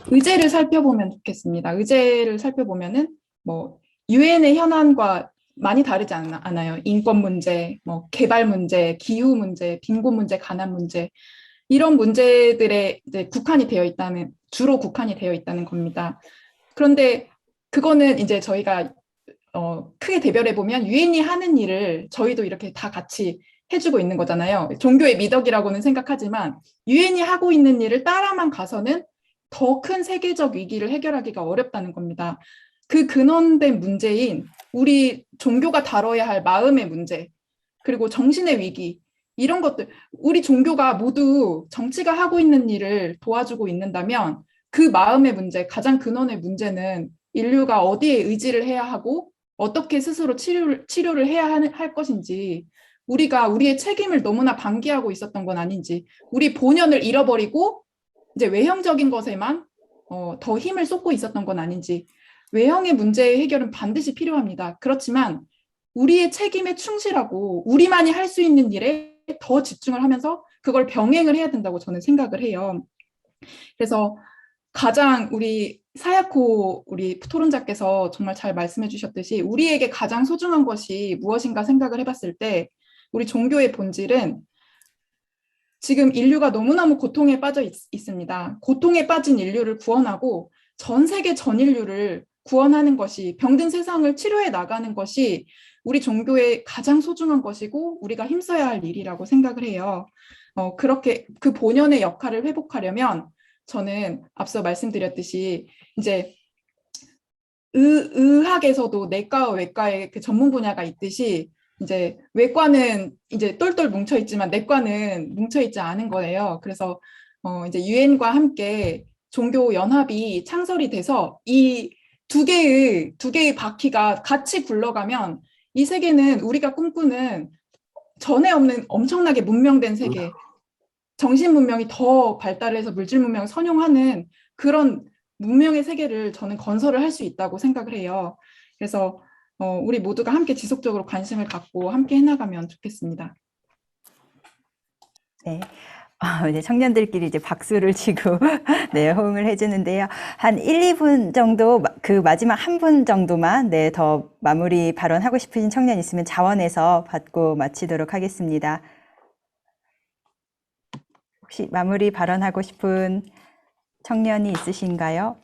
의제를 살펴보면 좋겠습니다. 의제를 살펴보면은 뭐 유엔의 현안과 많이 다르지 않아요. 인권 문제, 뭐 개발 문제, 기후 문제, 빈곤 문제, 가난 문제 이런 문제들에 이제 주로 국한이 되어 있다는 겁니다. 그런데 그거는 이제 저희가 크게 대별해 보면 유엔이 하는 일을 저희도 이렇게 다 같이 해주고 있는 거잖아요. 종교의 미덕이라고는 생각하지만 유엔이 하고 있는 일을 따라만 가서는 더 큰 세계적 위기를 해결하기가 어렵다는 겁니다. 그 근원된 문제인 우리 종교가 다뤄야 할 마음의 문제, 그리고 정신의 위기, 이런 것들, 우리 종교가 모두 정치가 하고 있는 일을 도와주고 있는다면 그 마음의 문제, 가장 근원의 문제는 인류가 어디에 의지를 해야 하고 어떻게 스스로 치료를 해야 할 것인지, 우리가 우리의 책임을 너무나 방기하고 있었던 건 아닌지, 우리 본연을 잃어버리고 이제 외형적인 것에만 더 힘을 쏟고 있었던 건 아닌지, 외형의 문제의 해결은 반드시 필요합니다. 그렇지만 우리의 책임에 충실하고 우리만이 할 수 있는 일에 더 집중을 하면서 그걸 병행을 해야 된다고 저는 생각을 해요. 그래서 가장 우리 사야코 우리 토론자께서 정말 잘 말씀해 주셨듯이 우리에게 가장 소중한 것이 무엇인가 생각을 해봤을 때 우리 종교의 본질은 지금 인류가 너무너무 고통에 빠져 있습니다. 고통에 빠진 인류를 구원하고 전 세계 전 인류를 구원하는 것이, 병든 세상을 치료해 나가는 것이 우리 종교의 가장 소중한 것이고 우리가 힘써야 할 일이라고 생각을 해요. 그렇게 그 본연의 역할을 회복하려면 저는 앞서 말씀드렸듯이 이제 의학에서도 내과와 외과의 그 전문 분야가 있듯이 이제 외과는 이제 똘똘 뭉쳐 있지만 내과는 뭉쳐 있지 않은 거예요. 그래서 이제 유엔과 함께 종교 연합이 창설이 돼서 이 두 개의 바퀴가 같이 굴러가면 이 세계는 우리가 꿈꾸는 전에 없는 엄청나게 문명된 세계, 정신 문명이 더 발달해서 물질 문명을 선용하는 그런 문명의 세계를 저는 건설을 할 수 있다고 생각을 해요. 그래서 우리 모두가 함께 지속적으로 관심을 갖고 함께 해나가면 좋겠습니다. 네. 이제 청년들끼리 이제 박수를 치고 네, 호응을 해주는데요. 한 1, 2분 정도, 그 마지막 한 분 정도만 네, 더 마무리 발언하고 싶으신 청년 있으면 자원해서 받고 마치도록 하겠습니다. 혹시 마무리 발언하고 싶은 청년이 있으신가요?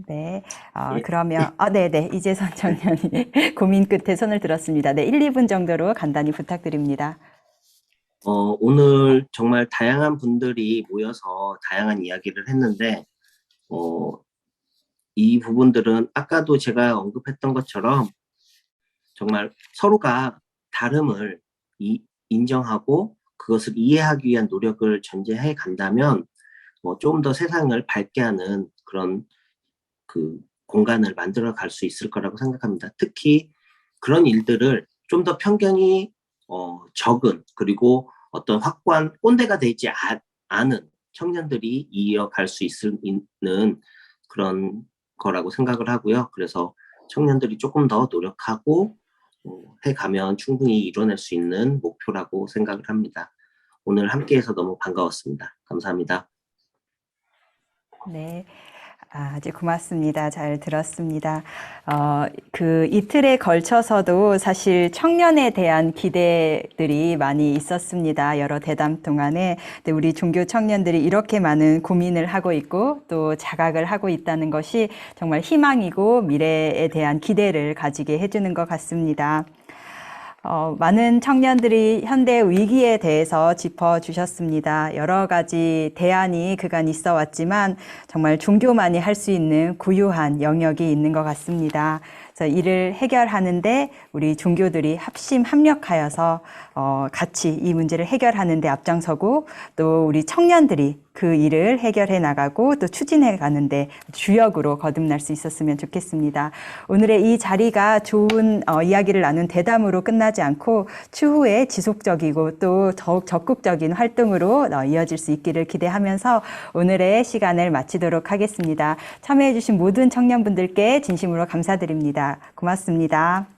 네, 그러면, 네네, 이재선 청년이 고민 끝에 손을 들었습니다. 네, 1, 2분 정도로 간단히 부탁드립니다. 오늘 정말 다양한 분들이 모여서 다양한 이야기를 했는데, 이 부분들은 아까도 제가 언급했던 것처럼 정말 서로가 다름을 인정하고 그것을 이해하기 위한 노력을 전제해 간다면 조금 더 세상을 밝게 하는 그런 그 공간을 만들어 갈 수 있을 거라고 생각합니다. 특히 그런 일들을 좀 더 편견이 적은, 그리고 어떤 확고한 꼰대가 되지 않은 청년들이 이어갈 수 있는 그런 거라고 생각을 하고요. 그래서 청년들이 조금 더 노력하고 해가면 충분히 이뤄낼 수 있는 목표라고 생각을 합니다. 오늘 함께해서 너무 반가웠습니다. 감사합니다. 네. 아주 고맙습니다. 잘 들었습니다. 그 이틀에 걸쳐서도 사실 청년에 대한 기대들이 많이 있었습니다. 여러 대담 동안에. 근데 우리 종교 청년들이 이렇게 많은 고민을 하고 있고 또 자각을 하고 있다는 것이 정말 희망이고 미래에 대한 기대를 가지게 해주는 것 같습니다. 많은 청년들이 현대 위기에 대해서 짚어주셨습니다. 여러 가지 대안이 그간 있어 왔지만 정말 종교만이 할 수 있는 고유한 영역이 있는 것 같습니다. 그래서 이를 해결하는데 우리 종교들이 합력하여서 같이 이 문제를 해결하는 데 앞장서고 또 우리 청년들이 그 일을 해결해 나가고 또 추진해 가는데 주역으로 거듭날 수 있었으면 좋겠습니다. 오늘의 이 자리가 좋은 이야기를 나눈 대담으로 끝나지 않고 추후에 지속적이고 또 더욱 적극적인 활동으로 이어질 수 있기를 기대하면서 오늘의 시간을 마치도록 하겠습니다. 참여해 주신 모든 청년분들께 진심으로 감사드립니다. 고맙습니다.